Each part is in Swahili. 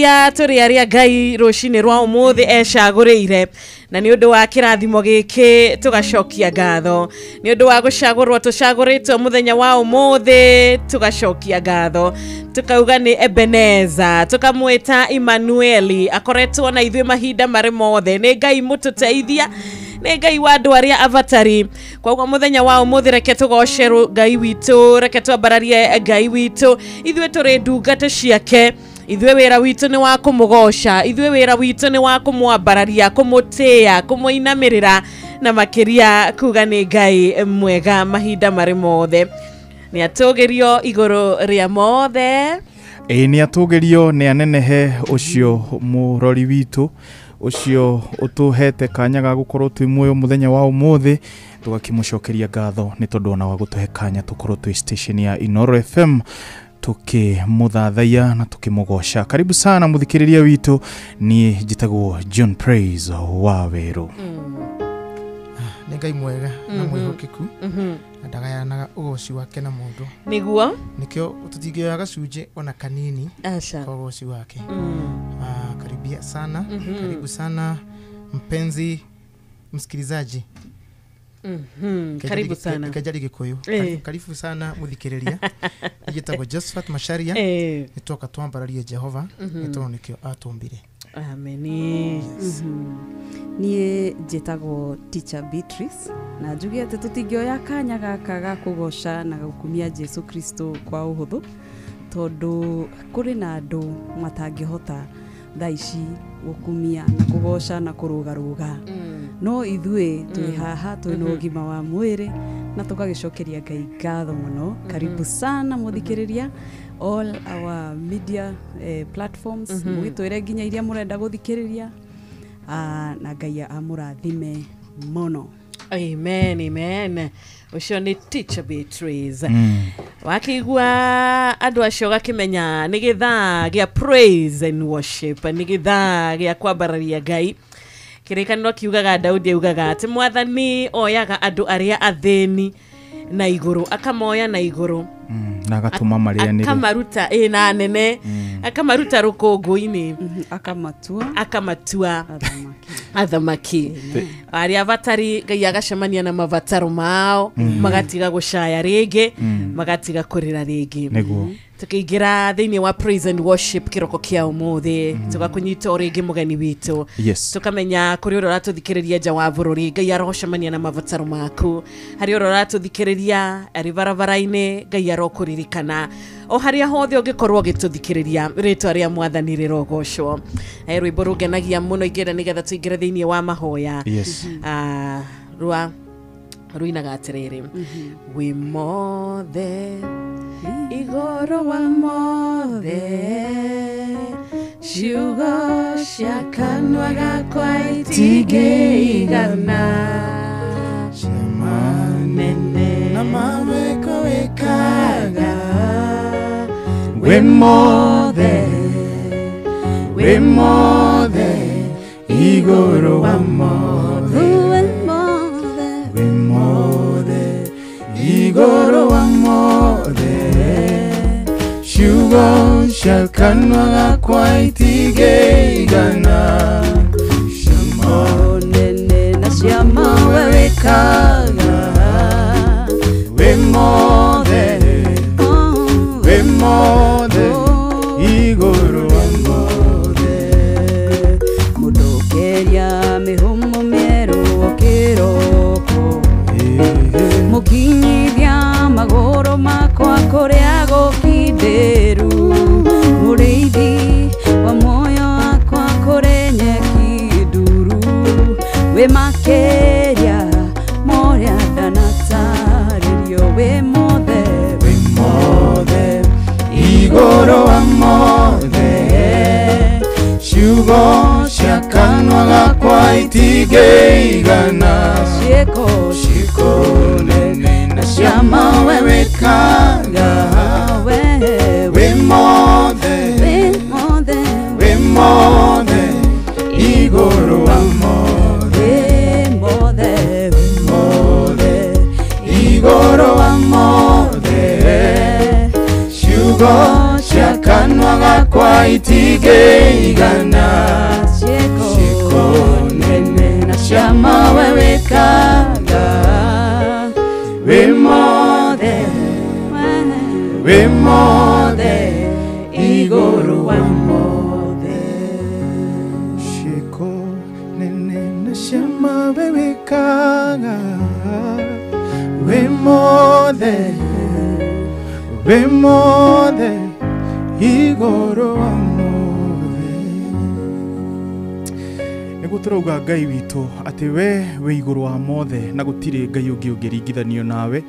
ya turi aria Ngai rucini rwa umuthi ecaguriire na ni undu wa kirathimo giki tugacokia ngatho ni undu wa gucagurwo tucaguritwo muthenya wa umuthi tugacokia ngatho tukauga ni Ebeneza tukamwita Emmanuel akoretwo na ithuĩ mahinda mari mothe ni Ngai mututeithia ni Ngai wa andu aria avatari kwa muthenya wa umuthi reke tugoce Ngai witu reke twambararie Ngai witu ithuĩ turi ndungata ciake ithuĩ wĩra witũ ni wa kumugoca ithuĩ wĩra witũ ni wa kumwambararia kumutia kumuinamirira na makiria kuga ni Ngai mwega mahinda mari mothe ni atugerio iguru ria mothe ni atugerio ni anenehe ucio murori witu ucio utuhete kanya ga gukorwo twi muoyo muthenya wa umuthi tugakimucokeria ngatho ni tondu ona wa gutuhe kanya tukorwo twi station ya Inooro FM tukimuthathaiya na tukimugoca. Karibu sana muthikiriria witu, ni njitagwo John Praise Waweru. Ni Ngai mwega na mwihokeku ndagayanaga ugoci wake na mundu niguo nikio tutingioya gacunje ona kanini acha ugoci wake. Karibia sana karibu sana mpenzi msikilizaji. Karibu sana Kajali Gikuyu. Karibu sana muthikiriria. Nigitagwo Josephat Masharia. Nitoka twambararie Jehova nitono nikio atumbire. Amen. Nie njitagwo Teacher Beatrice na njugi ati tutingioya kanya gaka ga kugoca na gukumia Jesu Kristo kwa uhuthu tondu kuri na andu matangihota thaici gukumia na kugoca na kurugaruga no ithuĩ tũrĩ haha twĩna ũgima wa mwĩrĩ na tugagicokeria Ngai ngatho muno. Karibu sana muthikiriria all our media platforms mugitwĩre nginya iria murenda guthikiriria na Ngai amurathime muno. Amen, amen. Ucio ni Teacher Beatrice. Wakigua andu acio gakimenya ni githaa gia praise and worship, ni githaa gia kwambararia Ngai. Kirikaniro kiugaga Daudi augaga ati mwathani oyaga andu aria atheni na iguru akamoya na iguru na gatuma marianire akamaruta na nene akamaruta rukungu-ini akamatua athamaki aria avatari Ngai agacemania na mavataro mao magatiga gucaya ringi magatiga kurira ringi niguo tukiingira thiini wa praise and worship kiroko kia umuthi tugakunyita uringi mugeni witu tukamenya kuri uri uratuthikiriria nja wa bururi Ngai arocemania na mavataro maku hari uri uratuthikiriria ari baravara-ini Ngai arokuririkana o haria hothe ungikorwo gituthikiriria ritwa ria mwathani rirogocwo rwimbo rungenagia muno ingenda nigetha tuingire thiini wa mahoya ruinaga atiriri we mothe igoro wa mothe ciugo cia kanua gakwa itingĩigana ciama nene na mawĩko wĩkaga we mothe igoro wa mothe igoro wa mothe ciugo cia kanua gakwa itingĩigana ciama nene na ciama we wĩkaga we mothe igoro wa mothe mundu ũkeria mĩhũmũ mĩerũ kĩroko mukinyithia magoro makwa kuria gukindiru muriithi wa moyo wakwa kuri nyeki nduru we makeria moria ndanataririo we mothe igoro wa mothe ciugo cia kanua gakwa itingĩigana ciĩko nene na ciama we wĩkaga we mothe igoro wa mothe igoro wa mothe ciugo cia kanua gakwa itingĩigana wekaga we mothe igoro wa mothe. Niguo turauga Ngai witu ati we iguru wa mothe na gutire Ngai ungi ungiringithanio nawe.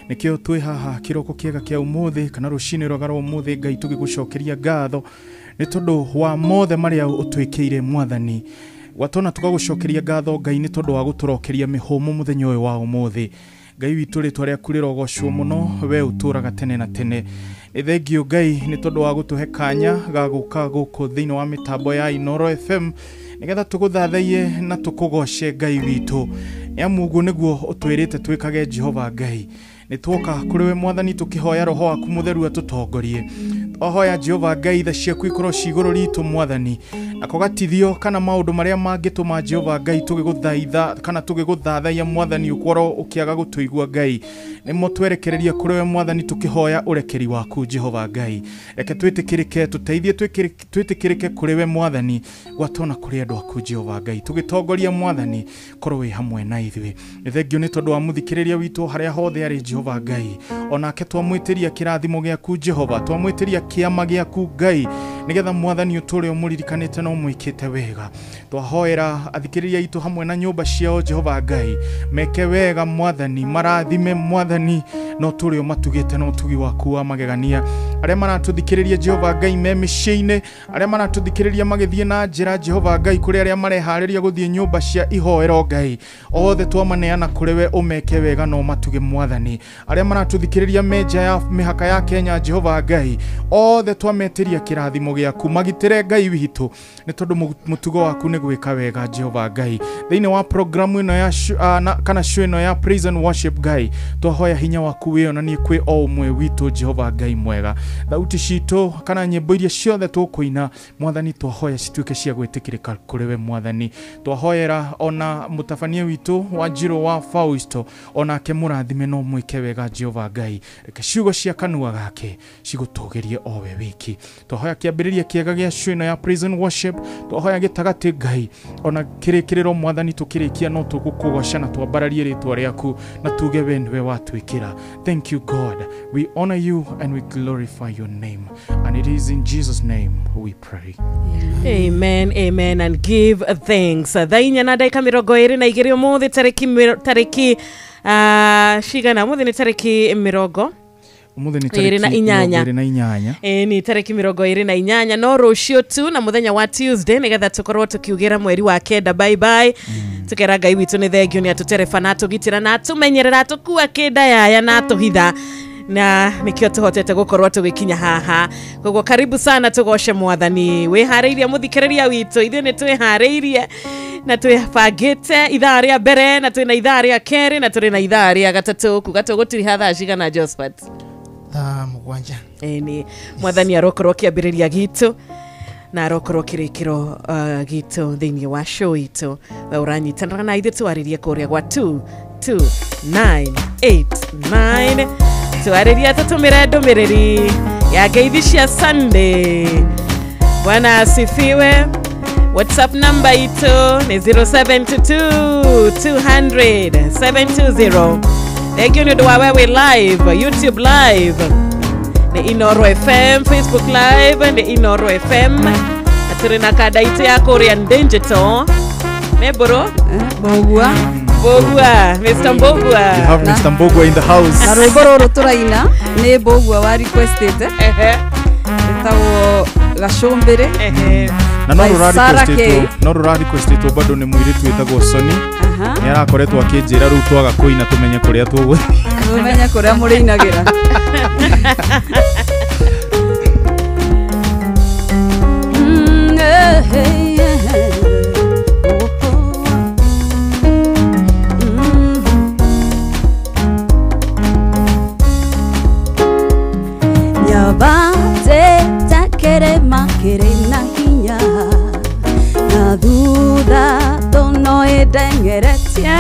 Nikio twi haha kiroko kiega kia umuthi kana rucini rwaga rwa umuthi Ngai tugigucokeria ngatho ni tondu wa mothe maria utwikiire Mwathani. Watona tugagucokeria ngatho Ngai ni tondu wa guturokeria mihumu muthenya uyu wa umuthi. Ngai witu ritwa riaku rirogocwo muno, we uturaga tene na tene. Ni thengio Ngai ni tondu wa gutuhe kanya ga guka guku thiini wa mitambo ya Inoro FM nigetha tuguthathaie na tukugoce Ngai witu. Niamu uguo niguo utwirite twikage Jehova Ngai. Nitwoka kuri we Mwathani tukihoya roho waku mutheru atutongorie. Ahoya Jehova Ngai tha ciaku ikorwo ciguru ritu Mwathani. Ako gatithio kana maundu maria mangituma Jehova Ngai tugiguthaitha kana tugiguthathaia Mwathani ukorwo ukiaga gutuigua Ngai. Nimo twerekereria kuri we Mwathani tukihoya urekeri waku Jehova Ngai. Reke twitikirike tuteithie twitikirike kuri we Mwathani gwatona kuri andu aku Jehova Ngai. Tugitongoria Mwathani korwo wi hamwe na ithuĩ. Thengio ni tondu wa muthikiriria witu haria hothe ari Jehova Ngai. Onake twamwitiria kirathimo giaku Jehova, twamwitiria kiama giaku Ngai nigetha Mwathani uturi umuririkanite no mwikite wega. Twahoera athikiriria itu hamwe na nyumba ciao Jehova Ngai. Meke wega Mwathani, marathime Mwathani no turi matugite no tugi waku wa magegania. Aria maratuthikiriria Jehova Ngai me miciine, aria maratuthikiriria magithie na njira Jehova Ngai kuri aria marehariria guthie nyumba cia ihoero Ngai. Othe twamaneana kuri we umeke wega no matuge Mwathani. Aria maratuthikiriria meja ya mihaka ya Kenya Jehova Ngai. Othe twametiria kirathimo giaku magitire Ngai witu ni tondu mutugo waku ni gwika wega Jehova Ngai. Thiini wa programu ino ya kana show ino ya praise and worship Ngai. Twahoya hinya waku wionanie kwi o umwe witu Jehova Ngai mwega. Thauti citu kana nyimbo iria ciothe tukuina Mwathani twahoya cituike cia gwitikirika kuri we Mwathani. Twahoyera ona mutabania witu wa Njiro wa Fausto onake murathime no mwike wega Jehova Ngai. Reke ciugo cia kanua gake cigutugerie o we wiki. Twahoya kiambiriria kiega gia show ino ya praise and worship. Twahoya gitagati Ngai ona kirikiriro Mwathani tukirikia no tugukugoca na twambararie ritwa riaku na tuge we ndiwe watwikira. Thank you God. We honor you and we glorify your name. And it is in Jesus' name we pray. Amen, amen, and give thanks. Thainya na daika mirongo iri na igiri umuthi tariki shigana umuthi ni tariki mirongo umuthi ni tariki na inyanya. Ni tariki mirongo iri na inyanya no rucio tu na muthenya wa Tuesday nigetha tukorwo tukiugira mweri wa kenda. Bye bye. Tukera Ngai witu ni thengio ni atutereba na tugitira na tumenyerera tukua kenda yaya na tuhitha na nikio tuhotete gukorwo tugikinya haha. Koguo karibu sana tugoce Mwathani. Wihariirie muthikiriria witu, ithuĩ ni twihariirie na twibangite ithaa ria mbere na twina ithaa ria keri na turi na ithaa ria gatatu kuga tugutiri hatha cigana Josephat mugwanja. Ni Mwathani arokorwo kiambiriria gitu na arokorwo kirikiro gitu thiini wa show itu. We uranyitana na ithuĩ twaririe kuria gwa 22989 twaririe tutumire ndumiriri ya ngeithi cia Sunday. Bwana asifiwe. WhatsApp number ito ni 0722-200-720. Thengio ni undu wa wewe live, YouTube live ni Inoro FM, Facebook live ni Inoro FM. Aturi na kada ito ya Korean Digital. Neboro? Bogua. Bogua, Mr. Bogua. You have Mr. Bogua in the house. Na rwimbo ruru turaina ni Bogua wa requested. Etawo gacombere. Na no rura requested bado ni mwiritu wetagwo Soni. Ni arakoretwo akinjira riu twaga kuina tumenye kuria tugu. Tumenye kuria murinagira. Nyabate takere makere na hinya na duda tono edengeretie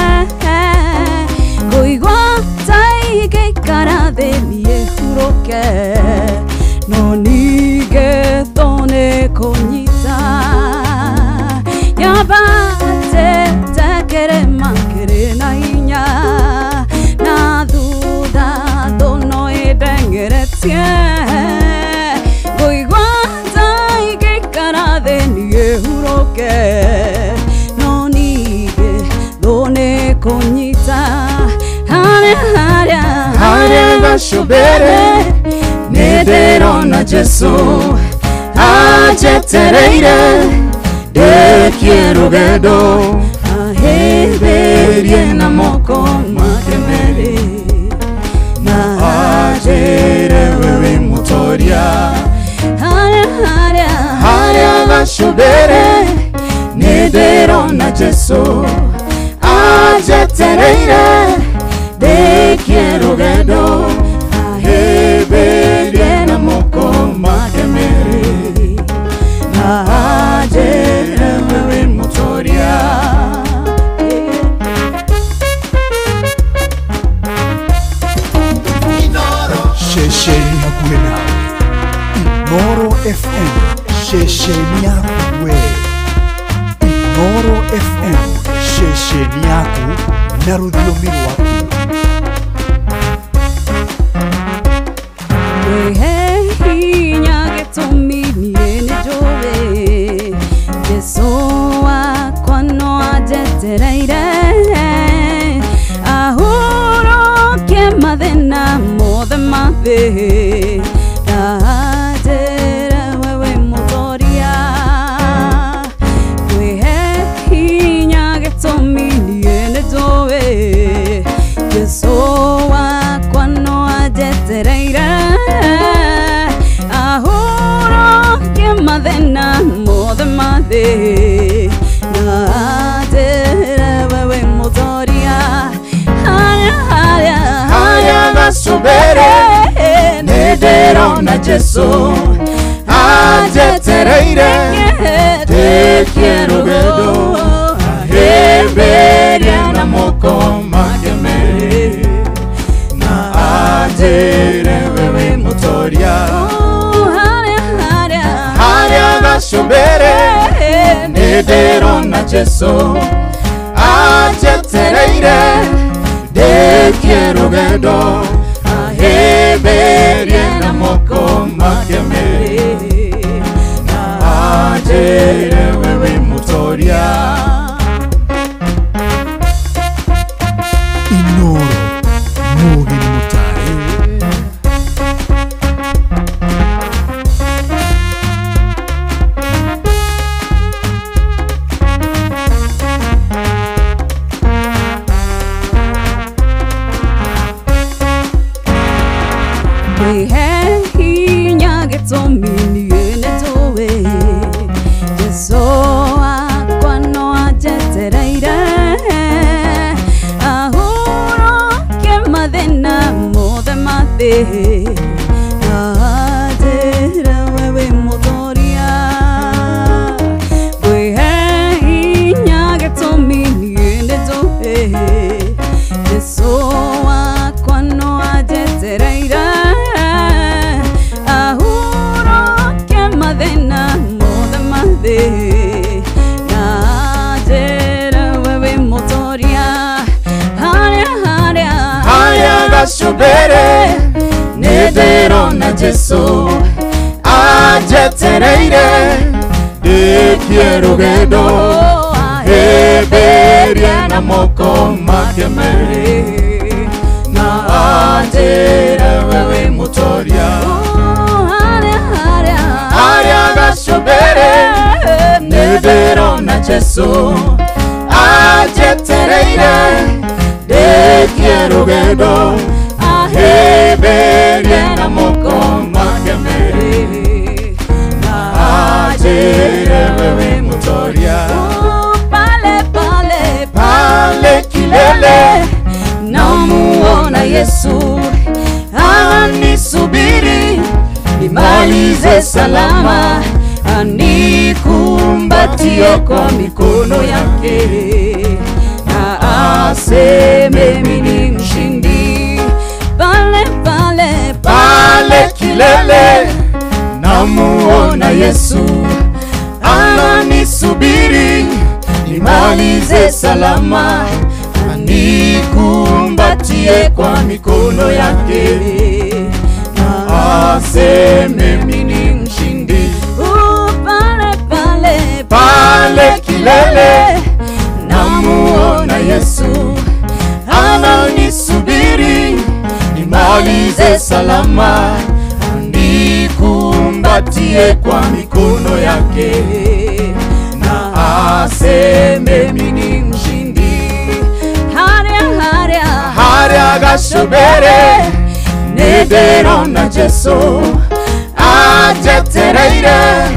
kuigwa taige karade mie huroke no nige tone konyita nyabate takere makere huroke no nige done konyita Haria gashobere nederona Jesu ajetereire de quiero gedo aheberie na moko makemere na ajere wewe mutoria haria gashobere nederona Jesu ajetereire de quiero gedo aheberie na moko makemere na ajere wewe mutoria Shesheni yakuwe nawe Inoro FM Shesheni yakuwe Inoro FM Shesheni yaku na rudhiomi rwaku Wehe hinya getumini ene jove Jesu wakwa no ajetereire ahuro ke mathina mothe mathe ajere wewe mutoria Wehe hinya getumini ene jove Jesu wakwa no ajetereire ahuro ke mathina mothe mathe ajere wewe mutoria haria gashobere nederona Jesu ajetereire te quiero gedo aheberie na moko makemere na ajere wewe mutoria haria gashobere nederona Jesu ajetereire de quiero gedo aheberie na moko makemere na ajere wewe mutoria Inoro Mugi mutare Wehe hinya getumini ene jove Jesu wakwa no ajetereire ahuro ke mathina mothe mathe ajere wewe mutoria Wehe hinya getumini ene jove Jesu wakwa no ajetereire ahuro ke mathina mothe mathe ajere wewe mutoria haria gashobere nederona Jesu ajetereire de quiero gedo aheberie na moko makemere na ajere wewe mutoria haria gashobere nederona Jesu ajetereire de quiero gedo aheberie na moko makemere na ajere wewe mutoria pale kilele namuona Yesu ananisubiri nimalize salama anikumbatie kwa mikono yake na aseme mimi mshindi pale kilele namuona Yesu ananisubiri nimalize salama anikumbatie kwa mikono yake na aseme mimi mshindi niingize salama, nikumbatie kwa mikono yake, na aseme mimi ni mshindi. Haria gashobere nederona Jesu ajetereire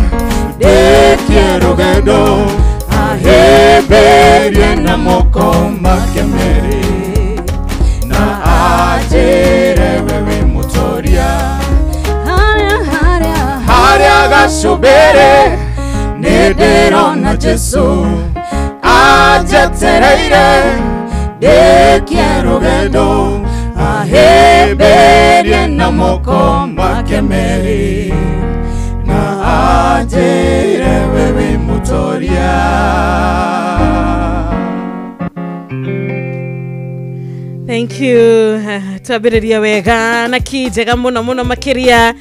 dekierugendo aheberie na moko makemere, na ajere wewe mutoria. Haria gashobere nederona Jesu ajetereire dekierugendo aheberie na moko makemere, na ajere wewe mutoria. Thank you. Twabiriria wega na kijega muno muno makiria.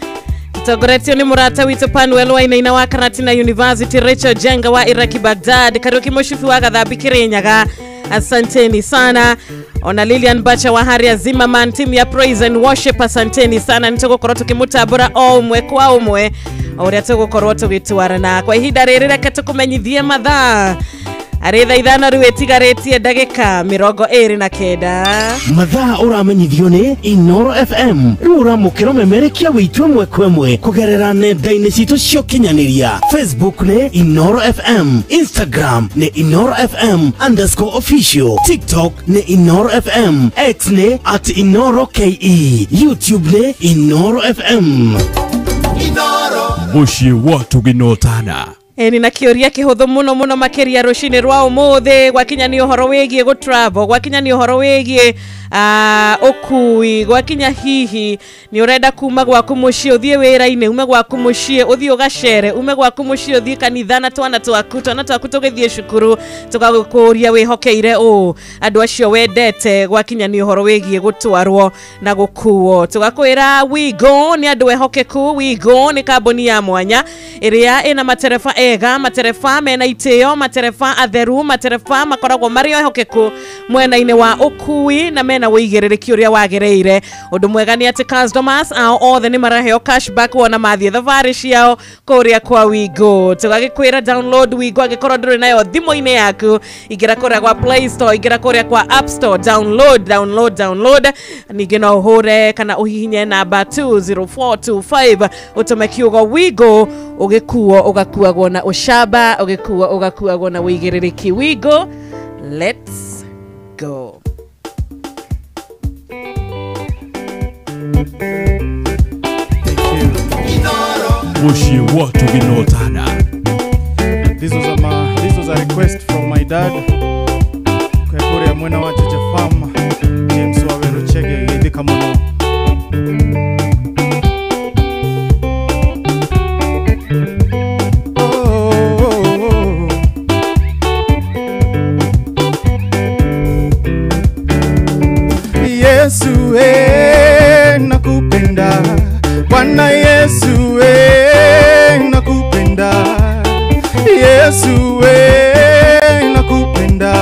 Togoretio ni murata wito Panuel wa ina wa Karatina University, Rachel Jenga wa Iraki Baghdad, Karoki Moshifu wa Gadhabi Kirenyaga. Asanteni sana. Ona Lilian Bacha wa Haria Zimmerman, team ya Praise and Worship, asanteni sana. Nitoko koroto kimutabura omwe kwa omwe. Ori atoko koroto gitwarana. Kwa hida rerera katukumenyithie mathaa. Aretha ithano riu etigaretie ndagika 29. Mathaa uramenyithio ni Inoro FM. Riu uramukira memerekia witwe mwekwemwe kugerera nenda-ini citu cio kinyaniria. Facebook ni Inoro FM, Instagram ni Inoro FM_official, TikTok ni Inoro FM, X ni @InoroKE, YouTube ni Inoro FM. Inoro mushi watu ginotana. Nina kioria kihuthu muno muno makiria rucini rwa umuthe gwakinya ni uhoro wigie go travel, gwakinya ni uhoro wigie ukui, gwakinya hihi ni urenda kuma gwaku mucii uthie wira-ini, ume gwaku mucii uthie ugacere, ume gwaku mucii uthie kanitha na twana twaku tugithie cukuru, tugagukuria wihokeire andu acio wendete. Gwakinya ni uhoro wigie gutwarwo na gukuo, tugakwira Wigo ni andu ehokeku. Wigo ni kambuni ya mwanya iria ina materefa ega, materefa mena itio, materefa atheru, materefa makoragwo mari ehokeku mwena-ini wa ukui na mena uigiririki uria wagereire. Undu mwega ni ati customers ao othe ni maraheo cashback wona mathie thavari ciao kuria kwa Wigo. Tugagikwira download Wigo agikorwo nduri nayo thimu-ini yaku, igira kuria kwa Play Store, igira kuria kwa App Store, download. Ningi no uhure kana uhihinye namba 20425 utume kiugo Wigo, ugikuo ugakuagwo na ushaba, ugikuo ugakuagwo na uigiririki. Wigo, let's go. Mushi watu ginotana. This was a request from my dad. Kwa kore mwana wa Jaja Farm, James Wawero Chege yidika muno. Yesu nakupenda, Bwana Yesu nakupenda, Yesu nakupenda,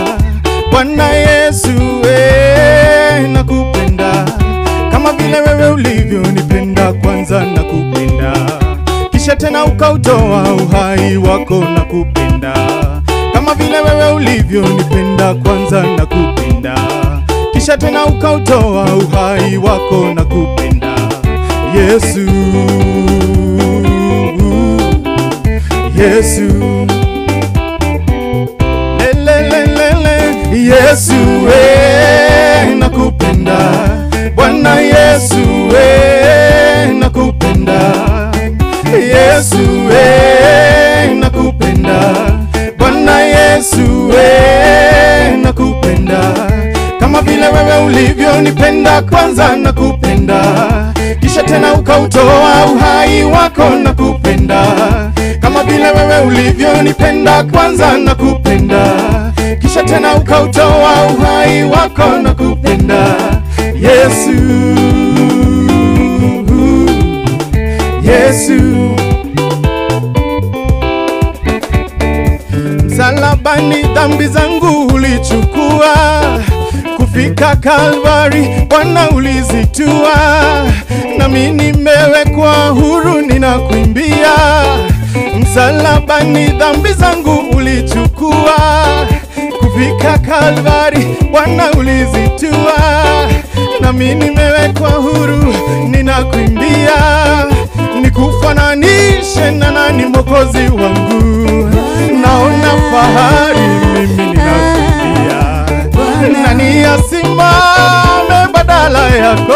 Bwana Yesu nakupenda, kama vile wewe ulivyonipenda kwanza nakupenda, kisha tena ukautoa uhai wako nakupenda, kama vile wewe ulivyonipenda kwanza nakupenda, kisha tena ukautoa uhai wako nakupenda. Yesu, Yesu, Yesu nakupenda, Bwana Yesu nakupenda, Yesu nakupenda, Bwana Yesu nakupenda, kama vile wewe ulivyonipenda kwanza nakupenda, kisha tena ukautoa uhai wako nakupenda, kama vile wewe ulivyonipenda kwanza nakupenda, kisha tena ukautoa uhai wako nakupenda. Yesu, Yesu, msalabani dhambi zangu ulichukua, kufika Kalvari Bwana ulizitua, nami nimewekwa huru ninakuimbia. Msalabani dhambi zangu ulichukua, kufika Kalvari Bwana ulizitua, nami nimewekwa huru ninakuimbia. Nikufananishe na nani Mwokozi wangu? Naona fahari mimi ninakuimbia. Nani asimame badala yako?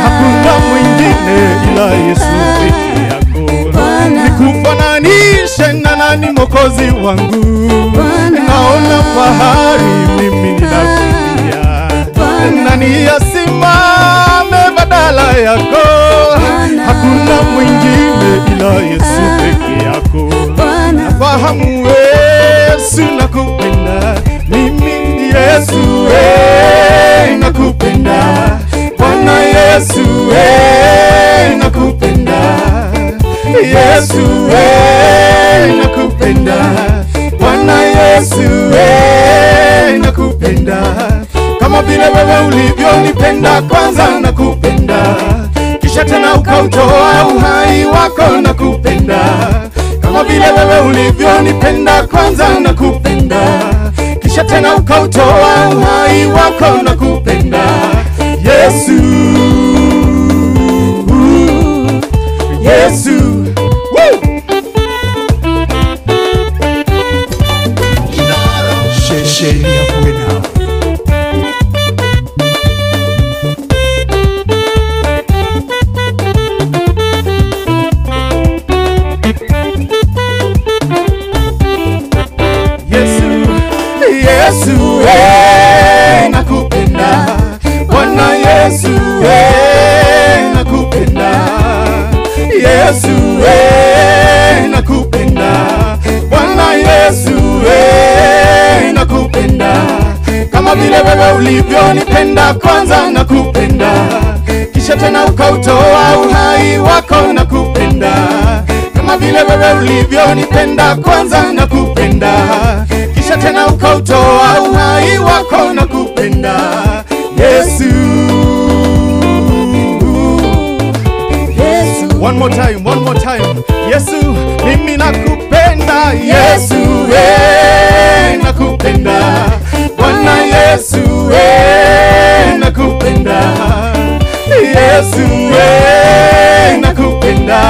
Hakuna mwingine ila Yesu peke yako. Nikufananishe na nani Mwokozi wangu? Naona fahari mimi ninakuimbia. Nani asimame badala yako? Hakuna mwingine ila Yesu peke yako. Nafahamu Yesu nakupenda, mimi Yesu nakupenda. Bwana Yesu nakupenda. Yesu nakupenda. Bwana Yesu nakupenda. Kama vile wewe ulivyonipenda kwanza nakupenda, kisha tena ukautoa uhai wako nakupenda. Kama vile wewe ulivyonipenda kwanza nakupenda, kisha tena ukautoa uhai wako nakupenda. Yesu, Yesu, Sheshe ya kwena. Yesu nakupenda. Bwana Yesu nakupenda. Yesu nakupenda. Bwana Yesu nakupenda. Kama vile wewe ulivyonipenda kwanza nakupenda, kisha tena ukautoa uhai wako nakupenda. Kama vile wewe ulivyonipenda kwanza nakupenda, kisha tena ukautoa uhai wako nakupenda. Yesu, Yesu. One more time. Yesu, mimi nakupenda. Yesu, nakupenda. Bwana Yesu, nakupenda. Yesu, nakupenda.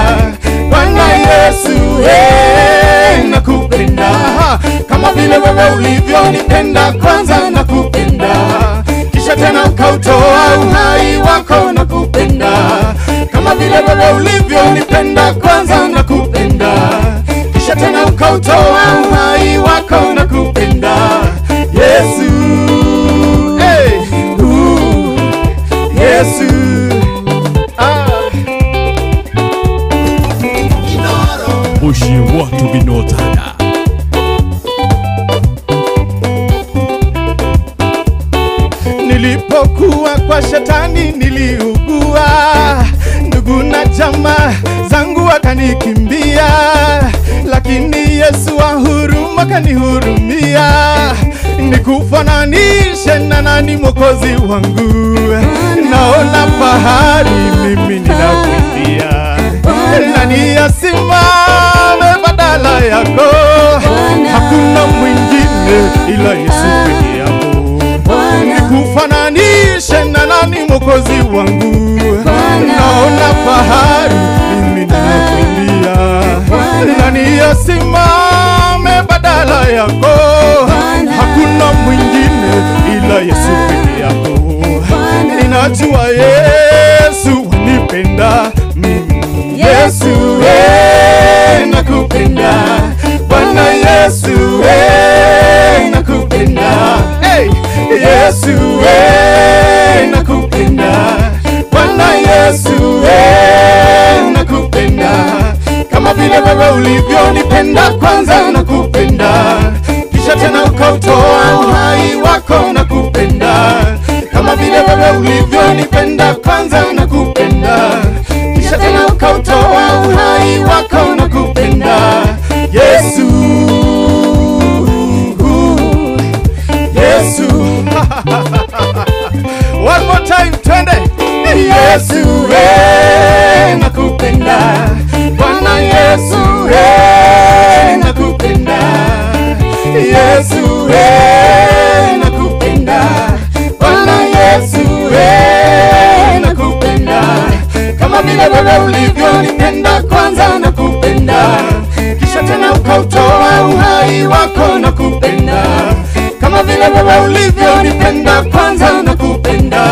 Bwana Yesu, nakupenda. Kama vile wewe ulivyonipenda kwanza nakupenda, kisha tena ukautoa uhai wako nakupenda. Kama vile wewe ulivyonipenda kwanza nakupenda, kisha tena ukautoa uhai wako nakupenda. Yesu, hey, Yesu, Bushi watu binotana. Nilipokuwa kwa shetani niliugua, ndugu na jamaa zangu wakanikimbia, lakini Yesu wa huruma kanihurumia. Nikufananishe na nani Mwokozi wangu? Naona fahari mimi ninakuimbia. Nani asimame badala yako? Hakuna mwingine ila Yesu peke yako. Nikufananishe na nani Mwokozi wangu? Naona fahari mimi ninakuimbia. Nani asimame badala yako? Hakuna mwingine ila Yesu peke yako. Ninajua Yesu wanipenda mimi. Yesu nakupenda. Bwana Yesu nakupenda. Hey! Yesu nakupenda. Bwana Yesu nakupenda. Kama vile wewe ulivyonipenda kwanza nakupenda, kisha tena ukautoa uhai wako nakupenda. Kama vile wewe ulivyonipenda kwanza nakupenda, kisha tena ukautoa uhai wako nakupenda. Yesu, Yesu. Yesu nakupenda. Bwana Yesu nakupenda. Yesu nakupenda. Bwana Yesu nakupenda. Kama vile wewe ulivyonipenda kwanza nakupenda, kisha tena ukautoa uhai wako nakupenda. Kama vile wewe ulivyonipenda kwanza nakupenda,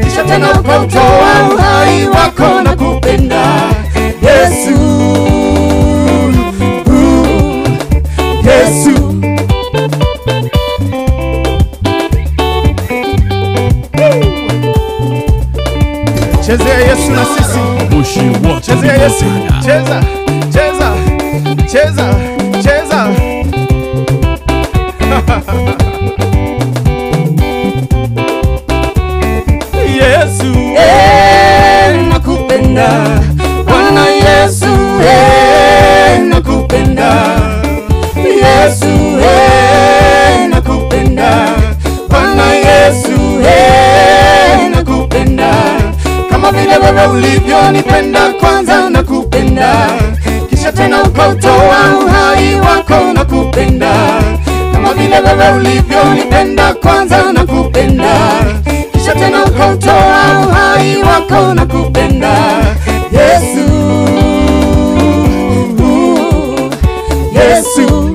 kisha tena ukautoa uhai wako nakupenda. Yesu, Yesu. Chezea Yesu na sisi. Chezea Yesu. Cheza, cheza, cheza, cheza. Yesu nakupenda. Bwana Yesu nakupenda. Yesu nakupenda. Bwana Yesu nakupenda. Kama vile wewe ulivyonipenda kwanza nakupenda, kisha tena ukautoa uhai wako nakupenda. Kama vile wewe ulivyonipenda kwanza nakupenda, kisha tena ukautoa uhai wako nakupenda. Yesu, Yesu.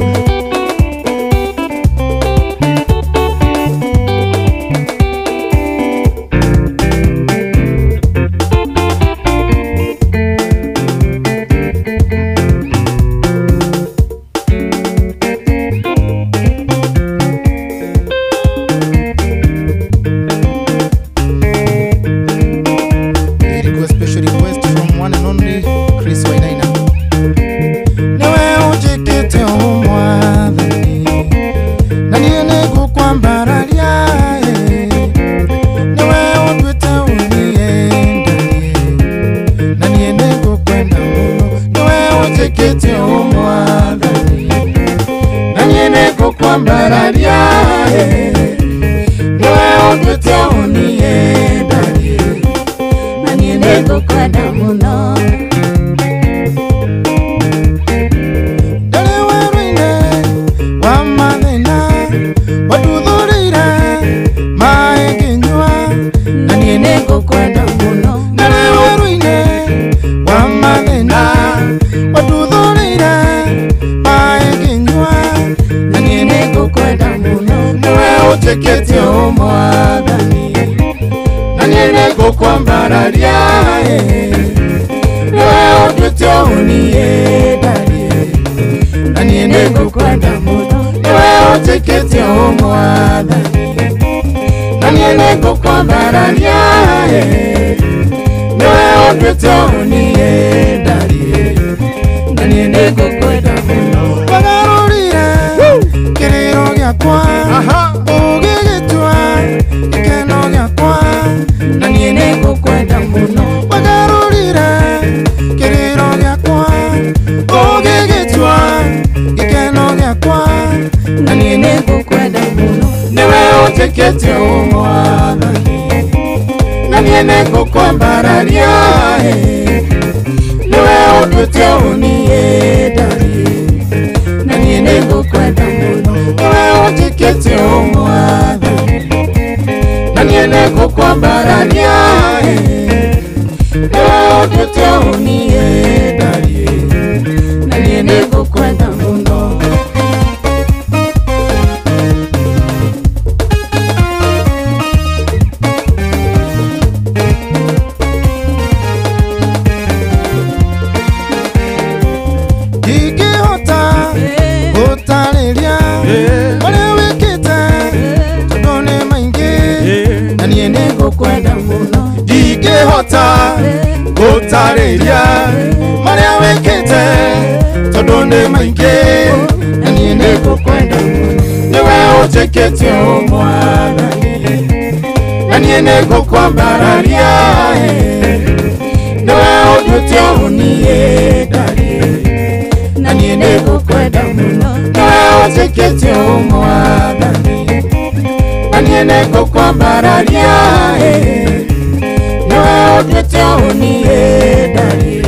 otwete onie ndari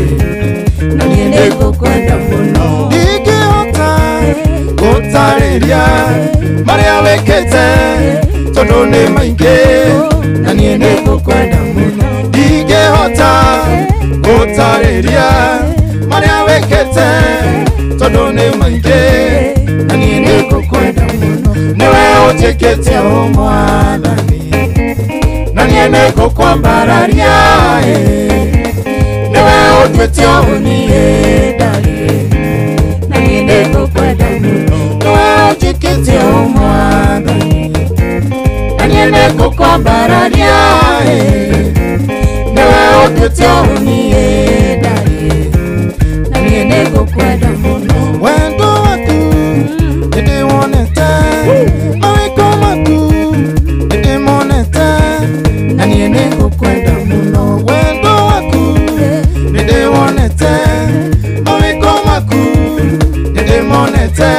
na niende gukwenda muno ingihota gutariria maria wekete tondu ni maingi na niende gukwenda muno ingihota gutariria maria wekete tondu ni maingi na niende gukwenda muno niwe utikite umwathani na niende gukwambararia niwe utwete onie ndari na niende gukwenda muno niwe utikite umwathani na niende gukwambararia niwe utwete onie ndari na niende gukwenda muno wendo waku ndiwonete mawiko maku ndimonete na niende gukwenda muno wendo waku ndiwonete mawiko maku ndimonete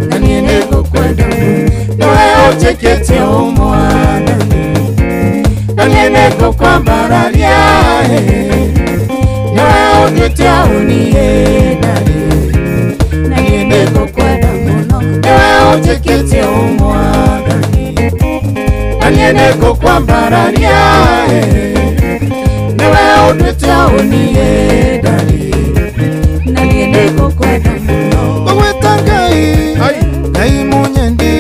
na niende gukwenda muno niwe utikite umwathani na niende gukwambararia niwe utwete onie ndari na niende gukwenda muno niwe utikite umwathani na niende gukwambararia niwe utwete onie ndari na niende gukwenda muno gwita Ngai munyendi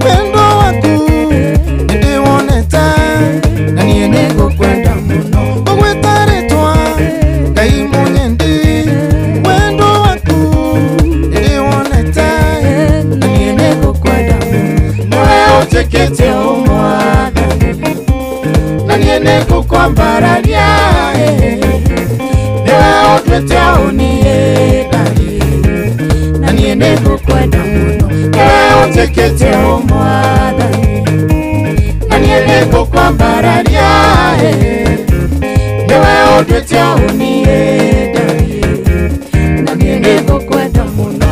wendo waku ndiwonete na niende gukwenda muno gwita ritwa Ngai munyendi wendo waku ndiwonete na niende gukwenda muno niwe utikite umwathani na niende gukwambararia niwe utwete onie ndari na niende gukwenda muno niwe utikite umwathani na niende gukwambararia niwe utwete onie ndari na niende gukwenda muno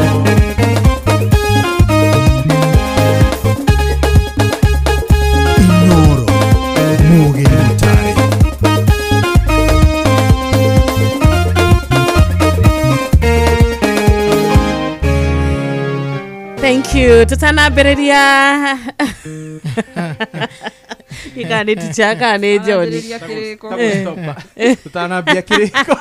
Inoro Mugi Mutare. Thank you. Tutanabereria. Ikane tichaka ne Johnny. Tutanambia kiriko.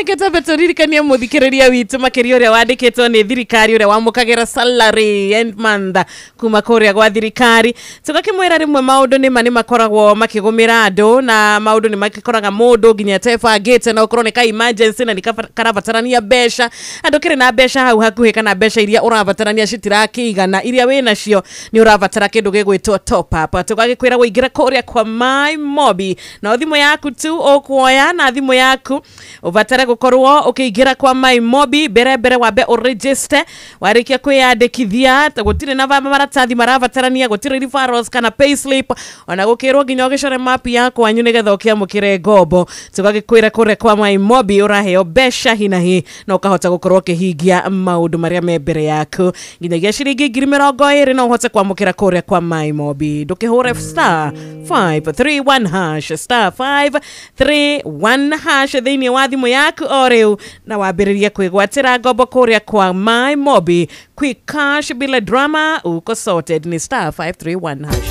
Ngetabe turirikania muthikiriria witu makiria uria wandikitwo ni thirikari uria wamukagira salary end month kuma kuria gwa thirikari tugakimwira rimwe maundu ni mani makoragwo makigumira andu na maundu ni makikoraga mundu nginya tebangite na ukorwo ni ka emergency na nikarabatarania besha andu kiri na besha hau hakuhi kana besha iria urabatarania citirakigana iria wina cio ni urabatara kindu gigwitwo top up tugagikwira guingira kuria kwa My Mobi na thimu yaku tu okuoya na thimu yaku ubatare gukorwo ukiingira kwa My Mobi bere wabe uregister warikia kwiyandikithia gutire na maratathi marabatarania gutire referrals kana payslip ona gukirwo nginya ugicore map yako wanyu nigetha ukiamukire ngombo tugagikwira kure kwa My Mobi uraheo besha hinahi na ukahota gukorwo kihingia maundu maria me mbere yaku nginyagia ciringi 20 no uhote kwamukira kure kwa My Mobi ndukihore star 531 hash star 531 hash thini wa thimu yaku o riu na wambiririe kwigwatira ngombo kuria kwa My Mobi quick cash bila drama uko sorted ni star 531 hash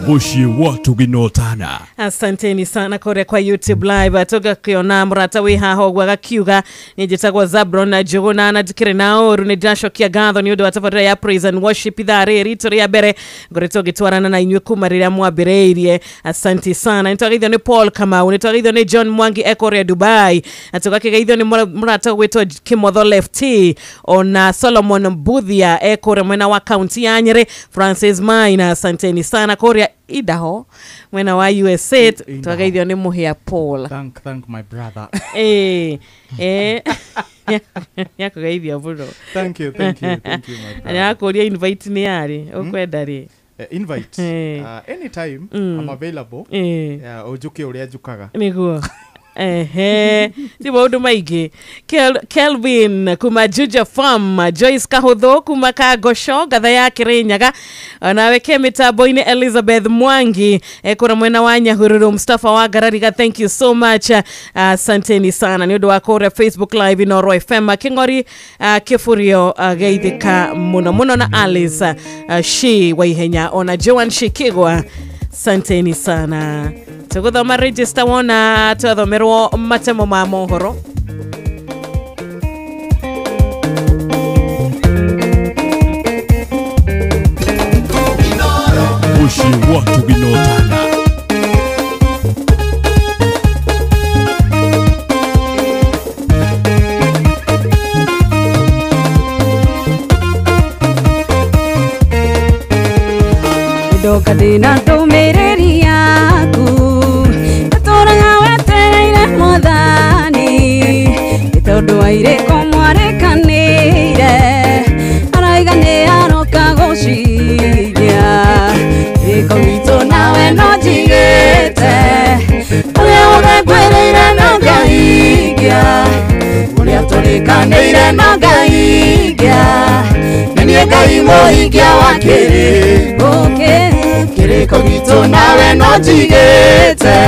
Bushi watu ginotana. Asanteni sana kore kwa YouTube live atoga kiona murata wi haho gwa kiuga nijitagwa Zabron na Juguna na dikire naoru ni dasho kia gatho ni udo atavara ya praise and worship idare ritori ya bere ngoreto gitwarana na inywe kumarira mwabireirie. Asanti sana nitagithio ni Paul Kamau nitagithio ni John Mwangi ekore Dubai atoga kigithio ni murata wetwa Kimotho Lefty ona Solomon Mbuthia ekore mwena wa county ya Nyeri Francis Maina. Asanteni sana Korea Idaho mwena wa USA twagaithio ni Muhia Paul. Thank my brother. Yako gaithia bro. Thank you my brother. Yakoria invite ni yari ukwenda ri invite anytime I'm available. Ojuke uria jukaga niguo ti maundu maingi. Kelvin kuma Juja Farm, Joyce Kahutho kuma Kagosho gatha ya Kirinyaga, nawe ke mitambo-ini Elizabeth Mwangi kuna mwena wa Nyahururu, Mustafa wa Garariga, thank you so much. Asanteni sana ni undu wa kore Facebook live Inoro FM. Kingori Kifurio geithika muno muno na Alice Shi wa Ihenya ona Joan Shikigwa, asanteni sana. Tuguthoma register wona tuthomerwo matemo ma mohoro. Bushi watu binotana. Ndoka dina tumereri yaku Natora wetereire mwathani Itondo waire komwarekanire Araigane aroka gociria Iko wito nawe no jigete Uria wothe kwereire no ngaigia Uria turikanire no ngaigia Nenie ngai mohikia wa kiriko Kiriko gitu nawe no jigete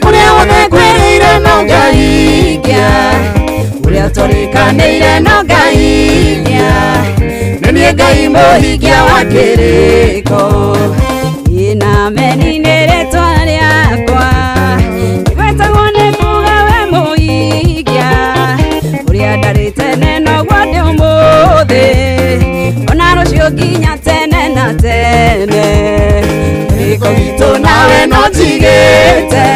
Uria wothe kwereire no ngaigia Uria turikanire no ngaigia Nenie ngai mohikia wa kiriko Ina meninere twariakwa Igwetagwo nĩ kuga we mũhikia Uria ndarĩte neno gwathe ũmũthĩ Ona rũciũ nginya tene na tene Kiriko gitu nawe no jigete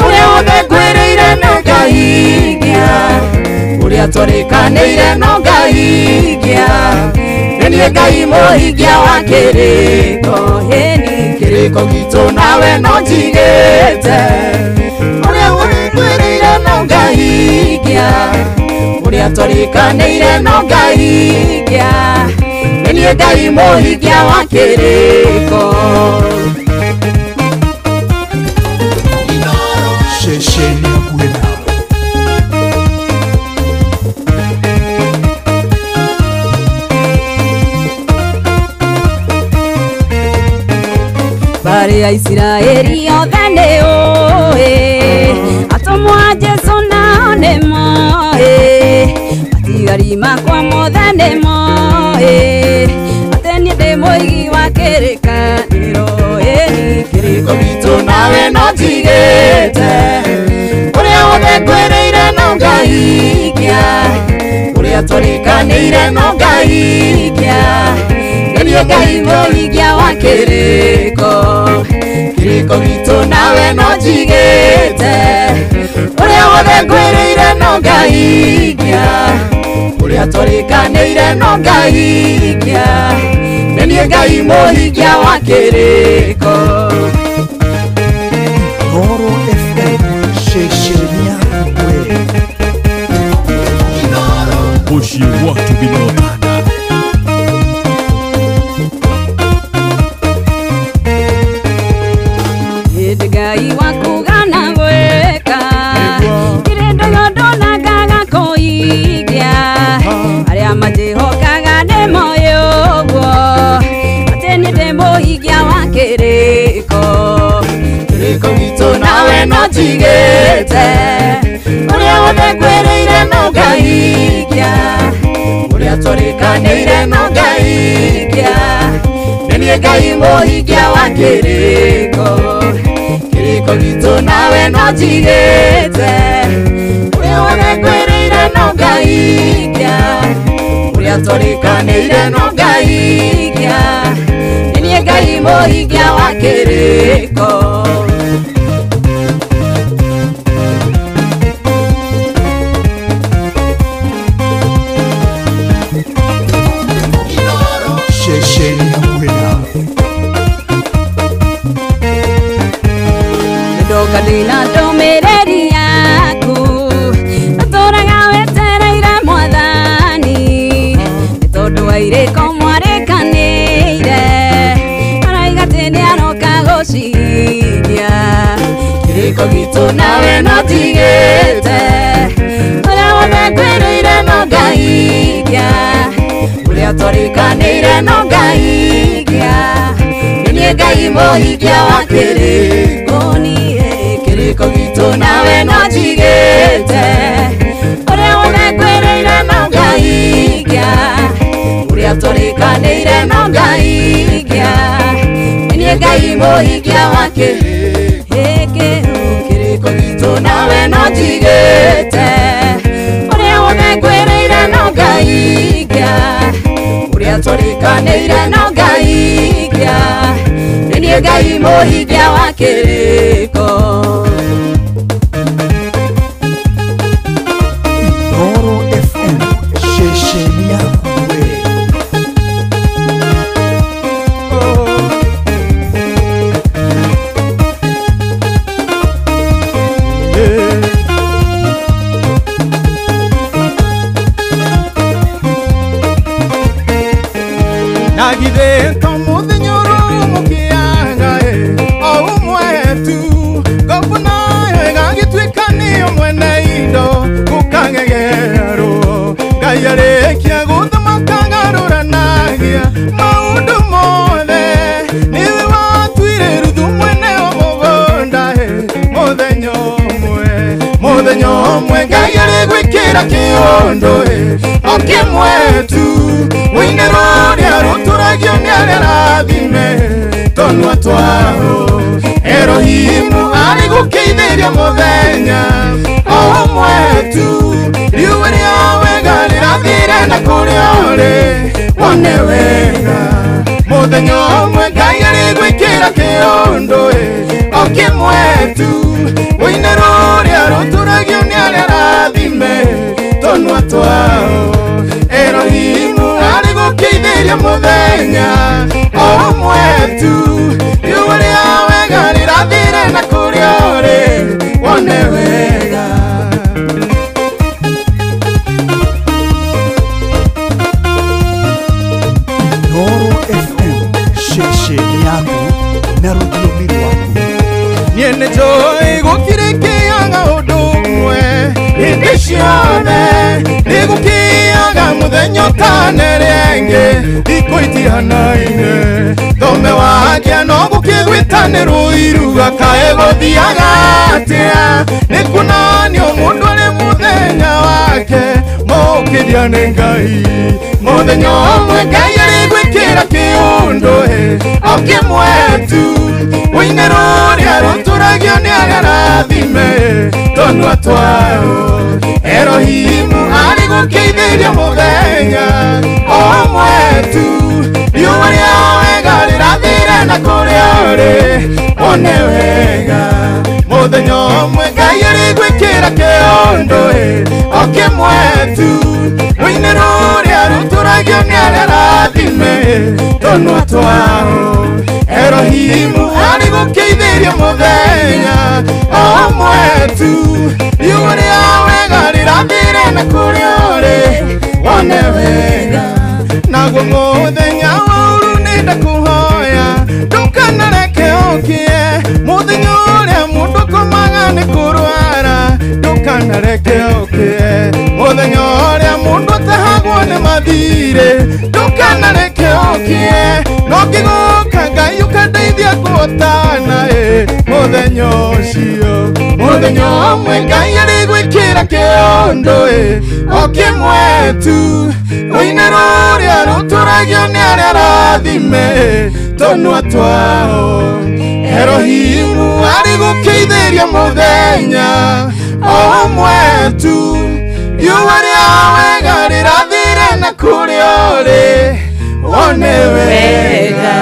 Uria wothe kwereire no ngaigia Uria tũrĩkanĩire no ngaigia Nenie ngai mũhikia wa kiriko Kiriko gitu nawe no jigete Uria wothe kwereire no ngaigia Uria tũrĩkanĩire no ngaigia Nenie ngai mũhikia wa kiriko Shesheni akuwe nawe. Bari ya Israeli othe nĩ ũĩ Atũmwo a Jesũ nao nĩ moĩ Matigari makwa mothe nĩ moĩ Atĩ niĩ ndĩ mũigi wa kĩrĩkanĩro Kiriko gitu nawe no jigete Uria wothe kwereire no ngaigia Uria tũrĩkanĩire no ngaigia Nenie ngai mũhikia wa kiriko Kiriko gitu nawe no jigete Uria wothe kwereire no ngaigia Uria tũrĩkanĩire no ngaigia Nenie ngai mũhikia wa kiriko Noro FM. Shesheni akuwe. Bushi watu binotana. Ngai wakugana gweka Kirendo yondona gaga koigia Aria majihokaga nemo yogo Ateni demo higia wa kiriko Kiriko gitu nawe no jigete Uria wothe kwereire no ngaigia Uria tũrĩkanĩire no ngaigia Nenie ngai mũhikia wa kiriko Kiriko gitu nawe no jigete Uria wothe kwereire no ngaigia Uria tũrĩkanĩire no ngaigia Nenie ngai mũhikia wa kiriko Shesheni akuwe nawe. Ndoka dina ndũmĩrĩri yaku Natũraga wetereire mwathani Nĩ tondũ wa irĩko mwarekanĩire Araiga atĩ nĩ aroka gũciria kiriko gitu nawe no tigete Ora wone kwereire no gaigia Uria torikanire no gaigia Niye gai mohigia wa kiriko Niye kiriko gitu nawe no tigete Ora wone kwereire no gaigia Uria torikanire no gaigia Niye gai mohigia wa kiriko gitu nawe no tigete Uria wone kwereire no gaigia Uria torikanire no gaigia Niye gai mohigia wa kiriko Oro FM shesheni yawe Nagide como de nyoro mukianga o mwetu gopuna gangi twikani omwene indo kukangegero gayare kia gudama kangarura nagia maundu mothe niwe watwire rudu mwene omugonda mudenyo mwe gayare gwikira kiondo oke mwetu Wineroria ruturagio nyarerathime tonwa twao Erohimu ari gukeithiria muthenya o mwetu riuwe rĩawe rĩrathire na kũrĩa ũrĩ wone wega muthenya ũmwe Ngai arĩgwĩkĩra kĩũndũ o kĩmwetu Wineroria ruturagio nyarerathime tonwa twao Erohimu Keithiria muthenya o mwetu riuwe rĩawe rĩrathire na kũrĩa ũrĩ wone wega Oro FM shesheni yangu na rũthiomi rwaku niĩ nĩnjũĩ gũtirĩ kĩaga ũndũ ũmwe hĩndĩ ciothe nĩgũkĩaga mũthenya ũtanerenge thikũ itihanaine thome wake no gũkĩgwĩtanĩrwo iruga kaĩ gũthiaga atĩa nĩ kuonanio mũndũ arĩ mũthenya wake mũkĩria nĩ Ngai mũthenya ũmwe Ngai arĩgwĩkĩra kĩũndũ o kĩmwetu Wĩine rũrĩa rũtũragio nĩ agarathime tonwa twao Erohimu ari gũkeithĩria mũthenya o mwetu riuwe rĩawe rĩrathire na kũrĩa ũrĩ wone wega mũthenya ũmwe Ngai arĩgwĩkĩra kĩũndũ o kĩmwetu Wĩine rũrĩa rũtũragio nĩ agarathime tonwa twao Erohimu ari gũkeithĩria mũthenya o mwetu riuwe rĩawe rĩrathire na kũrĩa ũrĩ wone wega naguo mũthenya wa ũru nĩndakũhoya ndũkanareke ũkie mũthenya ũrĩa mũndũ komaga nĩ kũrwara ndũkanareke ũkie mũthenya ũrĩa mũndũ atahagwo nĩ mathirĩ ndũkanareke ũkie no ngĩgũka Ngai ũkandeithia kũhotana mũthenya ũcio mũthenya ũmwe Ngai arĩgwĩkĩra kĩũndũ o kĩmwetu Wĩine rũrĩa rũtũragio nĩ arĩa arathime tonwa twao Erohimu ari gũkeithĩria mũthenya o mwetu riuwe rĩawe rĩrathire na kũrĩa ũrĩ wone wega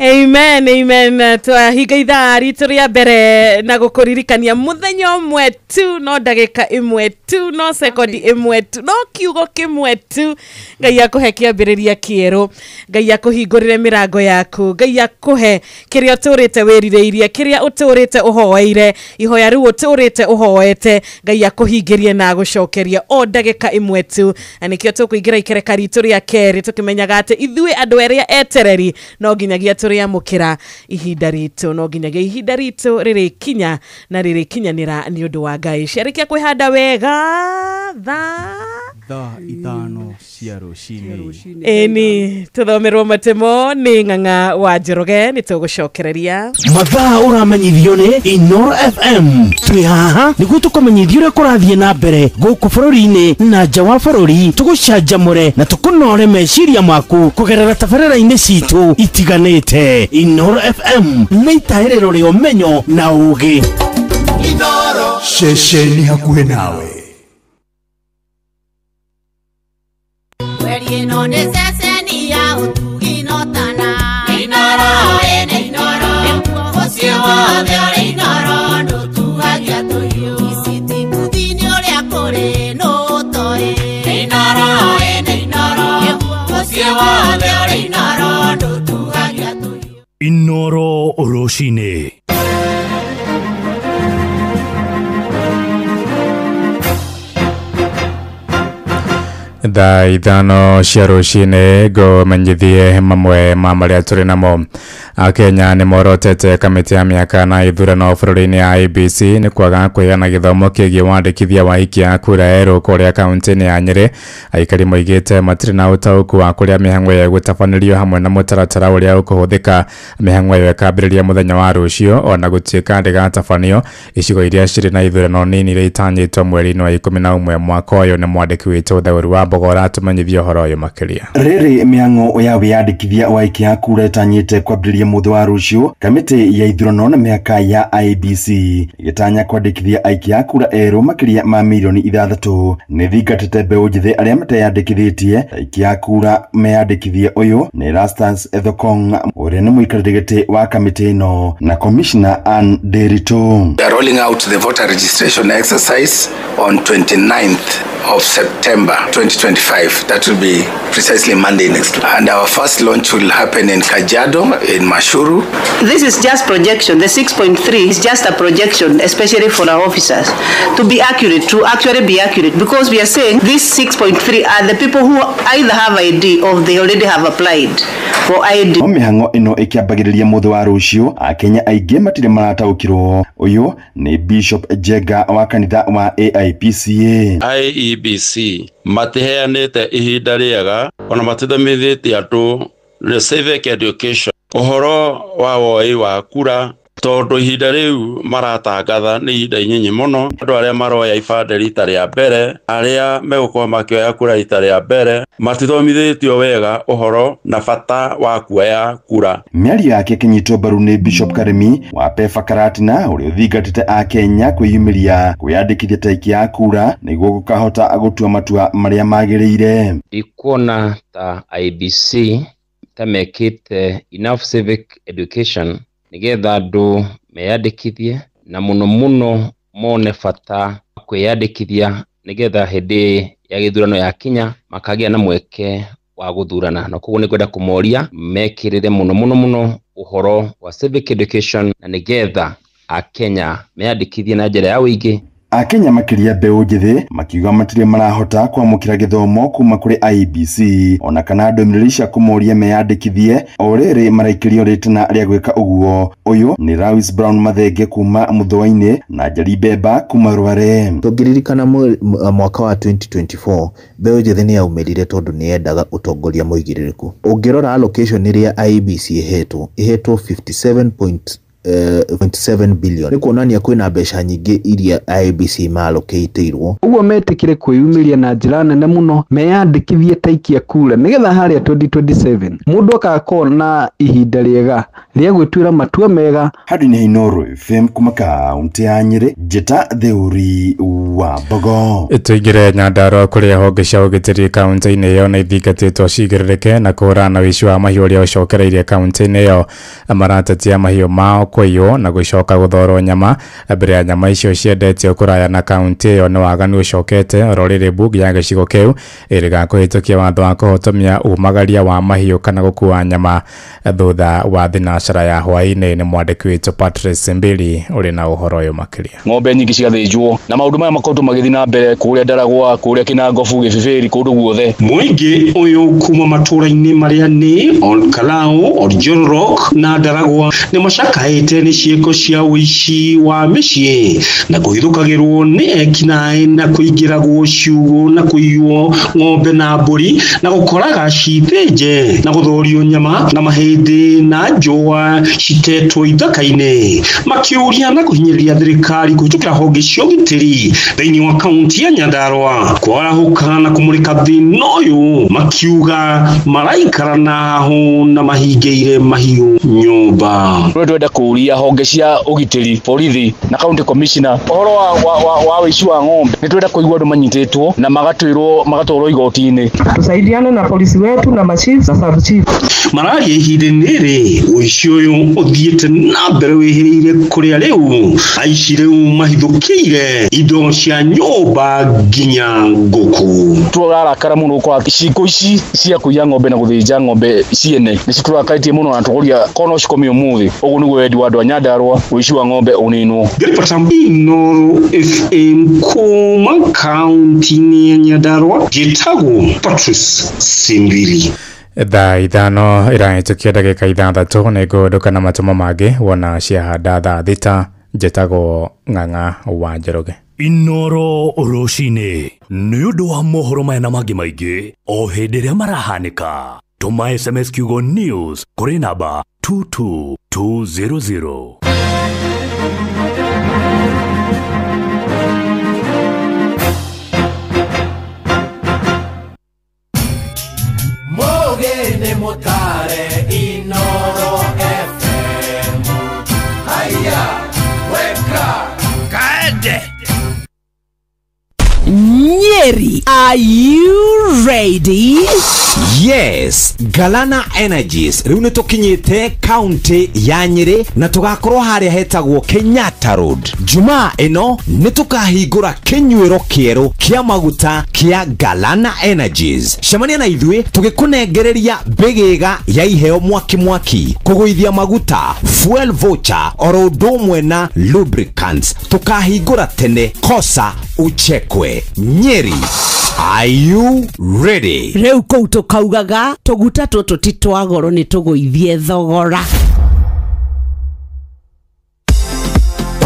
Amen, amen. Twahinga ithaa ritũ rĩa mbere na gũkũririkania mũthenya ũmwe tu, no ndagĩka ĩmwe tu, no sekondi ĩmwe tu, no kiugo kĩmwe tu. Ngai akũhe kĩambĩrĩria kĩerũ, Ngai akũhingũrĩre mĩrango yaku, Ngai akũhe kĩrĩa ũtũrĩte wĩrirĩirie, kĩrĩa ũtũrĩte ũhoeire, ihoya rĩu ũtũrĩte ũhoete, Ngai akũhingĩrie na agũcokerie o ndagĩka ĩmwe tu. Na nĩkĩo tũkũingĩra ikereka ritũ rĩa kerĩ tũkĩmenyaga atĩ ithuĩ andũ erĩa etereri no nginyagia tũrĩamũkĩra gweterera ihinda ritu no nginyagia ihinda ritu riri kinya na riri kinyanira ni undu wa Ngai ciarikia kwihanda wega thaa ithano cia rucini eni tuthomerwo matemo ni Ng'ang'a wa Njoroge ni tugucokereria mathaa uramenyithio ni Inoro FM twi haha niguo tukumenyithia uria kurathie na mbere guku bururi-ini na nja wa bururi tugucanjamure na tukunore meciria maku kugerera tabarĩra-inĩ citu itiganĩte. Inoro FM nĩ itaĩrĩro rĩa ũmenyo na ũũgĩ. Inoro ceceni hakuhĩ nawe. Ino nĩ ceceni ya ũtugi no tana Inoro ene Inoro ũcio wothe ũrĩ Inoro ndũtugagia tũhiũ icitikuthi-inĩ ũrĩa kũrĩ nũtoĩ Inoro ene Inoro ũcio wothe ũrĩ Inoro ndũtugagia tũhiũ. Inoro rũcinĩ. thaa ithano cia rucini ngumenyithie mamwe ma maria turi namo. Akenya ni morotete kamiti ya miaka na ithurano bururi-ini ya IEBC ni kwaga kweana githomo kigie wandikithia wa ikia kura eru kuria kaunti-ini ya Nyeri. Aikari moigite matiri na utauku wa kuria mihang'o ya gutabanĩrio hamwe na mutaratara uria ukuhuthika mihang'o ya kambĩrĩria muthenya wa rucio ona gũtuĩka ndĩgatabanio icigo iria cirĩ na ithurano nini iria itanyĩtwo mweri-inĩ wa 11 mwaka ũyũ. Nĩ mwandĩki witũ Thaũri wa Mbogora atumenyithia ũhoro ũyũ makĩria. Rĩrĩ mĩhang'o ya wĩyandĩkithia wa ikia kura ĩtanyĩte kwambĩrĩria mũthĩ wa rucio, kamĩtĩ ya ithurano na mĩhaka ya IEBC ĩgĩtanya kwandĩkithia aikia kura erũ makĩria ma milioni 6 nĩ thingatĩte mbeũ njĩthĩ arĩa mateyandĩkithĩtie. Aikia kura meyandĩkithie ũyũ nĩ Erastus Ethekong ũrĩa nĩ mũikarĩri gĩtĩ wa kamĩtĩ ĩno na Commissioner Ann Nderitu. We are rolling out the voter registration exercise on 29th of September 2025. That will be precisely Monday next week. And our first launch will happen in Kajiado, in Mashuru. This is just projection. The 6.3 is just a projection, especially for our officers. To be accurate, to actually be accurate, because we are saying these 6.3 are the people who either have ID or they already have applied for ID. Mĩhang'o ĩno ĩkĩambagĩrĩria mũthĩ wa rũcio, Akenya aingĩ matirĩ marataũkĩrwo. Ũyũ nĩ Bishop Jega wa kanitha wa AIPCA. IEBC matiheanĩte ihinda rĩega ona matithomithĩtie andũ civic education ũhoro wa woi wa kura, tondũ ihinda rĩu maratangatha nĩ ihinda inyinyi mũno. Andũ arĩa maroya ibandĩ rita rĩa mbere, arĩa megũkorwo makĩoya kura rita rĩa mbere, matithomithĩtio wega ũhoro na bata wa kuoya kura. Mĩario yake ĩkĩnyitwo mbaru nĩ Bishop Karemi wa Pefa Karatina ũrĩa ũthingatĩte Akenya kwĩyumĩria kwĩyandĩkithia ta aikia kura nĩguo gũkahota gũtua matua marĩa magĩrĩire. Ikuona ta IEBC tamekĩte enough civic education nigetha andũ meyandĩkithie na mũno mone bata kwĩyandĩkithia nigetha hĩndĩ ya gĩthurano ya Kenya makagĩa na mweke wa gũthurana. Na koguo nĩngwenda kũmoria mekĩrĩre mũno ũhoro wa civic education na nigetha Akenya meyandĩkithie na njĩra ya ũingĩ. Akenya makĩria mbeũ njĩthĩ makiuga matirĩ marahota kwamũkĩra gĩthomo kuma kũrĩ IEBC ona kana ndũmĩrĩri cia kũmoria meyandĩkithie o rĩrĩ maraikĩrio rĩtana rĩa gwĩka ũguo. Ũyũ nĩ Lawis Brown Mathenge kuma Mũthũa-inĩ na Njari Bemba kuma Rware. Tũngĩririkana mwaka wa 2024 mbeũ njĩthĩ nĩ yaumĩrire tondũ nĩ yendaga ũtongoria mũigĩrĩrĩku. Ũngĩrora allocation ĩrĩa IEBC ĩhetwo 57.7 billion. Nĩ kuonania kwĩna mbeca nyingĩ iria IEBC maallocateirwo. Ũguo metĩkire kwĩyumĩria na njĩra nene mũno, meyandĩkithie ta aikia kura nĩgetha harĩa 2027 mũndũ akakorwo na ihinda rĩega rĩa gwĩtuĩra matua mega. Handũ-inĩ Inoro FM kuma kaunti ya Nyeri, Njeta Thaũri wa Mbogo. Tũingĩre Nyandarua kũrĩa honge cia ũgitĩri kaunti-inĩ ĩyo na ithingatĩtwo cigĩrĩrĩke na kũhũrana na ũici wa mahiũ ũrĩa ũcokereirie kaunti-inĩ ĩyo. Maratetia mahiũ mao kũiywo na gũcoka gũthorwo nyama mbere ya nyama icio ciendetio kũraya na kaunti ĩyo nĩ waganu ũcokete oro rĩrĩ mbunge ya gĩcigo kĩu ĩrĩgakũhĩtũkia watho wa kũhotomia umagaria wa mahiũ kana gũkua nyama thutha wa thinacara ya hwaĩ-inĩ. Nĩ mwandĩki witũ Patrice Mbili ũrĩ na ũhoro ũyũ makĩria. Ng'ombe nyingĩ cigathĩnjwo na maũndũ maya makoretwo magĩthiĩ na mbere kũrĩa Ndaragwa, kũrĩa Kinangobu, Gĩbĩbĩri, kũndũ guothe. Mũingĩ ũyũ kuma matũũra-inĩ marĩa nĩ Olkalau, Oljorok na Ndaragwa nĩ macakaĩte nĩ ciĩko cia ũici wa mĩciĩ na kũhithũkagĩrwo nĩ ekinaĩ na kũingĩragwo ciugũ na kũiywo ng'ombe na mbũri na gũkoraga cithĩnje na gũthorio nyama na mahĩndĩ na njũa citetwo ithaka-inĩ, makĩũria na kũhinyĩrĩria thirikari kũhĩtũkĩra honge cia ũgitĩri thĩinĩ wa kaunti ya Nyandarua kwarahũka na kũmũrĩka thĩna ũyũ, makiuga maraikara naho na mahingĩire mahiũ nyũmba. Twenda kũria honge cia ũgitĩri, borithi na county commissioner ũhoro wa ũici wa ng'ombe. Nĩ twenda kũigua andũ manyitĩtwo na magatwarwo igoti-inĩ. Tusaidiane na polisi wetu na machief na sub chief. Mararia ihinda-inĩ rĩrĩ ũici ũyũ ũthiĩte na mbere wĩhĩrĩire kũrĩa rĩu aici rĩu mahithũkĩire indo cia nyũmba nginya ngũkũ. Tũrarakara mũno kwa ciĩko ici cia kũiya ng'ombe na gũthĩnja ng'ombe ciene nĩ citũrakaritie mũno na tũkũria kono cikomio ũmũthĩ. Ũguo nĩguo wendi wa andũ a Nyandarua, ũici wa ng'ombe ũninwo. Ino FM kuma kaunti ya Nyandarua, njĩtagwo Patrice Simbili. Thaa ithano ĩrahĩtũkia ndagĩka ithathatũ nĩ ngũndũka na matumo mangĩ wona ciahanda thaa thita. Njĩtagwo Ng'ang'a wa Njoroge. Inoro rũcinĩ nĩ ũndũ wa mohoro maya na mangĩ maingĩ o hĩndĩ ĩrĩa marahanĩka. Tũma SMS kiugo news kũrĩ namba 22200. Mogene motare Inoro FM. Haya, weka kaende. Nyeri, are you ready? Yes, Galana Energies riu nĩ tũkinyĩte county ya Nyeri na tũgakorwo harĩa hetagwo Kenyatta Road. Jumaa ĩno nĩ tũkahingũra kĩnyuĩro kĩerũ kĩa maguta kĩa Galana Energies. Cemania na ithuĩ tũgĩkũnengereria mbĩgĩga ya iheo mwaki kũgũithia maguta, fuel voucher oro ũndũ ũmwe na lubricants. Tũkahingũra tene, kosa uchekwe. Nyeri, are you ready? Rĩu kũu tũkaugaga tũguta tũtũ ti twa goro nĩ tũgũithie thogora.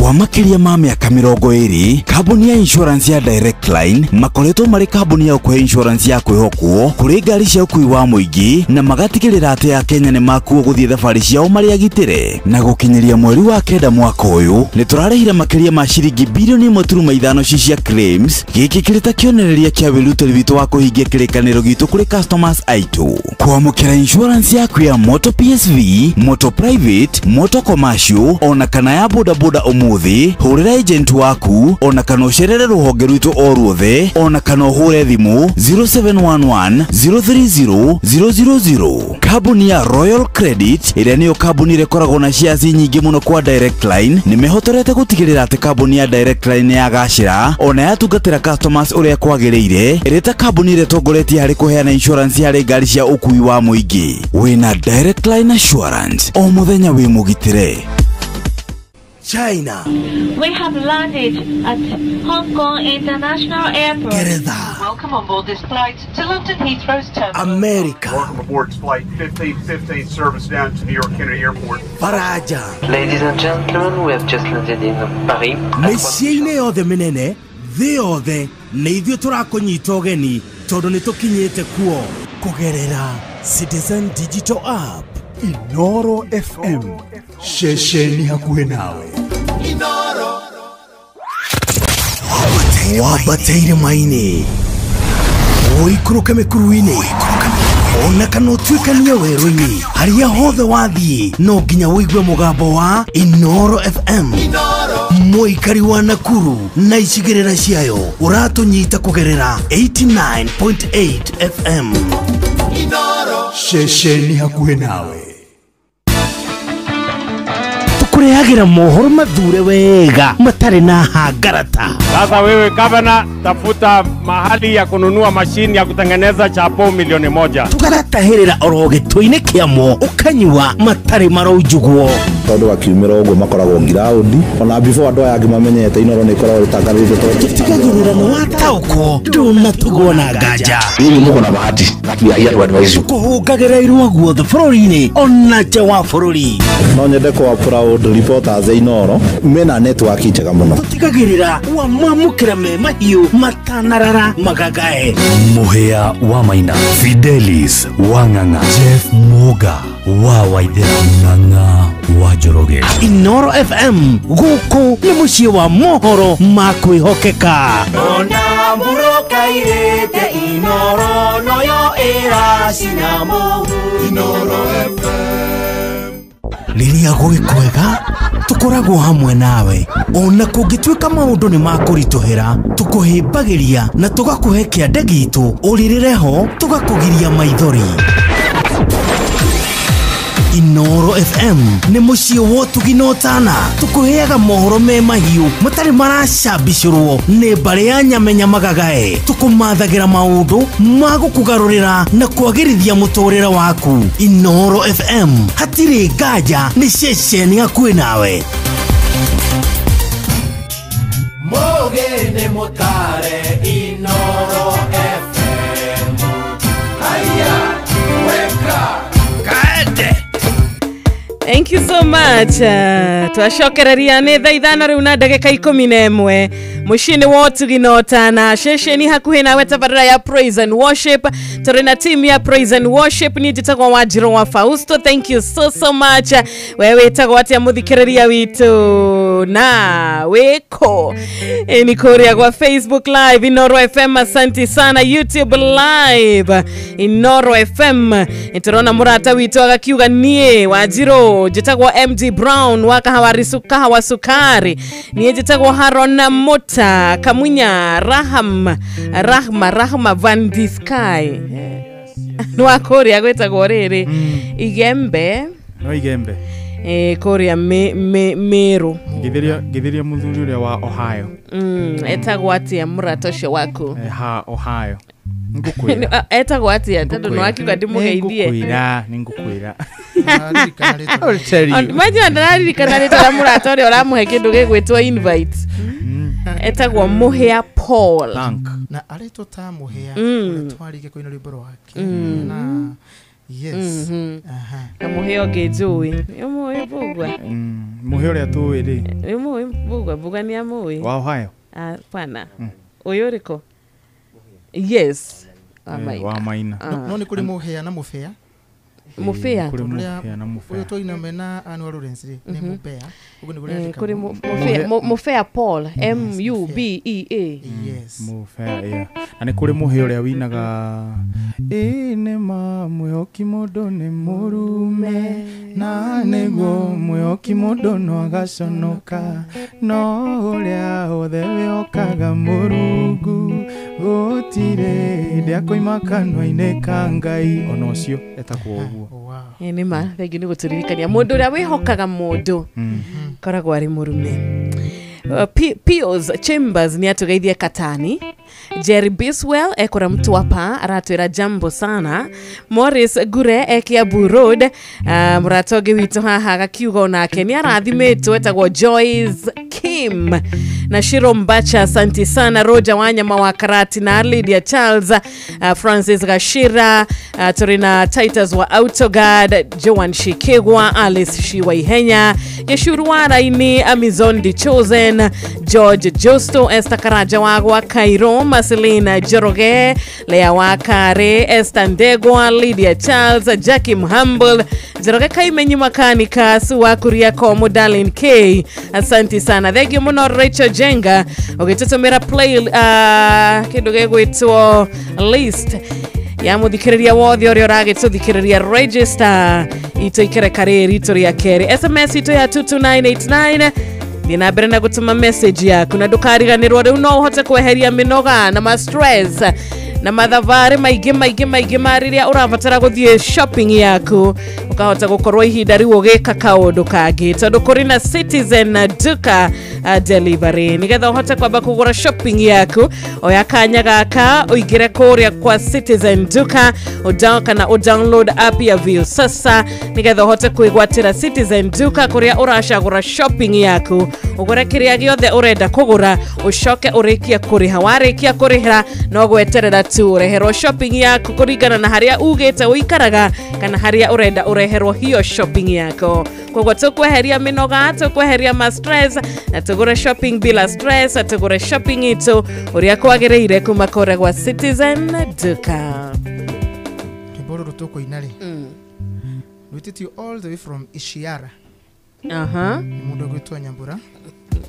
Kwa makĩria ma mĩaka 20, kambuni ya insurance ya Direct Line makoretwo marĩ kambuni ya ũkũhe insurance ya kwĩhokwo kũrĩ ngari cia ũkui wa mũingĩ na magatigĩrĩra atĩ Akenya nĩ makuo gũthiĩ thabarĩ ciao marĩ agitĩre. Na gũkinyĩria mweri wa kenda mwaka ũyũ nĩ tũrarĩhire makĩria ma ciringi bilioni 1.5 cia claims, gĩkĩ kĩrĩ ta kĩonereria kĩa wĩrutĩri witũ wa kũhingia kĩrĩkanĩro gitũ kũrĩ customers aitũ. Kwamũkĩra insurance yaku ya motor PSV, motor private, motor commercial ona kana ya bodaboda ũmũthĩ, hũrĩra agent waku ona kana ũcerere rũhonge rwitũ o ruothe ona kana ũhũre thimũ 0711 030 000. Kambuni ya Royal Credit ĩrĩa nĩyo kambuni ĩrĩa ĩkoragwo na shares nyingĩ mũno kwa Direct Line nĩ mehotorete gũtigĩrĩra atĩ kambuni ya Direct Line yagacĩra ona yatungatĩra customers ũrĩa kwagĩrĩire, ĩrĩ ta kambuni ĩrĩa tongoretie harĩ kũheana insurance harĩ ngari cia ũkui wa mũingĩ. Wĩna Direct Line Assurance o mũthenya wĩ mũgitĩre. China. We have landed at Hong Kong International Airport. Geretha. Welcome on board this flight to London Heathrow's terminal. America. Welcome aboard flight 1515 service down to New York Kennedy Airport. Faraja. Ladies and gentlemen, we have just landed in Paris. Mĩciĩ-inĩ yothe mĩnene thĩ yothe nĩ ithuĩ tũrakũnyita ũgeni tondũ nĩ tũkinyĩte kuo kũgerera Citizen Digital App. Inoro FM. Shesheni hakuhĩ nawe. Inoro. Wabateire maini. Ũikũrũke mĩkuru-inĩ. Ona kana ũtuĩkanie werũ-inĩ. Harĩa hothe wathiĩ no nginya wĩigue mũgambo wa Inoro FM. Mũikari wa Nakuru na icigĩrĩra ciayo ũratũnyita kũgerera 89.8 FM. Shesheni hakuhĩ nawe. tukurehagira mohoro mathure wega matare na hangarata. Sasa wewe gavana, tafuta mahali ya kununua mashini ya kutengeneza chapo milioni 1. Tukaratahirira oroge toine kiamo ukanywa matare marojugwo. Tondu akiumira uguo makoragwo ngiraundi ona before andu aya ngimamenyete Inoro ni koragwo ritangathite to tikagirira no watauko nduna tugona gaja. Ili muko na bahati na ya advice kuhungagira irwa guothe bururi-ini ona nja wa bururi. No nyende kwa proud reporters Inoro mena network njega muno. Tikagirira wa mamukira me mahiu matanarara magagae. Muhea wa Maina, Fidelis Wanganga, Jeff Moga wa Waithera Nganga wa Joroge. Inoro FM guku ni muciĩ wa mohoro ma kwĩhokeka. Ona muroka irete Inoro noyo iracina mũhu. Inoro FM. Rĩrĩa gwĩ kwega tukoragwo hamwe nawe, ona kũngĩtuĩka maũndũ nĩ makũritũhĩra tukũhĩmbagĩria na tũgakũhe kĩande gitũ ũrĩrĩre ho tũgakũgiria maithori. Inoro FM nĩ mũciĩ wa ũtugi na ũtana, tũkũheaga mohoro me mahiũ matarĩ maracambicũrwo nĩ mbarĩ ya Nyamenya Magagae. Tũkũmathagĩra maũndũ ma gũkũgarũrĩra na kwagĩrithia mũtũrĩre waku. Inoro FM, hatirĩ nganja nĩ ceceni hakuhĩ nawe. Mogene motare Inoro FM. Haya, weka kaende. Thank you so much. Twashokereria nĩ thaa ithano rĩu na ndagĩka 11 mushini wa ũtugi na ũtana ceceni hakuhĩ nawe tabarĩra ya Praise and Worship. Tũrĩ na team ya Praise and Worship ni njĩtagwo Wanjirũ wa Fausto. Thank you so much. Wewe wĩtagwo atĩa mũthikĩrĩria witũ na wĩko ni kũrĩa kwa Facebook live Inoro FM. Asante sana YouTube live Inoro FM. Nĩtũrona mũrata witũ agakiuga niĩ Wanjirũ njĩtagwo MD Brown wa kahawa sukari. Niĩ njĩtagwo Harona Mota Kamunya Rahma Van Disky. Nwa kũrĩa gwĩtagwo rĩrĩ Igembe. No Igembe. Kũrĩa Meru. Githiria mũthuri ũrĩa wa Ohio. Etagwo atĩa mũrata ũcio waku? Ohio. Ngukwĩra. Etagwo atĩa tondũ no akiuga ndĩmũgeithie. Ngukwĩra. Maja ndararikana rĩtwa rĩa mũrata ũrĩa ũramũhe kĩndũ gĩgwĩtwo invite. Etagwo Muhea Paul. Na arĩtwo ta Muhea twarige kũina rwĩmbo rwake. Na yes. Na Muhea ũngĩ njũĩ. Mũĩ Bugwa. Muhea ũrĩa tũĩ rĩ. Mũĩ Bugwa ni amũĩ. Wa Ohio. Pana. Ũyũ ũrĩkũ? Yes. Wa Maina. No nĩ kũrĩ Muhea na Mufea. Mufea. Uyo toina mena Annual Lawrence ni Mupea. Kuri Mufea Paul MUBEA. Yes. Mufea yeah. Ani kuri Muhea uria winaga ine ma mwehoki mundu ni murume na nego mwehoki mundu no agaconoka no uria othe wiokaga Murungu gutire ndiakoima kanwa-inĩ ka Ngai ona ũcio etagwo ũguo. Nĩ ma thengi nĩ gũtũririkania mũndũ ũrĩa wĩhokaga mũndũ koragwo arĩ mũrume. Pios Chambers ni atugeithia Katani. Jerry Biswell ekora Mtwapa aratwira jambo sana. Morris Gure Kiambu Road muratoge wito haha gakiuga nake ni arathimetwo etagwo Joyce Kim na Shiro Mbacha. Asante sana Roger Wanyama wa Karati na Lydia Charles, Francis Gashira, Torina Titus wa Autogard, Joan Shikegwa, Alice Shiwaihenya, Yeshuru Waraini, Amazon The Chosen, George Josto, Esther Karaja wa Cairo, Marcelina Joroge, Lea Wakare, Esther Ndegwa, Lydia Charles, Jackie Humble, Joroge Kaimenyi Makanika, Suwa Kuriako, Modalin K. Asante sana. Thank you muno Rachel Jenga. Ogitutumira play kidogo gwitwo list ya muthikiriria wothe uria uragituthikiriria register ito ikere kareri ito ya keri SMS ito ya 22989. Nina mbere na gutuma message yaku na ndukariganirwo riu no uhote kweheria minoga na ma stress na mathavari maingĩ mariria urabatara guthie shopping yaku ukahota gukorwo ihinda riu ugika kaundu kangi tondu kuri na Citizen Duka delivery nigetha uhote kwamba kugura shopping yaku oya kanya gaka uigire kuria kwa Citizen Duka kana download app ya View sasa nigetha uhote kuigwatira Citizen Duka kuria urashagura shopping yaku ugure kiria giothe urenda kugura ucoke urikia kuriha warikia kurihira no gweterera tu ureherwo shopping yaku kuringana na haria ugite uikaraga kana haria urenda ureherwo hiyo shopping yako kogwo tukweheria minoga tukweheria ma stress na tugure shopping bila stress tugure shopping itu uria kwagiriire kuma kore gwa Citizen Duka kiboro rutoko inari rutitio all the way from Ishiara mundu gwitwa Nyambura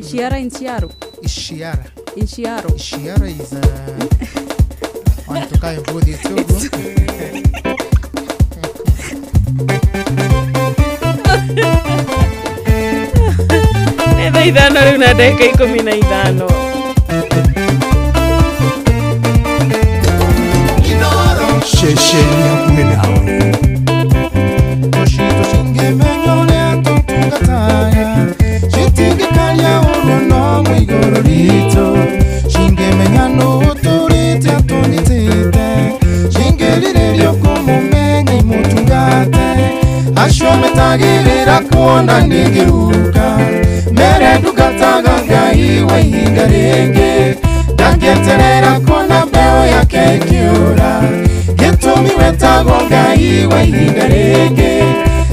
Ishiara Inchiaro Ishiara is wanatoka Mbodi Togo Neda idano riu na dakika 15 Shesheni ya kumenawe Oshito shinge menyone atotungataya Shitinge kanya unono mwigoro rito Shinge menyano uturite atonitite Shinge lirerio kumumenga imutungate Asho metagirira kuona nigiruka Mere dugataga ngai wa ihinda renge Ndangieterera kona mbeo yake ikiura Gitumi wetago ngai wa ihinda renge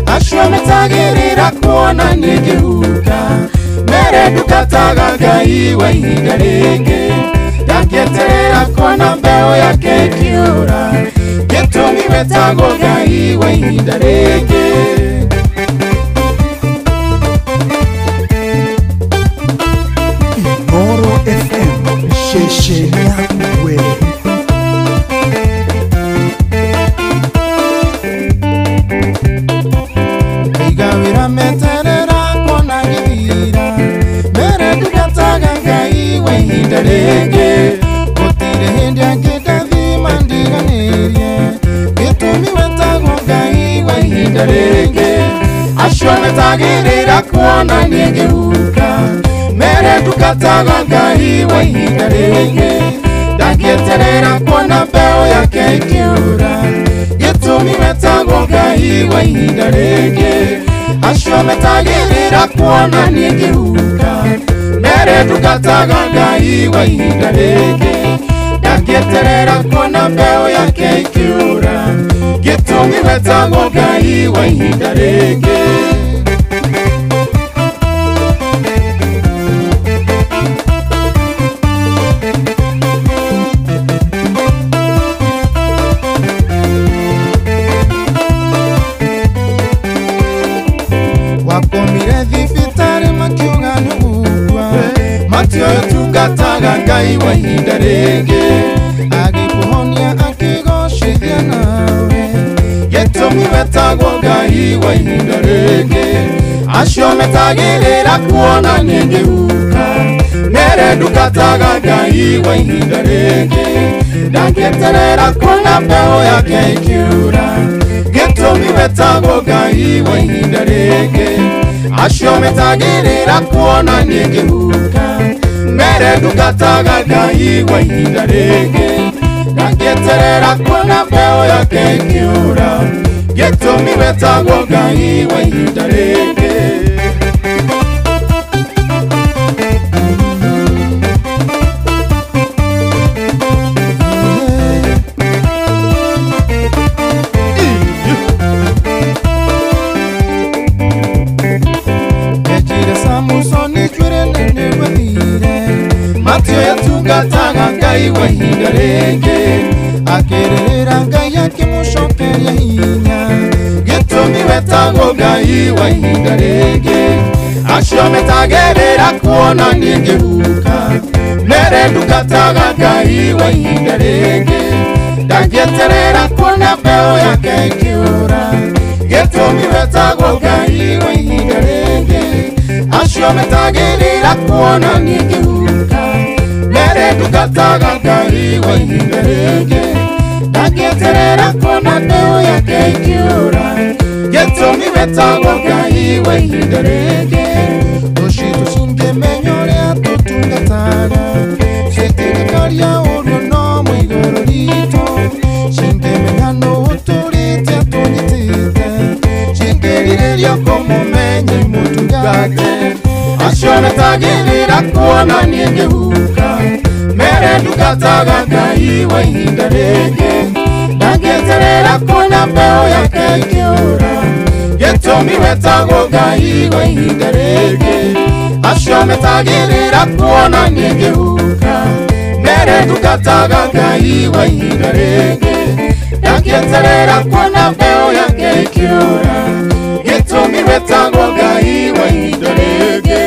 Asho metagirira kuona nigiruka Mere dugataga ngai wa ihinda renge Ndangieterera kona mbeo yake ikiura Gitumi wetago ngai wa ihinda renge Moro FM Shesheni ya kumenawe Igawira meterera kona githira Mere dugataga ngai wa ihinda renge Gutire hindi angidathi mandiganirie Gitumi wetago ngai wa ihinda renge Asho metagirira kuona nigiruka Mere dugataga ngai wa ihinda renge Ndangieterera kuona mbeo yake ikiura Gitumi wetago ngai wa ihinda renge Asho metagirira kuona nigiruka Mere dugataga ngai wa ihinda renge Ndangieterera kuona mbeo yake ikiura Gitumi wetago ngai wa ihinda renge Wakomire thibitari makiuga nyugwa Matio tungataga ngai wa ihinda renge Agikuhonia akigoshithia nawe Gitumi wetago ngai wa ihinda renge Asho metagirira kuona nigiruka Mere dugataga ngai wa ihinda renge Ndangieterera kuona mbeo yake ikiura Gitumi wetago ngai wa ihinda renge Asho metagirira kuona nigiruka Mere dugataga ngai wa ihinda renge Ndangieterera kuona mbeo yake ikiura Gitumi wetago ngai wa ihinda renge Matio yatungataga ngai wa ihinda renge Akirira ngai akimushokeria hinya Gitumi wetago ngai wa ihinda renge Asho metagirira kuona nigiruka Mere dugataga ngai wa ihinda renge Ndangieterera kuona mbeo yake ikiura Gitumi wetago ngai wa ihinda renge Asho metagirira kuona nigiruka mere ndungataga Ngai wa ihinda rĩngĩ ndangĩeterera kuona mbeũ yake ĩkĩũra gĩtũmi wetagwo Ngai wa ihinda rĩngĩ tũcitũ cingĩmenya ũrĩa tũtungataga citingĩkaria ũruo no mũigũrũ ritũ cingĩmenya nũũ ũtũrĩte atũnyitĩte cingĩrirĩrio kũmũmenya imũtungate acio metagĩrĩra kuona niĩ ngĩhuka mere ndungataga Ngai wa ihinda rĩngĩ ndangĩeterera kuona mbeũ yake ĩkĩũra gĩtũmi wetagwo Ngai wa ihinda rĩngĩ acio metagĩrĩra kuona niĩ ngĩhuka mere ndungataga Ngai wa ihinda rĩngĩ ndangĩeterera kuona mbeũ yake ĩkĩũra gĩtũmi wetagwo Ngai wa ihinda rĩngĩ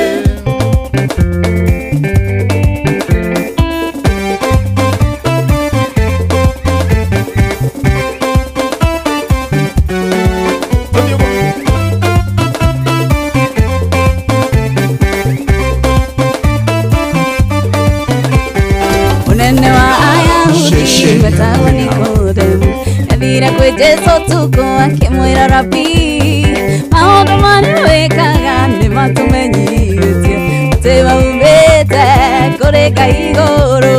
Unene wa Ayahudi wetagwo Nikodemu athire kwĩ Jesũ tuko akĩmwĩra Rabi maũndũ marĩa wĩkaga nĩ matũmenyithĩtie atĩ waumĩte kũrĩ Ngai igũrũ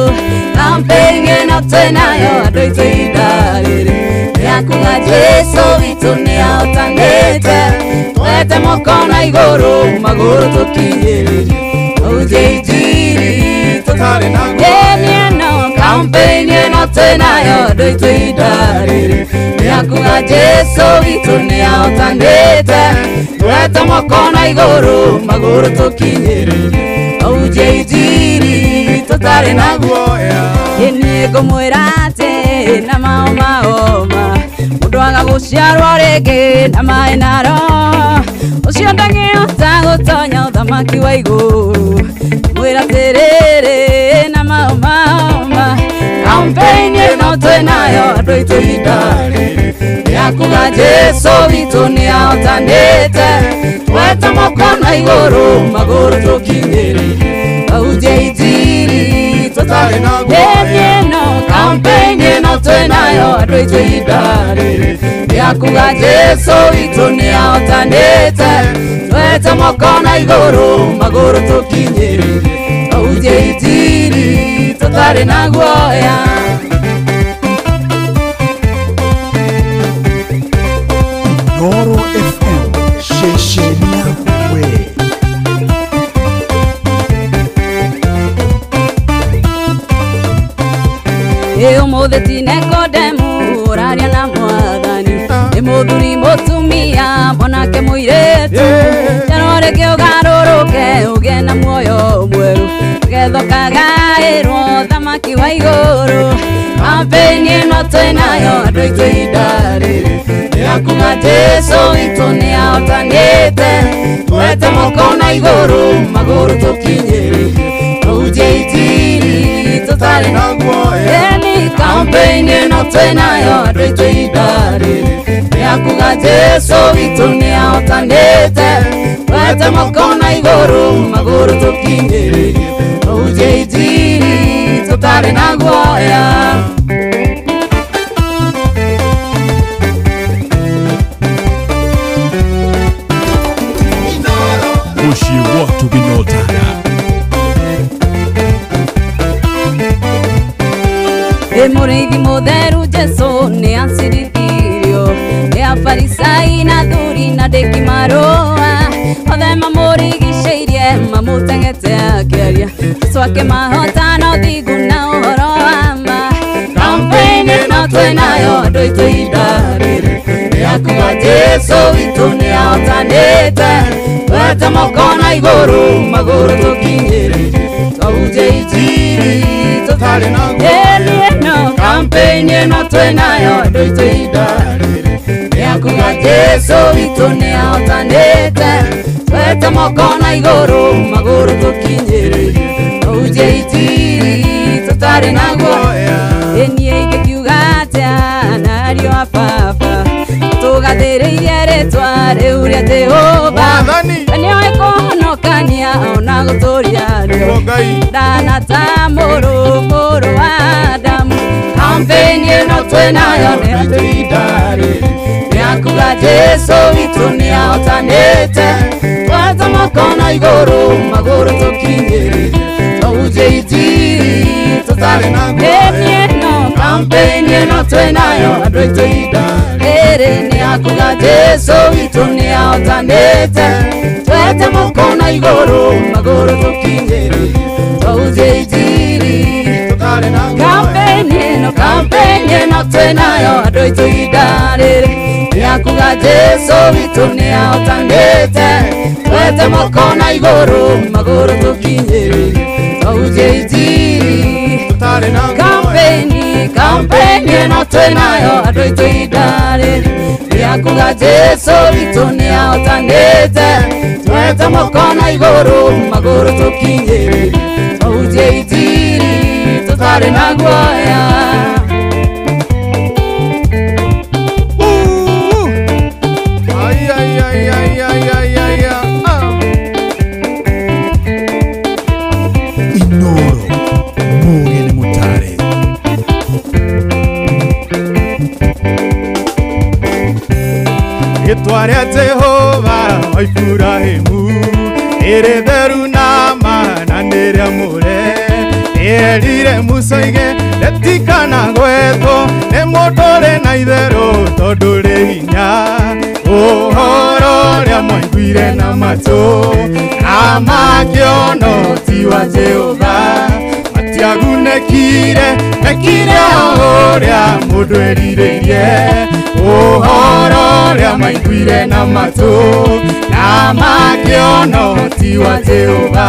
kampeni ĩno twĩnayo andũ aitũ ihinda rĩrĩ rĩa kuga Jesũ witũ nĩahotanĩte twete moko na igũrũ magũrũ tũkinyĩrĩrie auje injiri tũtarĩ naguo kampeni ĩno twĩnayo andũ aitũ ihinda rĩrĩ rĩa kuga Jesũ witũ nĩahotanĩte twete moko na igũrũ magũrũ tũkinyĩrĩrie auje injiri tũtarĩ naguo niĩ ngũmwĩra atĩ na mahoma mũndũ aga gũciarwo rĩngĩ na maĩ na roho ũcio ndangĩhota gũtonya ũthamaki wa igũrũ mwĩra atĩrĩrĩ na mahoma kampeni ĩno twĩnayo andũ aitũ ihinda rĩrĩ rĩa kuga Jesũ witũ nĩahotanĩte twete moko na igũrũ magũrũ tũkinyĩrĩrie auje injiri tũtarĩ naguo ĩno kampeni ĩno twĩnayo andũ aitũ ihinda rĩrĩ rĩa kuga Jesũ witũ nĩahotanĩte twete moko na igũrũ magũrũ tũkinyĩrĩrie auje injiri tũtarĩ naguo Noro FM shesheni yakwe ũmũthĩ ti Nikodemu ũraria na Mwathani nĩ mũthuri mũtumia mwanake mũirĩtu njarwo rĩngĩ ũgarũrũke ũgĩe na muoyo mwerũ getho kagaĩrwo thamaki wa igũrũ kampeni ĩno twĩnayo andũ aitũ ihinda rĩrĩ rĩa kuga Jesũ witũ nĩahotanĩte twete moko na igũrũ magũrũ tũkinyĩrĩrie auje injiri tũtarĩ naguo kampeni ĩno twĩnayo andũ aitũ ihinda rĩrĩ rĩa kuga Jesũ witũ nĩahotanĩte twete moko na igũrũ magũrũ tũkinyĩrĩrie auje injiri tũtarĩ naguo Mushi watu binotana mũrĩithi mũtheru Jesũ nĩacirithirio nĩ afarisai na thuri na ndĩki marũa othe mamũrigicĩirie mamũteng'ete akĩaria Jesũ akĩmahota na ũthingu na ũhoro wa ma kampeni ĩno twĩnayo andũ aitũ ihinda rĩrĩ rĩa kuga Jesũ witũ nĩahotanĩte twete moko na igũrũ magũrũ tũkinyĩrĩrie auje injiri tũtarĩ naguo ĩno kampeni ĩno twĩnayo andũ aitũ ihinda rĩrĩ rĩa kuga Jesũ witũ nĩahotanĩte twete moko na igũrũ magũrũ tũkinyĩrĩrie auje injiri tũtarĩ naguo niĩ ingĩkiuga atĩa na ariũ a baba tũgathĩrĩirie rĩtwa rĩu rĩa Jehova nĩoĩ kũhonokania ona gũtũria nĩo ndanata mũrũ wa damu kampeni ĩno twĩnayo nĩ andũ idarĩ nĩakuga Jesu witũ nĩahotanĩte tweta makona igũrũ magũrũ tũkinyĩrĩrie tũhunjĩtie tũtarĩ na guoya kampeni ĩno twĩnayo andũ aitũ idarĩ nĩakuga Jesu witũ nĩahotanĩte twete makona igũrũ magũrũ tũkinyĩrĩrie tũhunjĩtie tũtarĩ na guoya kampeni ĩno twĩnayo andũ aitũ idarĩ nĩakuga Jesu witũ nĩahotanĩte twete makona igũrũ magũrũ tũkinyĩrĩrie tũhunjĩtie tũtarĩ na guoya kampeni ĩno twĩnayo andũ aitũ idarĩ nĩakuga Jesu witũ nĩahotanĩte twete makona igũrũ magũrũ tũkinyĩrĩrie tũhunjĩtie tũtarĩ na guoya Gĩtwa rĩa Jehova wa Iburahĩmu ĩrĩ theru na mana nĩ rĩamũre nĩerire Musa oige rĩtikanagwethwo nĩ mũndũ ũrĩ na itherũ tondũ rĩ hinya ũhoro ũrĩa mwaiguire na matũ na makĩona ũhoti wa Jehova matiagunĩkire mekire ũrĩa mũndũ erirĩirie ũhoro ũrĩa maiguire na matũ na makĩona ũhoti wa Jehova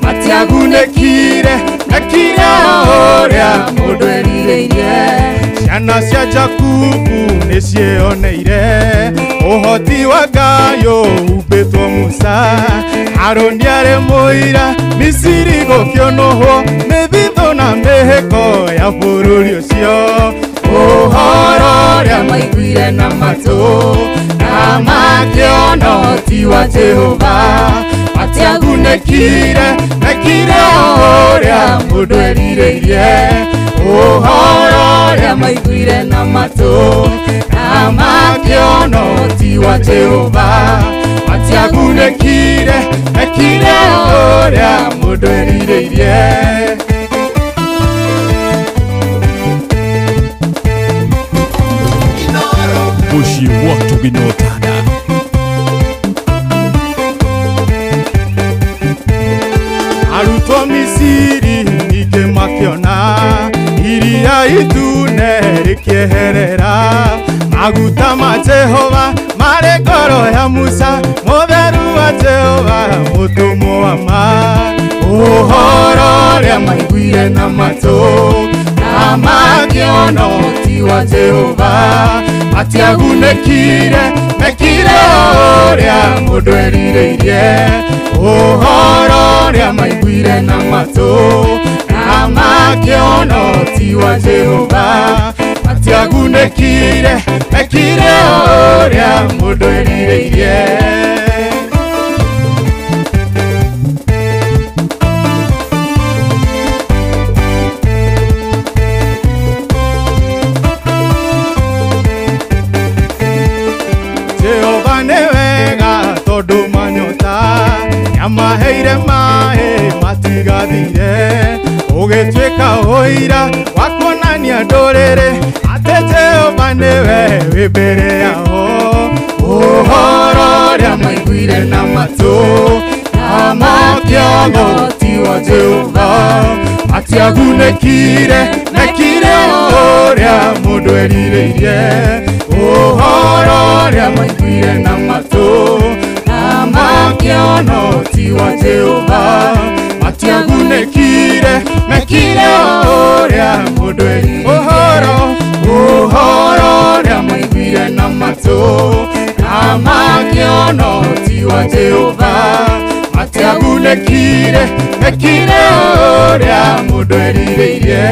matiagunĩkire mekire ũrĩa mũndũ erirĩirie ciana cia Jakubu nĩcieoneire ũhoti wa Ngai ũhumbĩtwo Musa Harũni arĩ mũira Misiri gũkĩonohwo mĩthithũ na mĩhĩko ya bũrũri ũcio ũhoro ũrĩa maiguire na matũ na makĩona ũhoti wa Jehova matiagunĩkire mekire ũrĩa mũndũ erirĩirie ũhoro ũrĩa maiguire na matũ na makĩona ũhoti wa Jehova matiagunĩkire mekire ũrĩa mũndũ erirĩirie Mushi watu binotana arutwo Misiri ningĩ makĩona iria itune rĩkĩherera maguta ma Jehova marĩ ngoro ya Musa mũtheru wa Jehova mũtũmwo wa ma ũhoro ũrĩa maiguire na matũ na makĩona ũhoti wa Jehova matiagunĩkire mekire ũrĩa mũndũ erirĩirie ũhoro ũrĩa maiguire na matũ na makĩona ũhoti wa Jehova matiagunĩkire mekire ũrĩa mũndũ erirĩirie tondũ manyota nyamaheire maĩ matigathire ũgĩtuĩka ũira wa kuonania ndũrĩrĩ atĩ Jehova nĩwe wĩ mbere yao ũhoro ũrĩa maiguire na matũ na makĩona ũhoti wa Jehova matiagunĩkire mekire ũrĩa mũndũ erirĩirie ũhoro ũrĩa maiguire na matũ na makĩona ũhoti wa Jehova matiagunĩkire mekire ũrĩa mũndũ erirĩirie ũhoro ũrĩa maiguire na matũ na makĩona ũhoti wa Jehova matiagunĩkire mekire ũrĩa mũndũ erirĩirie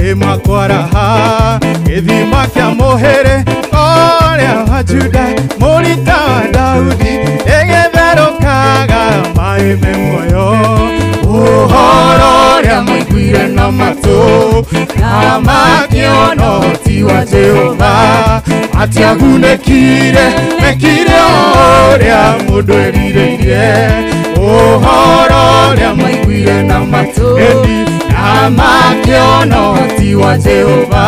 kĩrĩma kwaraha gĩthima kĩa mũhĩrĩ ũrĩa wa Juda mũrita wa Daudi ĩgĩtherũkaga maĩ me muoyo ũhoro ũrĩa mũiguire na matũ na makĩona ũhoti wa Jehova matiagunĩkire mekire ũrĩa mũndũ erirĩirie ũhoro ũrĩa mũiguire na matũ na makĩona ũhoti wa Jehova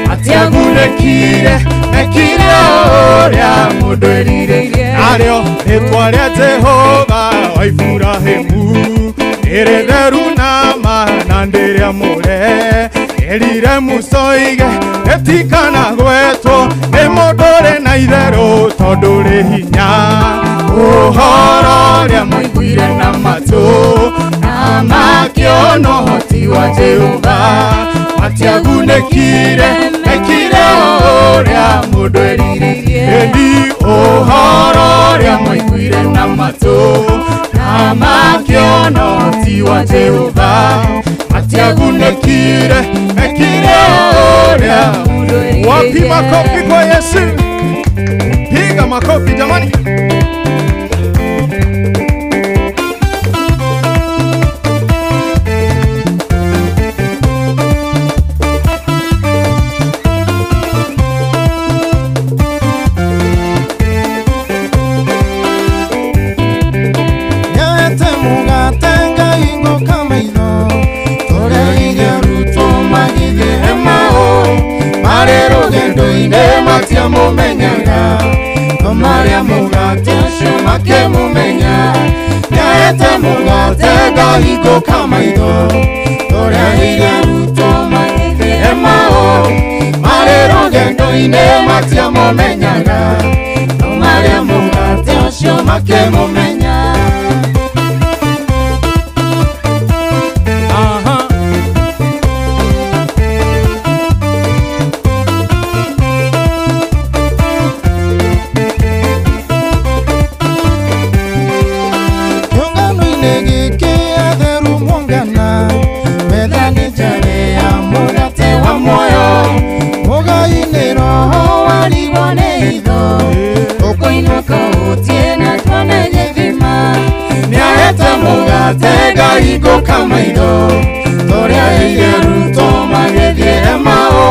matiagunĩkire mekire ũrĩa mũndũ erirĩirie narĩo rĩtwa rĩa Jehova wa Iburahĩmu nĩrĩ theru na mana ndĩrĩamũre erire Musa oige rĩtikanagwetwo nĩ mũndũ ũrĩ na itherũ tondũ rĩ hinya ũhoro ũrĩa mũiguire na matũ na makĩona ũhoti wa Jehova matiagunĩkire mekire ũrĩa mũndũ erirĩirie ĩndĩ ũhoro ũrĩa mũiguire na matũ na makĩona ũhoti wa Jehova matiagunĩkire mekire ũrĩa wapi makofi kwa Yesu piga makofi jamani mumenyaga no maria mugate ucio makimumenya nĩahete mũgate ngahingũka maitho ũrĩa irarutwo magĩthiĩ mao marĩ rũgendo-inĩ matiamũmenyaga no maria mugate ucio makimumenya ngahingũka maitho ũrĩa irarutwo magĩthiĩ mao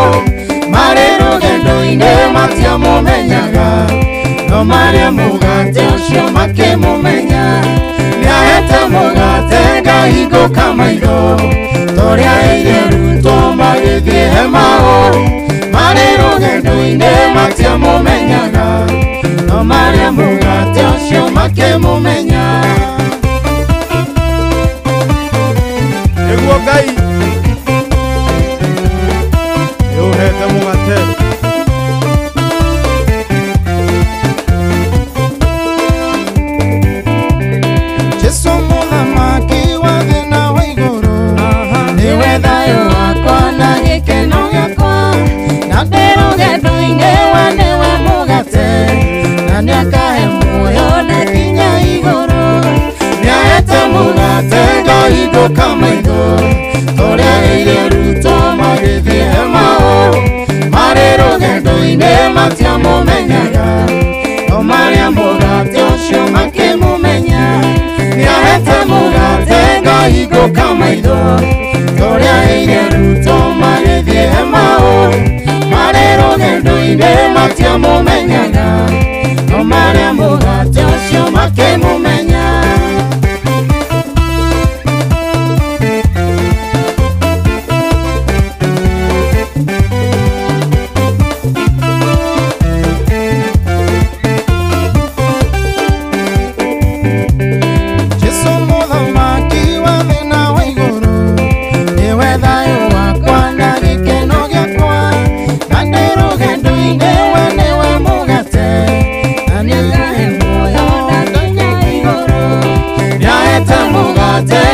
marĩ rũgendo-inĩ matiamũmenyaga no marĩa mũgate ũcio makĩmũmenya nĩahete mũgate ngahingũka maitho ũrĩa irarutwo magĩthiĩ mao marĩ rũgendo-inĩ matiamũmenyaga no marĩa mũgate ũcio makĩmũmenya Ngai yohete mugate Jesu mũthamaki wa thĩna wa igũrũ nĩwe thayũ wakwa na gĩkeno gĩakwa na ndĩ rũgendo-inĩ we nĩwe mũgate na nĩakahe muoyo na nginya igũrũ nĩahete mũgate ngahingũka maitho ũrĩa irarutwo magĩthiĩ mao marĩ rũgendo-inĩ matiamũmenyaga no marĩa mũgate ũcio makĩmũmenya nĩahete mũgate ngahingũka maitho ũrĩa irarutwo magĩthiĩ mao marĩ rũgendo-inĩ matiamũmenyaga no marĩa mũgate ũcio makĩmũmenya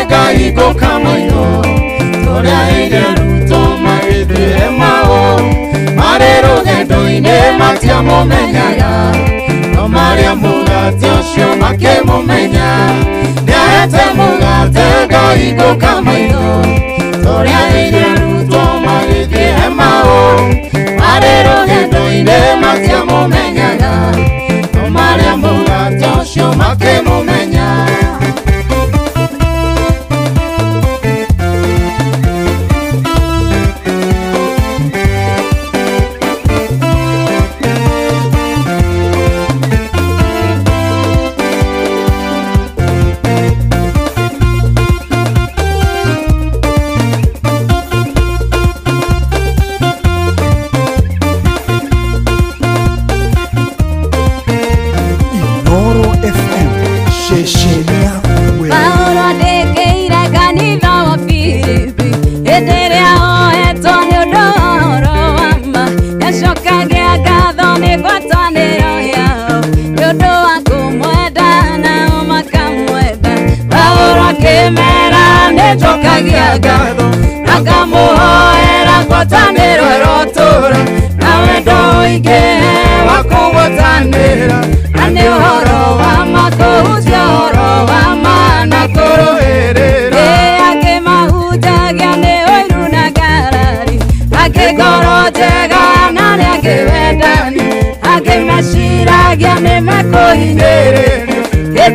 ngahingũka maitho ũrĩa irarutwo magĩthiĩ mao marĩ rũgendo-inĩ matiamũmenyaga no marĩa mũgate ũcio makĩmũmenya nĩahete mũgate ngahingũka maitho ũrĩa irarutwo magĩthiĩ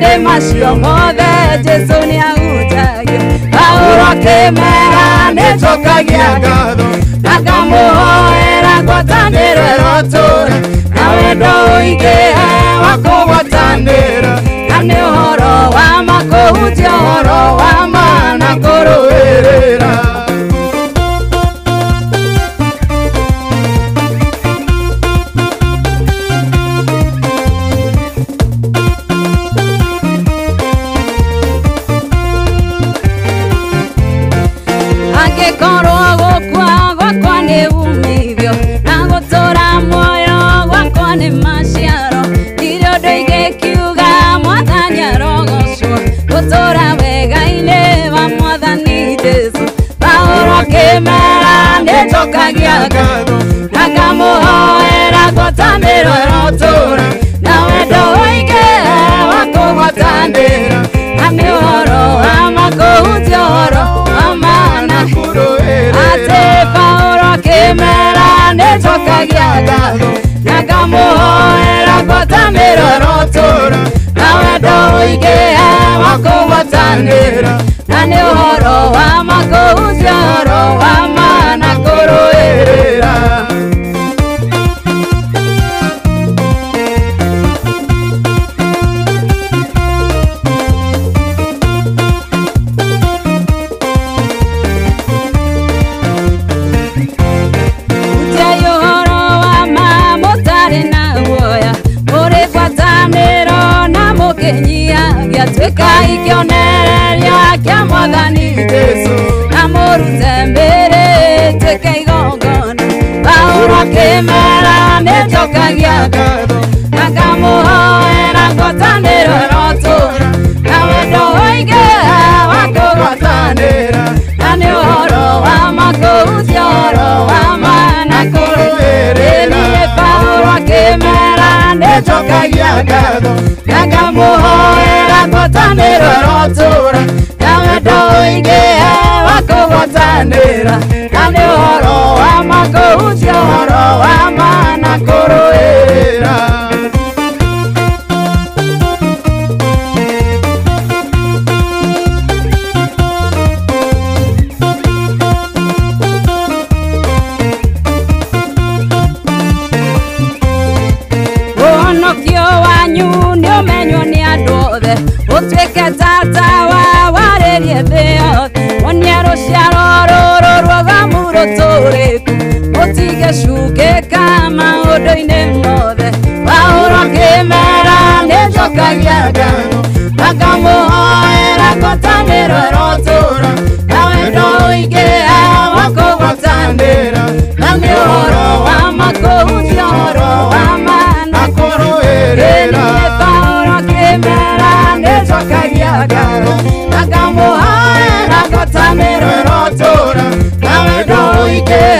maũndũ macio mothe Jesũ nĩahutagia Paulo akĩmera nĩnjokagia ngatho na ngamũhoera ngwatanĩro ĩrotũra na wendo ũingĩhe wa kũgwatanĩra na nĩ ũhoro wa ma kũhutia ũhoro wa ma na kũrũĩrĩra angĩkorwo gũkua gwakwa nĩ umithio na gũtũra muoyo gwakwa nĩ maciaro ndirĩ ũndũ ingĩkiuga mwathani arogocwo gũtũra wega-inĩ wa mwathani Jesũ Paulo akĩmera nĩnjokagia ngatho na ngamũhoera ngwatanĩro ĩrotũra na wendo ũingĩhe wa kũgwatanĩra na nĩ ũhoro wa ma kũhutia ũhoro wa ma na kũrũĩrĩra atĩ Paulo akĩmera nĩnjokagia ngatho na ngamũhoera ngwatanĩro ĩrotũra na wendo ũingĩhe wa kũgwatanĩra na nĩ ũhoro wa ma kũhutia ũhoro wa ma na kũrũĩrĩra Gĩatuĩka ikĩonereria kĩa mwathani Jesũ na mũrute mbere tuĩke igongona Paulo akĩmera nĩnjokagia ngatho na ngamũhoera ngwatanĩro ĩrotũra na wendo ũingĩhe wa kũgwatanĩra na nĩ ũhoro wa ma kũhutia ũhoro wa ma na kũrũĩrĩra Paulo akĩmera nĩnjokagia ngatho na ngamũhoera ngwatanĩro ĩrotũra na wendo ũingĩhe wa kũgwatanĩra na nĩ ũhoro wa ma kũhutia ũhoro wa ma na kũrũĩrĩra ũhonokio wanyu nĩũmenywo nĩ andũ othe ũtuĩke tata wa warĩrie thĩ yothe wonie rũciaro rũrũ rũthamu rũtũrĩku ũtige cungĩka maũndũ-inĩ mothe Paulo akĩmera nĩnjokagia ngatho na ngamũhoera ngwatanĩro ĩrotũra na wendo ũingĩhe wa kũgwatanĩra na nĩ ũhoro wa ma kũhutia ũhoro wa ma na kũrũĩrĩra Paulo akĩmera nĩnjokagia ngatho na ngamũhoera ngwatanĩro ĩrotũra na wendo ũingĩhe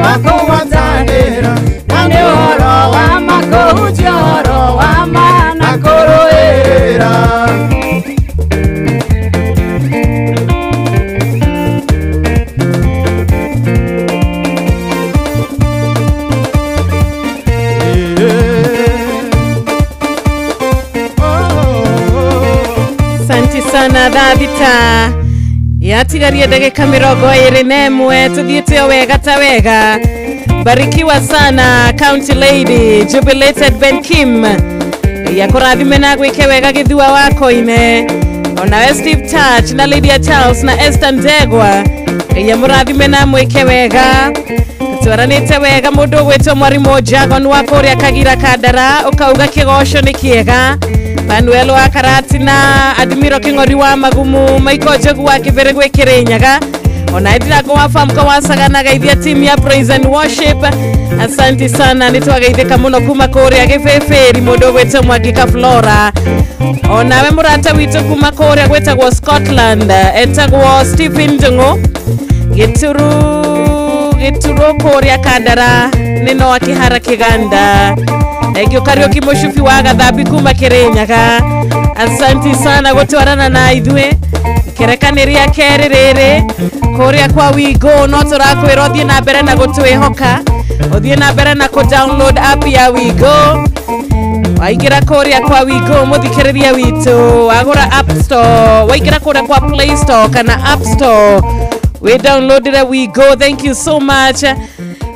wa kũgwatanĩra na nĩ ũhoro wa ma kũhutia ũhoro wa ma na kũrũĩrĩra Asante sana Dhabita yatigarie ndagĩka 21 tuthiĩte o wega ta wega barikiwa sana County Lady Jubilated Ben Kim yakũrathime na gwĩke wega gĩthua wako-inĩ onawe Steve Touch na Lydia Charles na Esther Ndegwa yamũrathime na mwĩke wega twaranĩte wega mũndũ ũgwĩtwo mwarimũ Jagon wa kũrĩa Kagira Kandara ũkauga kĩgoco nĩ kĩega Manuel wa Karati na Admiro King'ori wa Magumu Michael Jogu wa Kĩbere gwĩ Kĩrĩnyaga ona Edirago wa Famka wa Sagana gaithia team ya Praise and Worship asante sana nĩtwageithĩka mũno kuma kũrĩa Gĩbĩbĩri mũndũ ũgwĩtwo Mwangika Flora onawe mũrata witũ kuma kũrĩa gwĩtagwo Scotland etagwo Stephen Njung'u Gĩturu kũrĩa Kandara nĩno akĩhara Kĩganda Egyo Kariuki Mushufi wa Gathambi kuma Kĩrĩnyaga asante sana gũtwarana na ithuĩ kerekanĩria kerĩ rĩrĩ kũrĩa kwa Wigo no tũrakwĩra ũthiĩ na mbere na gũtwĩhoka ũthiĩ na mbere na download app ya Wigo waingira kuria kwa Wigo muthikiriria witu agura App Store waingira kuria kwa Play Store kana App Store we downloaded Wigo. Thank you so much.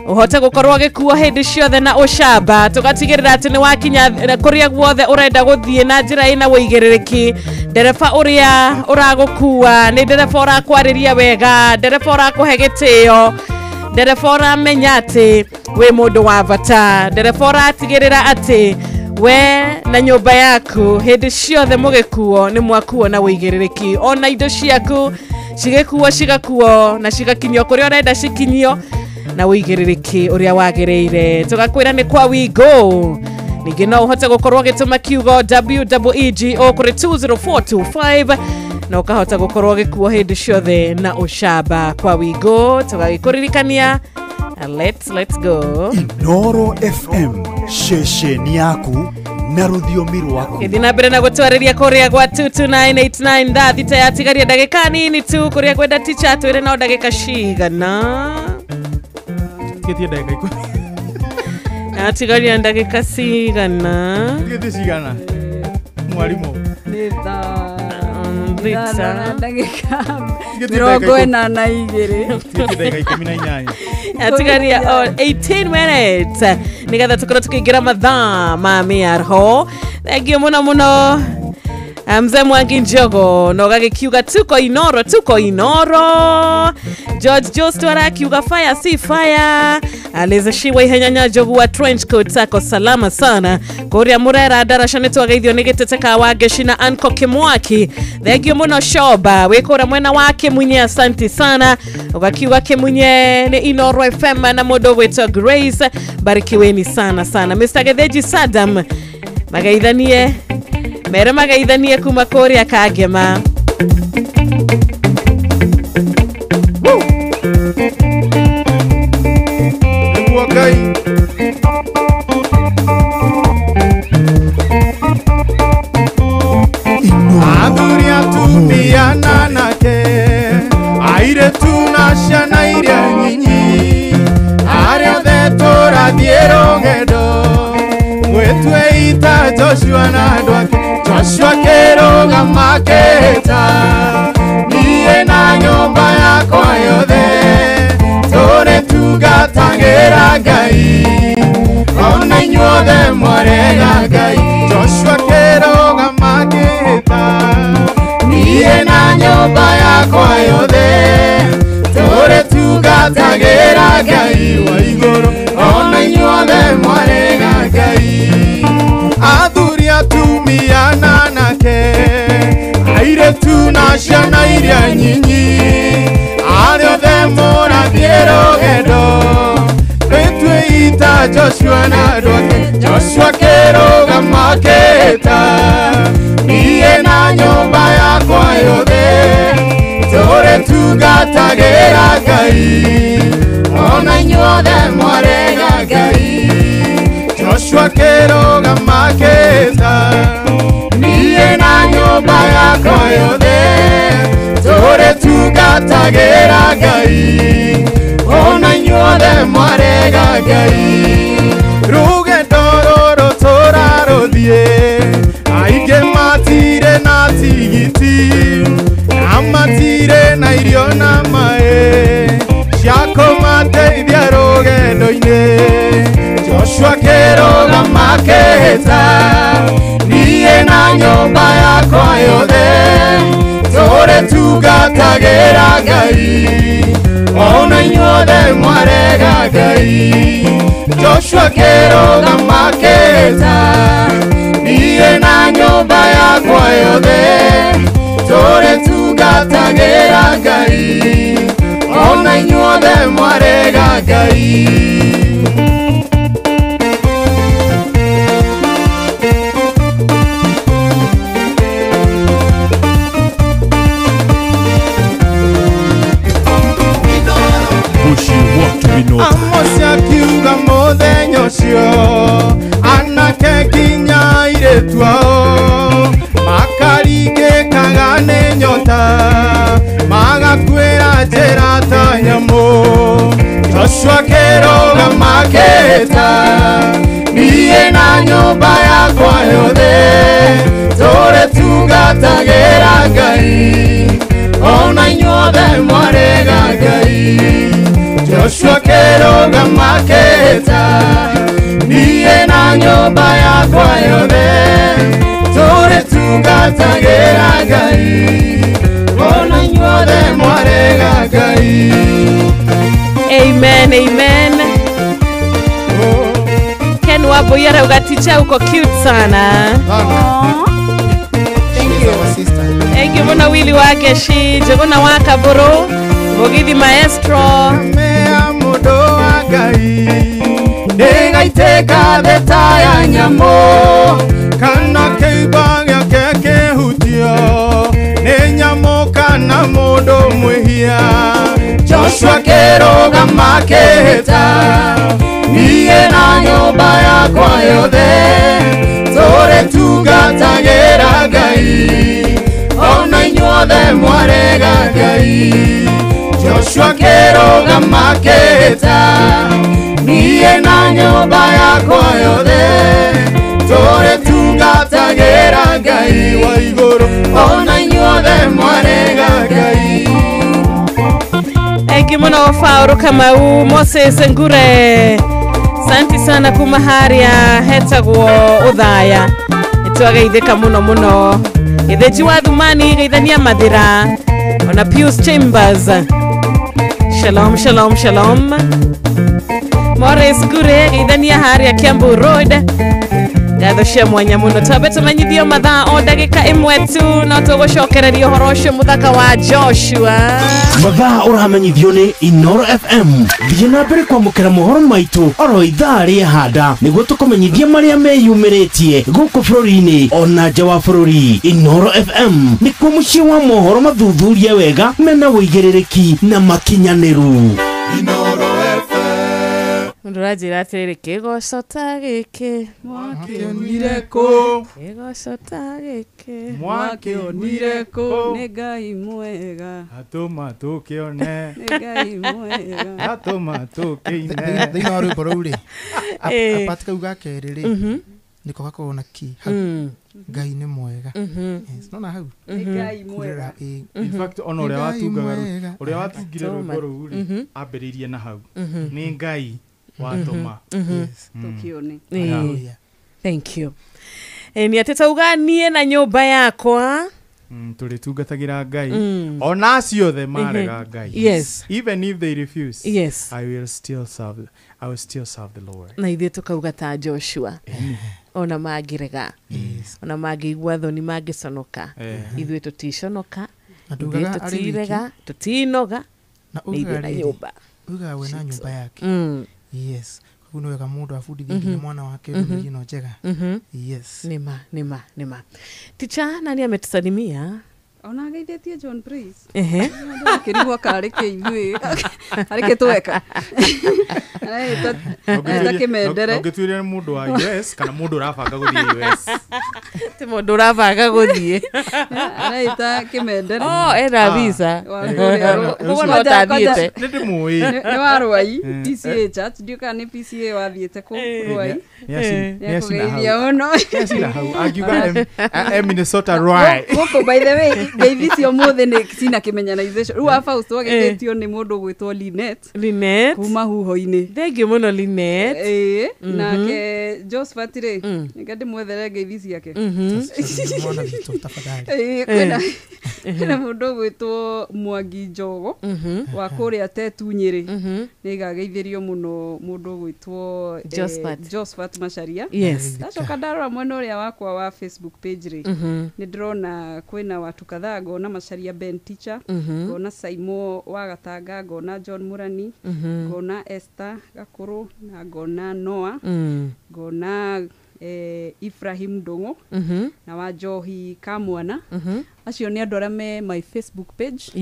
Uhote gukorwo gikuo hindi ciothe na ucamba tugatigirira ati ni wakinya kuria guothe urenda guthie na njira ina wigiririki. Ndereba uria uragukua ni ndereba urakwariria wega, ndereba urakuhe gitio, ndereba uramenya ati we mundu wa bata, ndereba uratigirira ati we na nyumba yaku hindi ciothe mugikuo ni mwakuo na wigiririki. Ona indo ciaku cigikuo cigakuo na cigakinyio kuria urenda cikinyio na wigiririki uria wagereire. Tugakwira ni kwa Wigo. Ningi no uhote gukorwo gituma kiugo WEEGO kuri 20425 na ukahota gukorwo gikuo hindi ciothe na ucamba kwa Wigo. Tugaikuririkania let's go Inoro FM shesheni yaku na rudhiomi rwaku. Githina mbere na gutwariria kuria gwa 22989 ndathita yatigaria ndagika nini tu kuria kwenda teacher twire no ndagika cigana Ketia ndagika iko yatigaria ndagika cigana Ketia cigana mwalimu ndagika 42 ndagika 18 yatigaria 18 minutes nigetha tukorwo tukiingira mathaa ma miarho. Thengio muno Mzee Mwangi Njogo no gagikiuga tuko Inoro. George Jostwara akiuga fire si fire. Aliza shiwa ihenyanya Jogu wa trench coat sako salama sana. Kuria Murera darasha netu agaithio nigeteteka wage shina Anko Kimwaki. Thengio muno Shoba wekora mwena wake mwenye asanti sana. Ugakiuga kemunye ni Inoro FM na modo wetu Grace. Barikiweni sana. Mr. Gedeji Sadam magaithanie Mere magaithanie kuma Korea Kagema. Aduria tumiana nake aire tunashana iria nyinyi aria thetora diero gedo wetwe ita Joshua na dwake Joshua keroga maketa niye na nyumba yako yothe tore tugatangera Ngai ona inyuothe mwarega Ngai Joshua keroga maketa niye na nyumba yako yothe tore tugatangera Ngai wa iguru ona inyuothe mwarega Ngai Aduria tumiana nake aire tunashana iria nyinyi ario themora thiero gedo betwe ita Joshua na dwake Joshua keroga maketa niye na nyumba yako yothe tore tugatagera Ngai ona inyuothe mwarega Ngai Joshua keroga maketa niye na nyumba yako yothe tore tugatagera Ngai ona inyuothe mwarega Ngai rugendo roro toraruthie aige matire na tigiti amatire na irio na mae ciako mateithia rugendo-ini Joshua keroga maketa niye na nyumba yako yothe tore tugatagera Ngai ona inyuothe mwarega Ngai Joshua keroga maketa niye na nyumba yako yothe tore tugatagera Ngai ona inyuothe mwarega Ngai Amos akiuga muthenya ucio anake kinya iretu ao makaringikaga nĩ nyota magakwĩra njĩra ta nyamũ Joshua keroga maketa niĩ na nyũmba yakwa yothe tore tungatagĩra Ngai ona inyuothe mwarega Ngai Joshua kĩrũgama kĩhĩta niĩ na nyũmba yakwa yothe tũrĩ tungatagĩra Ngai ona inyuothe mwarega Ngai. Amen, amen. Ken Wambui arauga ticha uko cute sana. Thank you muna wili wake shi jogona waka buru Mugithi maestro mea mudo wa Ngai ndĩgaitĩka theta ya nyamũ kana kĩimba gĩake kĩhutio nĩ nyamũ kana mũndũ mwĩhia Joshua kĩrũgama kĩhĩta niĩ na nyũmba yakwa yothe tũrĩ tungatagĩra Ngai ona inyuothe mwarega Ngai Joshua kĩrũgama kĩhĩta niĩ na nyũmba yakwa yothe tũrĩ tungatagĩra Ngai wa igũrũ ona inyuothe mwarega Ngai. Thank you muno Fauru Kamau Moses Ngure. Santi sana kuma haria hetagwo uthaya nitwageithika muno muno itheji wa thumani geithania mathira ona Pius Chambers. Shalom shalom shalom. Morris Ngure geithania haria Kiambu Road gatho cia mwanya muno twabe tumenyithio mathaa o ndagika imwe tu no tugucokereria uhoro ucio muthaka wa Joshua mathaa uramenyithio ni Inoro FM thiĩ na mbere kwamũkĩra mohoro maitũ oro ithaa rĩa handa nĩguo tũkũmenyithia marĩa meyumĩrĩtie gũkũ bũrũri-inĩ ona nja wa bũrũri. Inoro FM nĩkuo mũciĩ wa mohoro mathuthurie wega mena wĩigĩrĩrĩki na makinyanĩru. Inoro Ndurajira atĩrĩrĩ kĩgoco ta gĩkĩ mwakĩonire kũ kĩgoco ta gĩkĩ mwakĩonire kũ nĩ Ngai mwega atũma tũkĩone nĩ Ngai mwega atũma tũkĩine thĩinĩ wa rwĩmbo rũu rĩ apati kau ga kerĩ rĩ nĩko gakoragwo na ki hau Ngai nĩ mwega nona hau Ngai mwega in fact ona ũrĩa watungire rwĩmbo rũu rĩ ambĩrĩirie na hau nĩ Ngai watũma tukione. Thank you. Ni atĩtauga niĩ na nyũmba yakwa tũrĩ tungatagĩra Ngai ona acio othe marega Ngai. Yes. Even if they refuse. Yes. I will still serve the Lord. Na ithuĩ tukauga ta Joshua. Ona mangĩrega ona mangĩigua thoni mangĩconoka ithuĩ tũticonoka ithuĩ tũtirega tũtinoga na ithuĩ na nyũmba uga we na nyũmba yake. Yes. Kuno wega mundu afundithie nginya mwana wake ndio ino njega. Yes. Nima. Ticha nani ametusalimia? Ona geithĩtie John Praise. Kirigwa kare ke ithuĩ. Areke tweka. Takimendere. Ũngĩtuĩria mũndũ wa US kana mũndũ ũrabanga gũthiĩ US. Ti mũndũ ũrabanga gũthiĩ. Araita Kimendere. Era visa. Ũguo no tathiĩte. Nĩndĩmũĩ. Nĩ wa Rwai PCA Church ndiũka nĩ PCA wathiĩte kũ Rwai. Nĩacina hau. Angiuga Minnesota Rwai. Gũkũ by the way geithicio mũthĩ nĩ cina kimenyanization. Rĩu aba ũcio geithĩtio nĩ mũndũ gwĩtwo Linet. Kuma huho-inĩ. Thengiũ mũno Linet. Nake Josephat rĩ nĩka ndĩmwethere ngeithi ciake. Mwana witũ tafadhali. Kwĩna mũndũ gwĩtwo Mwangi Njogo wa kũrĩa Tetu Nyĩrĩ nĩ gageithĩrio mũno mũndũ gwĩtwo Josephat Macharia. Ndacoka ndarora mwena ũrĩa wakwa wa Facebook page rĩ nĩ ndĩrona kwĩna watu kadhaa ngona Macharia Ben Teacher ngona Saimo wa Gatanga ngona John Murani ngona Esther Gakuru na ngona Noah ngona Ibrahim Ndongo na wa Johi Kamwana. Acio nĩ andũ arĩa me my Facebook page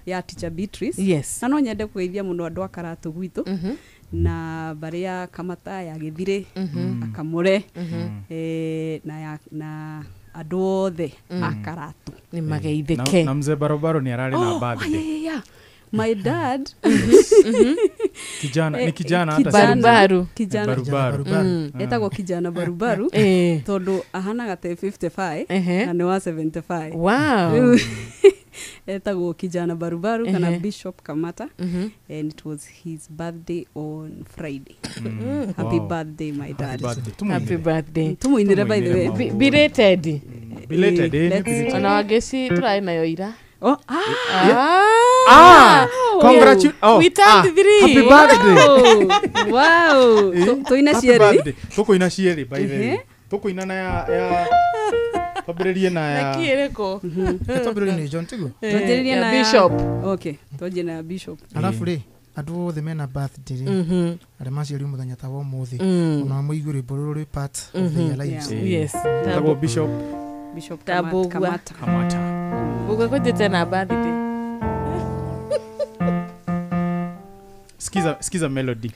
ya Teacher Beatrice. Na no nyende kũgeithia mũno andũ a Karatu gwitũ na baria Kamata ya Gĩthirĩ Akamũre na andũ othe a Karatu nĩ mageithĩke. Na mzee Barobaro nĩ ararĩ na birthday. My dad kijana ni kijana hata barubaru etagwo kijana barubaru tondu ahanaga te 55 na ni wa 75 wow etagwo kijana barubaru kana Bishop Kamata and it was his birthday on Friday. Happy birthday my dad. Happy birthday. Tumuinire by the way. Belated Ana wageci try nayo ira. Oh congratulations. We turned 3. Happy birthday. Wow. Toina cieri. Tukoina cieri by the way. Tukoina na ya Fabrilie na ya Nakireko. Fabrilie ni John Tigo. Fabrilie na Bishop. Okay, toje na Bishop. Alafu le adu the men birthday. Alemasi yali muthanya tawo muthi. Ona muigure bororo part of their lives. Yes. Tabo Bishop Kamata. Buga ko tena birthday. Skiza melody.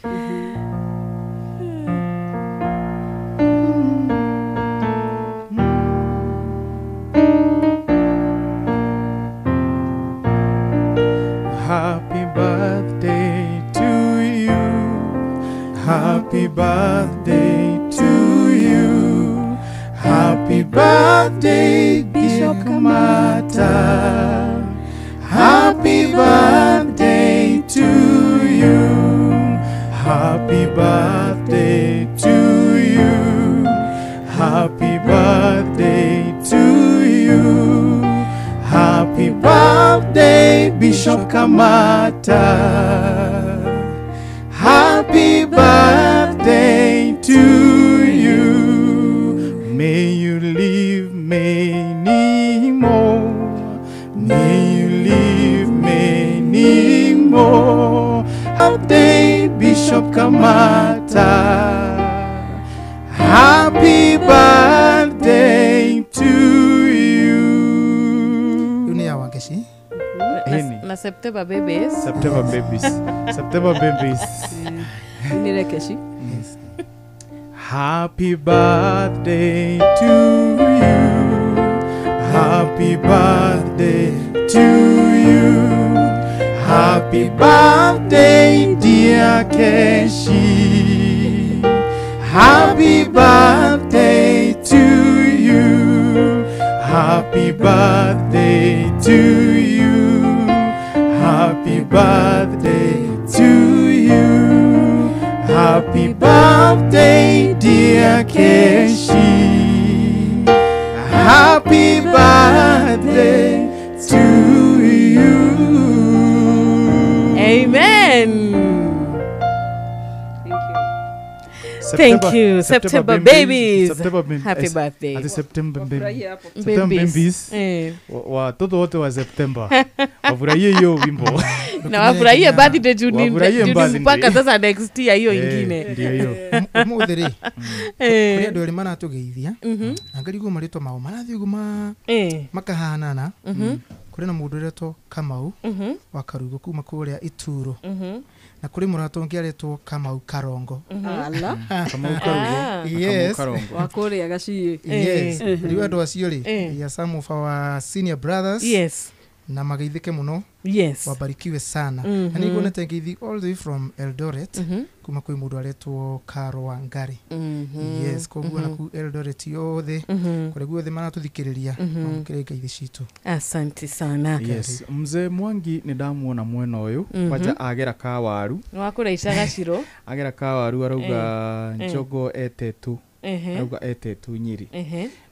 Happy birthday to you. Happy birthday to you. Happy birthday, Bishop Kamata. Happy birthday to you. Happy birthday to you. Happy birthday to you. Happy birthday, Bishop Kamata. Happy birthday to you. May you live many more. May you live many more. Birthday, Bishop Kamata. Happy birthday to you. Dunia wakeshi. Na September babies. September babies. September babies. Nile keshi. Happy birthday to you. Happy birthday to you. Happy birthday, dear Keshi. Happy birthday to you. Happy birthday to you. Happy birthday to you. Happy birthday, dear Keshi. Happy birthday to you. Amen. Thank you. September babies. Happy birthday. Ati September babies. Watoto wote wa September. Wafurahie hiyo wimbo. Na wafurahie birthday Juni mpaka sasa next year hiyo ingine. Ndio hiyo. Muthiri. Kuria ndori mana tugeithia. Angarigo marito mao marathi guma. Makahanana. Kuri na mundu reto Kamau wa Karugo kuma kuria Ituro. Na kuri murato ngiaretwo Kamau Karongo. Ala. Kamau Karongo. Yes. Wa kuria gaci. Yes. Riwa ndo acio ri. Ya some of our senior brothers. Yes. Na magaithike muno. Yes. Wabarikiwe sana. Na niko netengeithi all the way from Eldoret kuma kwi mundu aretwo Karo Wangari. Yes, koguo na ku Eldoret yothe. Kuri guothe mana tuthikiriria. Mukire ngeithi citu. Asante sana. Yes. Mzee Mwangi ni ndamuona mwena uyu. Waja agera ka waru. Wakuraisha gaciro. Agera ka waru arauga njogo etetu. Arauga etetu Nyiri.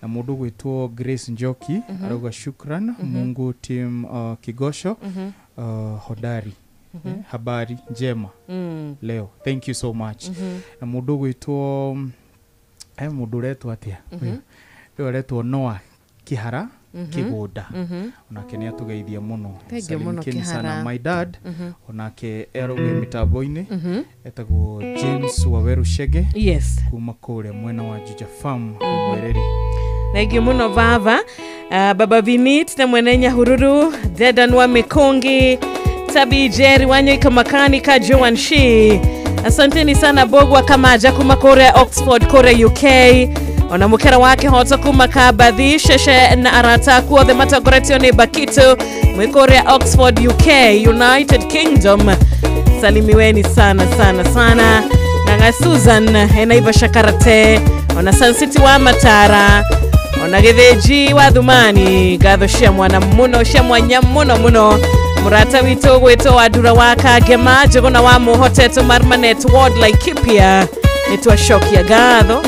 Na mundu gwitwo Grace Njoki arauga shukran Mungu team Kigosho hodari. Habari njema leo. Thank you so much. Na mundu gwitwo mundu retwo atia. Leo retwo Noah Kihara Kiguda. Onake ni atugeithia muno. Salimikeni sana my dad. Onake eroge mitaboine. Etagwo James Waweru Shege. Yes. Kuma kule mwena wa Juja Farm Mwereri. Naigi muno vava. Baba Vinit na mwenenya hururu. Dedan wa Mekongi. Tabi Jerry Wanyoika Makanika Joan Shi. Asanteni sana Bogwa Kamaja kuma Korea Oxford Korea UK. ona mukera wake hoto kuma Kabathi sheshe na arata kuothe matagoretio ni Bakitu mwikoria Oxford UK United Kingdom. Salimiweni sana sana sana. Nanga Susan enaiva shakarate ona Sun City wa Matara ona Getheji wa Thumani gatho cia mwana muno cia mwanya muno murata wito gwito adura wa Kagema jogona wa muhoteto Marmanet Ward Laikipia nitwa shoki ya gatho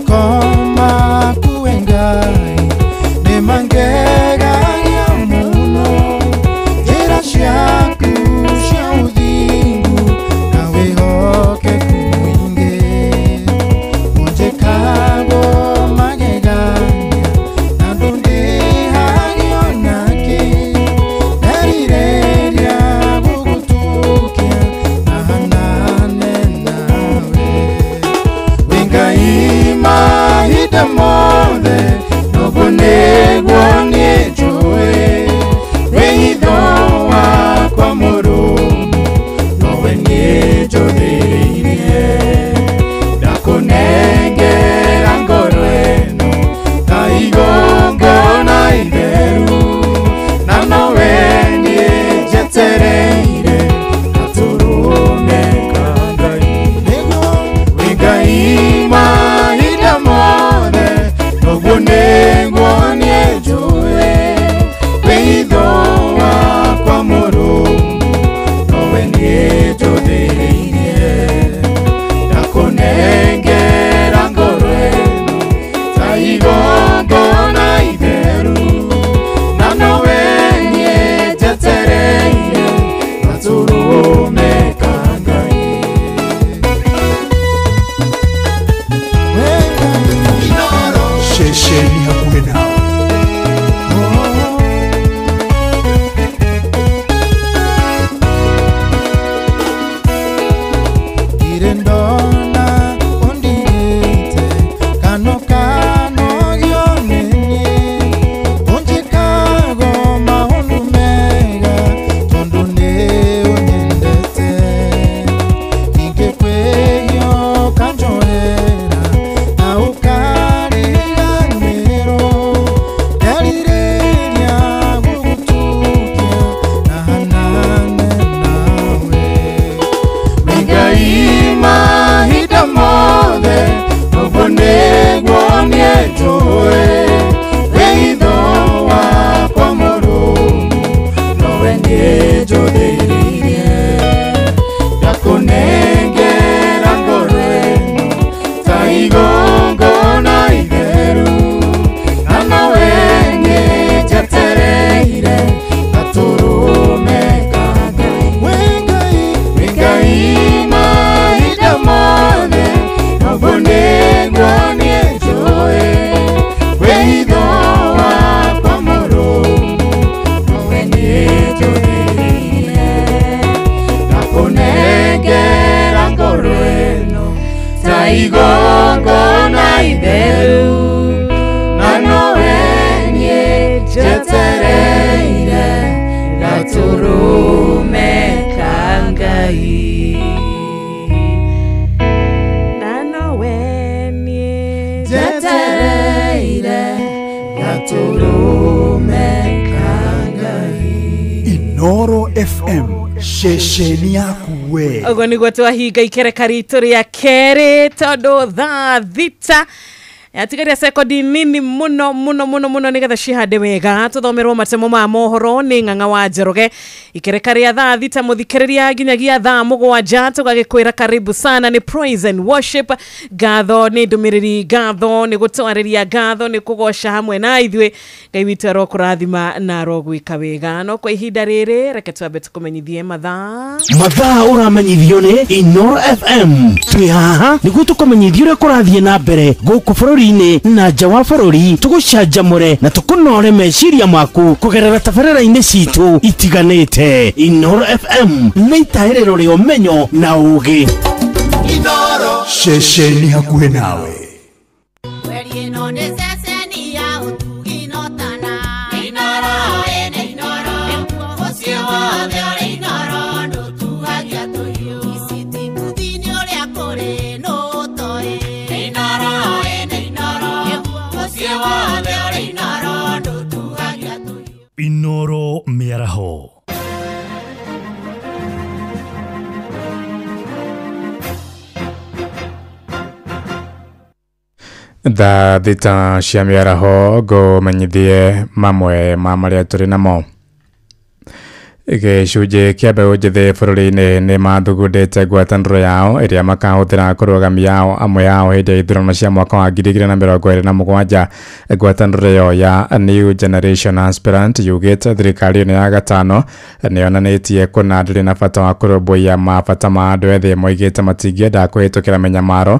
Koma kuengai ne mangega ya muno era shaku sha udingu nawe hoke kuinge moje kago magega na donde hagionake darireria bugutukia na hanane nawe wengai Mahida mothe nobone gwone joe weithoa kwa murumu nowe nie jotheirie ndakunengera ngoro eno ta igongona itheru na nowe nie njetereire aturune kangai wengai Mahida mothe nobone gwone joe weithoa kwa murumu nowe nie jotheirie ndakunengera ngoro eno ta igongona itheru na nowe nie njetereire aturume kangai Shesheni hakuwe nawe. Irendona ondirete kano kano yonenye onjikago mahundu mega tondune onyendete ingekweyo kanjohera na ukariganiro yarireria gugutukia na hanane nawe Wengai Mahida mothe nobone gwone joe weithoa kwa murumu nowe nie jotheirie ndakunengera ngoro eno ta igongona itheru na nowe nie njetereire aturume kangai Wengai Mahida mothe nobone gwone joe weithoa kwa murumu nowe nie jotheirie ndakunengera ngoro eno ta igongona itheru na nowe nie njetereire gaturume kangai na nowe nie njetereire gaturume kangai Inoro FM shesheni yakuwe. Ogo niguo twahinga ikereka ritu ria keri tondu thaa thita atigaria sekondi nini muno nigetha cihande wega tuthomerwo matemo ma mohoro ni Ng'ang'a wa Njoroge ikereka ria thaa thita muthikiriria nginyagia thaa mugwanja tugagikwira karibu sana ni praise and worship gatho ni ndumiriri gatho ni gutwariria gatho ni kugoca hamwe na ithwe Ngai witu arokurathima na arogwika wega no kwa ihinda riri reke twambe tukumenyithie mathaa uramenyithio ni Inoro FM twi haha niguo tukumenyithio uria kurathie na mbere guku bururi-ini na nja wa bururi tugucanjamure na tukunore meciria maku kugerera tabarĩra-inĩ citu itiganĩte. Inoro FM nĩ itaĩrĩro rĩa ũmenyo na ũũgĩ. Inoro shesheni hakuhĩ nawe. Inoro Tha thita cia mĩaraho ngũmenyithie mamwe ma marĩa tũrĩ namo. Gĩcunjĩ kĩa mbeũ njĩthĩ bũrũri-inĩ nĩ mathugundĩte ngwatanĩro yao ĩrĩa makahũthĩra kũrũgamia amwe yao hĩndĩ ya ithurano cia mwaka wa 2027. Ngwatanĩro ĩyo ya New Generation Aspirant yugĩte thirikari ya gatano nĩyonanĩtie kũna ndĩrĩ na bata wa kũrũmbũiya mabata ma andũ ethĩ, moigĩte matingĩenda kũhĩtũkĩra menyamaro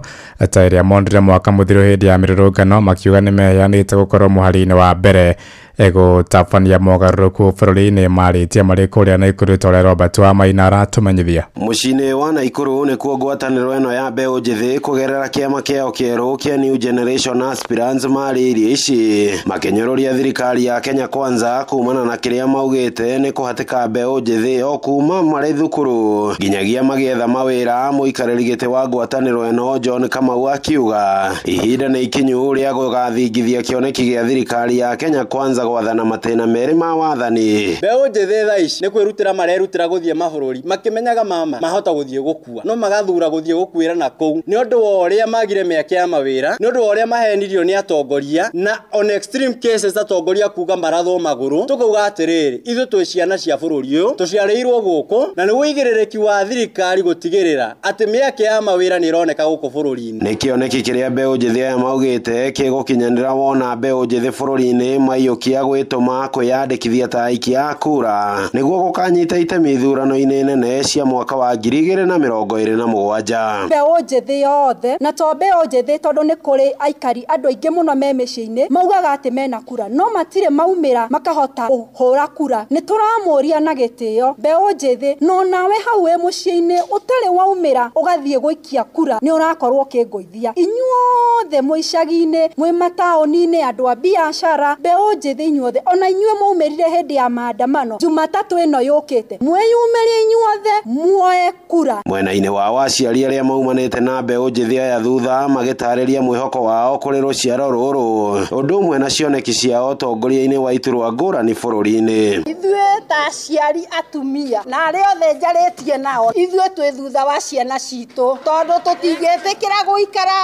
ta ĩrĩa monire mwaka mũthiru hĩndĩ ya mĩrũrũngano, makiuga nĩmeheanĩte gũkorwo mũhari-inĩ wa mbere gũtabania mogarũrũku bũrũri-inĩ marĩtie marĩ kũrĩa Naikuru tore Robert wa Maina aratũmenyithia. Mũciĩ-inĩ wa Naikuru nĩkuo ngwatanĩro ĩno ya mbeũ njĩthĩ kũgerera kĩama kĩao kĩerũ kĩa New Generation Aspirants marĩrie ici makenyũrũria thirikari ya Kenya Kwanza kumana na kĩrĩa maugĩte nĩ kũhatĩka mbeũ njĩthĩ o kuma marĩ thukuru nginyagia magĩetha mawĩra. Mũikarĩri gĩtĩ wa ngwatanĩro ĩno John Kamau akiuga ihinda nĩ ikinyu rĩa gũgathingithia kĩoneki gĩa thirikari ya Kenya Kwanza gwathana matĩna merĩ ma wathani. Mbeũ njĩthĩ thaa ici nĩ kwĩrutĩra marerutĩra gũthiĩ mabũrũri makĩmenyaga mama mahota gũthiĩ gũkua, no magathura gũthiĩ gũkuĩra na kũu nĩ ũndũ wa ũrĩa magire mĩeke ya mawĩra, nĩ ũndũ wa ũrĩa mahenirio nĩ atongoria, na on extreme cases atongoria kuga marathwo magũrũ. Tũkauga atĩrĩrĩ, ithuĩ twĩ ciana cia bũrũri ũyũ tũciarĩirwo gũkũ na nĩ wĩigĩrĩrĩki wa thirikari gũtigĩrĩra atĩ mĩeke ya mawĩra nĩ ĩroneka gũkũ bũrũri-inĩ. Nĩ kĩoneki kĩrĩa mbeũ njĩthĩ aya maugĩte kĩgũkinyanĩra wona mbeũ njĩthĩ bũrũri-inĩ maiyũkia gwĩtũma kwĩyandĩkithia ta aiki a kura nĩguo gũkanyita itemi ithurano-inĩ nene cia mwaka wa 2027. Mbeũ njĩthĩ yothe na to mbeũ njĩthĩ tondũ nĩ kũrĩ aikari andũ aingĩ mũno me mĩciĩ-inĩ maugaga atĩ mena kura no matirĩ maumĩra makahota kũhũra kura. Nĩ tũramũria na gĩtĩo mbeũ njĩthĩ, no nawe hau wĩ mũciĩ-inĩ ũtarĩ waumĩra ũgathiĩ gũikia kura nĩ ũrakorwo kĩngũithia. Inyuothe mwĩ icagi-inĩ mwĩ mataũni-inĩ andũ a biacara mbeũ njĩthĩ inyuothe ona inyuĩ maumĩrire hĩndĩ ya maandamano Jumatatũ ĩno yũkĩte mwĩyumĩrie inyuothe muoe kura. Mwena-inĩ wa aciari arĩa maumanĩte na mbeũ njĩthĩ aya thutha magĩtarĩria mwĩhoko wao kũrĩ rũciaro rũrũ ũndũ ũmwe na cioneki ciao ũtongoria-inĩ wa iturwa ngũrani bũrũri-inĩ. Ithuĩ ta aciari atumia na arĩa othe njarĩtie nao ithuĩ twĩ thutha wa ciana citũ tondũ tũtingĩtĩkĩra gũikara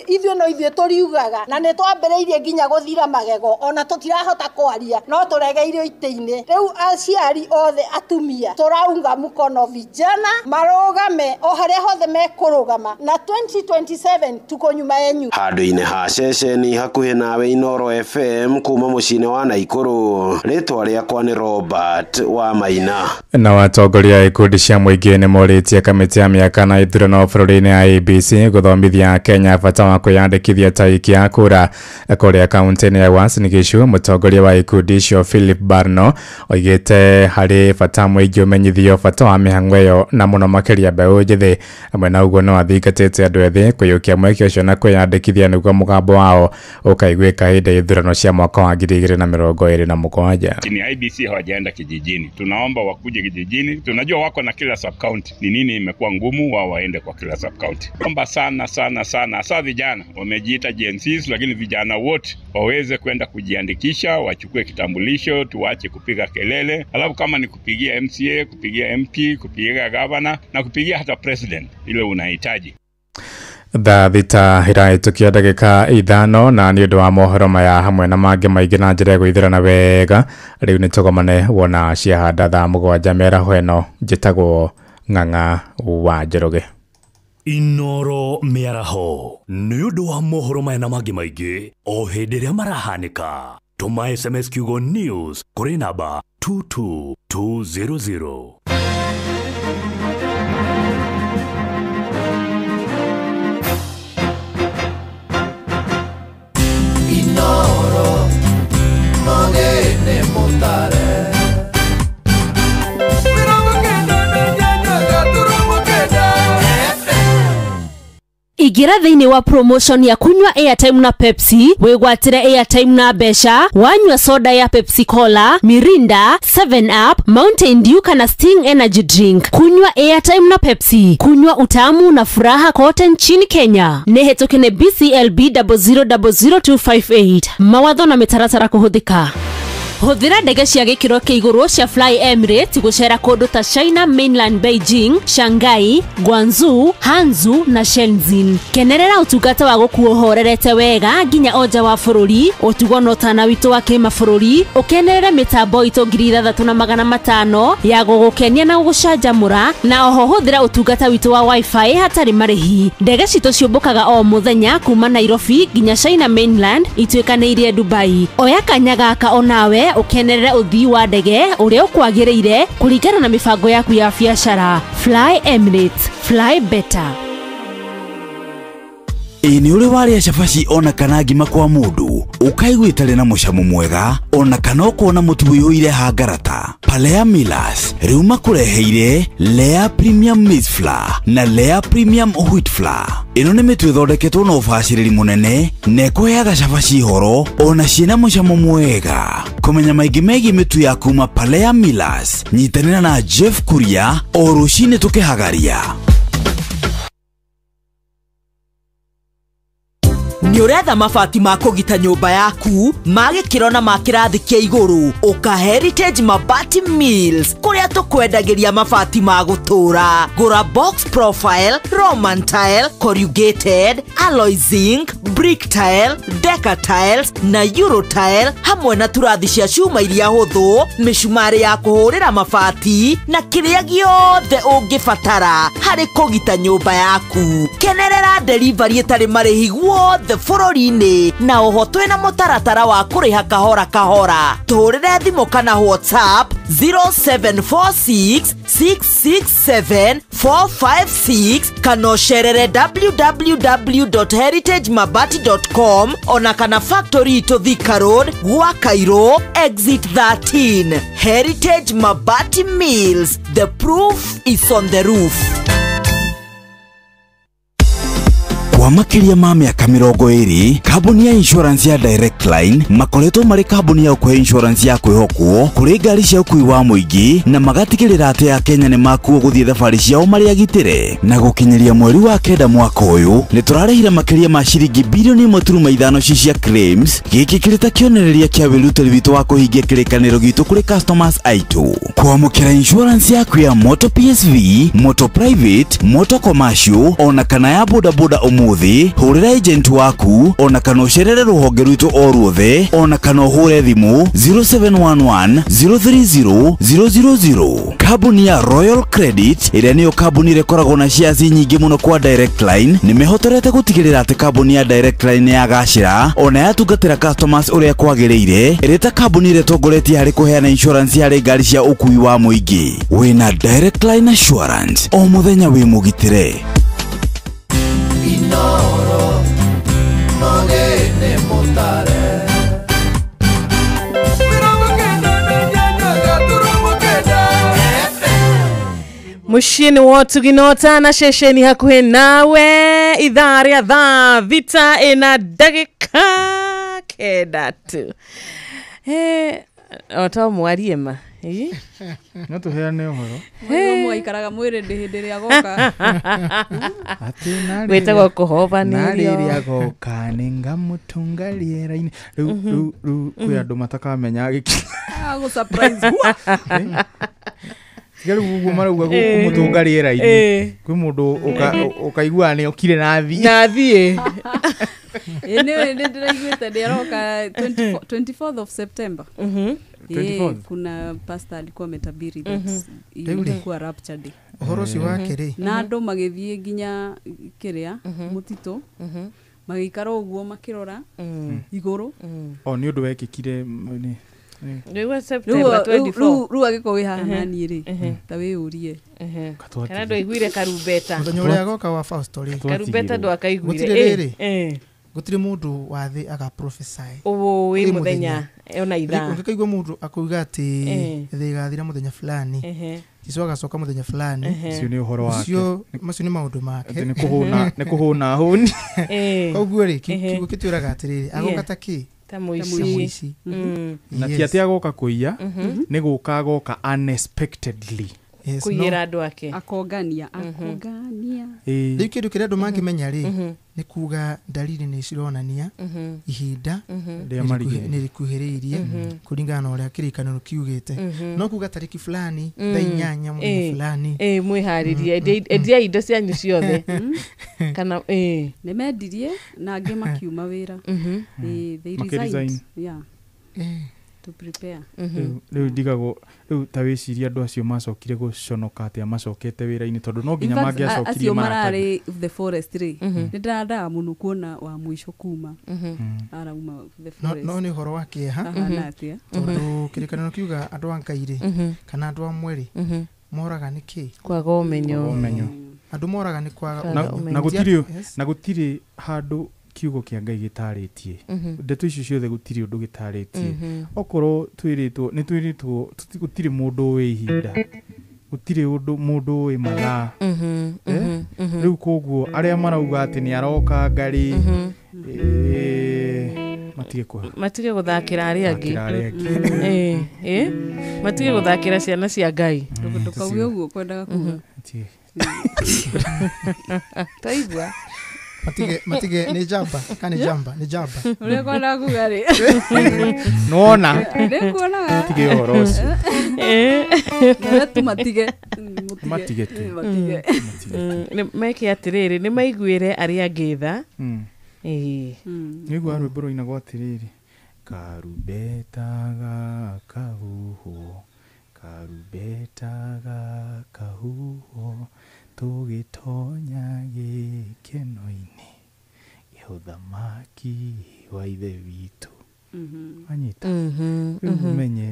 ithuĩ no ithuĩ tũriugaga na nĩ twambĩrĩirie nginya gũthira magego ona tũtirahota kwaria no tũregeire itĩ-inĩ. Rĩu aciari othe atumia tũraunga mũkono vijana marũgame o harĩa hothe mekũrũgama na 2027 tuko nyuma yenyu. Handũ-inĩ ha ceceni hakuhĩ nawe Inoro FM kuma mũciĩ-inĩ wa Naikuru, rĩtwa rĩakwa nĩ Robert wa Maina. Na watongoria ikundi cia mũingĩ nĩ morĩtie kamĩtĩ ya mĩaka na ithurano bũrũri-inĩ ya ABC gũthomithia Kenya bata wa kwĩyandĩkithia ta aiki a kura kũrĩa kaunti-inĩ ya Uasin Gishu. Mũtongoria wa ikundi icio Philip Barno oigĩte harĩ bata mũingĩ ũmenyithio bata wa mĩhang'o ĩyo na mũno makĩria mbeũ njĩthĩ. Amwe na ũguo no athingatĩte andũ ethĩ kũiyũkia mweke ũcio na kwĩyandĩkithia nĩguo mũgambo wao ũkaiguĩka hĩndĩ ya ithurano cia mwaka wa 2027. Ni IBC hawajaenda kijijini, tunaomba wakuje kijijini. Tunajua wako na kila sub county, ni nini imekuwa ngumu wao waende kwa kila sub county. Omba sana sana sana hasa vijana wamejiita Gen Zs, lakini vijana wote waweze kwenda kujiandikisha, wachukue kitambulisho, tuache kupiga kelele. Alafu kama ni kupigia MCA, kupigia MP, kupigia governor na kupigia hata president ile unahitaji. Tha thita iraitukia ndagĩka 5 na nĩ ũndũ wa mohoro maya hamwe na mangĩ maingĩ na njĩra gwĩthirana wega. Rĩu nĩ tũgomane wona ciahanda thaa 7 mĩaraho ĩno. Njĩtagwo Ng'ang'a wa Njoroge. Inoro mĩaraho nĩ ũndũ wa mohoro maya na mangĩ maingĩ o hĩndĩ ĩrĩa marahanĩka. Tũma SMS kiugo news kũrĩ namba 22200. Inoro Mogene Motare Igira thĩinĩ wa promotion ya kunywa airtime na Pepsi, wĩgwatĩre airtime na mbeca, wanyua soda ya Pepsi Cola, Mirinda, 7 Up, Mountain Dew kana Sting Energy Drink. Kunywa airtime na Pepsi, kunywa utamu na furaha kote nchini Kenya. Nĩhetũkene BCLB 0000258. Mawatho na mĩtaratara kũhũthĩka. Huthira ndege cia gikiro kia iguru cia Fly Emirates gucera kundu ta China Mainland, Beijing, Shanghai, Guangzhou, Hangzhou na Shenzhen. Kenerera utungata wa gukuo horerete wega nginya oja wa bururi, utugo no tana witu wa kimabũrũri, ukenerere mitambo itu 3500 ya gugukenia na gucanjamura, na oho huthira utungata witu wa wifi hatari marihi. Ndege citu ciumbukaga o muthenya kuma Nairobi nginya China Mainland itwikanirie Dubai. Oya kanya gaka onawe ukenerere uthii wa ndege uria ukwagiriire kuringana na mibango yaku ya biashara. Fly Emirates, fly better. Ni uri waria cabaci ona kana ngima kwa mundu ukaiguitare na mucamo mwega ona kana ukona mutu wiyuire hangarata. Palea Millers riu makureheire Lea Premium Maize Flour na Lea Premium Wheat Flour. Ino ni mitu ithondeketwo na ubaciriri munene na ikuheaga cabaci horo ona ciina mucamo mwega. Kumenya maingi megi mitu ya kuma Palea Millers, nyitanira na Jeff Kuria o rucini tukihagaria. Ni uretha mabati ma kugita nyumba yaku magikiro na makirathi kia iguru uka Heritage Mabati Mills kuria tukwendagiria mabati ma gutura. Gura box profile, Roman tile, corrugated, alloy zinc, brick tile, decker tiles na euro tile hamwe na turathi cia cuma iria huthu, micumari ya kuhurira mabati na kiria giothe ungibatara hari kugita nyumba yaku. Kenerera delivery itari marihi guothe bururi-ini na uhotwe na mutaratara wa kuriha kahora kahora. Tuhurire thimu kana WhatsApp 0746667456 kana ucerere www.heritagemabati.com ona kana factory to Thika Road gwa Cairo exit 13. Heritage Mabati Mills, the proof is on the roof. Kwa makiria ma miaka 20, kambuni ya insurance ya Direct Line makoretwo mari kambuni ya kwa insurance ya kwihokwo kuri ngari cia ukui wa muingi na magatigirira ati ya Kenya ni makuo guthie thabari ciao mari agitire. Na gukinyiria mweri wa kenda mwaka uyu ni turarehire makiria ma ciringi bilioni 1.5 cia claims, giki kirita kionereria kia wirutiri witu wa kuhingia kirikaniro gitu kuri customers aitu. Kwamukira insurance yaku ya motor PSV, motor private, motor commercial ona kana ya boda boda umuthi, hurira agent waku ona kana ucerere ruhonge rwitu o ruothe ona kana uhure thimu 0711 030 000. Kambuni ya Royal Credit iria niyo kambuni rekoragwo na shares nyingi muno kwa Direct Line ni mehotorete gutigirira ati kambuni ya Direct Line ya gacira ona yatungatira customers uria kwagiriire ireta kambuni retongoretie hari kuheana insurance ya ngari cia ukui wa muingi. Wina Direct Line Assurance o muthenya wi mugitire. Inoro mogene motare mushini wotu ginota na shesheni hakuhe nawe idhaa ria thaa thita ina ndagika kenda tu. Oto mwariema no tuheane uhoro mwe ikaraga mwire ndi ria goka ati nari wetagwo kuhobanirio nari ria goka ninga mutunga riera-ini riu kwi andu matakamenya giki go surprise Gari gugu marauga mutunga riera-ini kwi mundu ukaigua ni okire na thie ene ndiraiguite ndiroka 24th of September. Kuna pastor alikuwa ametabiri ilikuwa rapture day. Uhorosi wake ri na andu magithie nginya kiria mutito magikara uguo makirora iguru ni undu wekikire ni Riwa September 24. Ru agiko wi haha nani ri ta wi urie kana ndo igwire karumbeta muthenya uria goka wa Fausto ri karumbeta ndo akaigwire gutire mundu wathi aga prophesy wi muthenya ona itha ngikaigwa mundu akuiga ati thigathira muthenya fulani Yesu agacoka muthenya fulani cio ni uhoro wake macio ni maundu make ni kuhuna huni koguo ri kiugo kitwiraga atiriri agokata ki tamuici na ti ati agoka kuiya ni guka goka unexpectedly kuyira andu ake akongania riu kindu kiria andu mangimenya ri nĩ kuga dalili nĩ cironania ihinda nĩ rĩkuhĩrĩirie kũringana na ũrĩa kĩrĩkanĩro kiugĩte no kuga tarĩki fulani thaa 8 mũthenya fulani mwĩharĩrie endia indo cianyu ciothe kana nĩ mendirie na angĩ makiuma wĩra they resigned to prepare rĩu ndigagwo rĩu ta wĩciria andũ acio macokire gũconoka atĩa macokete wĩra-inĩ tondũ no nginya mangĩacokirie acio mararĩ the forest nĩ ndarandaga mũno kuona wa mũico kuma arauma the forest no nĩ ũhoro wa kĩeha tondũ kĩrĩkanĩro kiuga andũ a Ngai kana andũ amwe moraga nĩkĩ kwaga ũmenyo andũ moraga nĩ kwaga na gũtirĩ handũ kiugo kĩa Ngai gĩtarĩtie ndeto icio ciothe gũtirĩ ũndũ gĩtarĩtie okorwo twĩrĩtwo nĩ twĩrĩtwo gũtirĩ mũndũ ũĩ ihinda gũtirĩ mũndũ ũĩ mathaa rĩu koguo arĩa marauga atĩ nĩ aroka Ngai matige gũthakĩra arĩa angĩ matige gũthakĩra ciana cia Ngai ndũkauge ũguo kwendaga kuga taigua matige nĩ jamba kana jamba ũrĩa kwenda kuga rĩ nona ndĩkuonaga matige ũhoro ũcio tu matige meke atĩrĩrĩ nĩ maiguĩre arĩa angĩ tha nĩguo rwĩmbo rũinagwo atĩrĩrĩ karumbetaga kahuho tũgĩtonya gĩkeno-inĩ gĩa ũthamaki wa ithe witũ anyita rĩu menye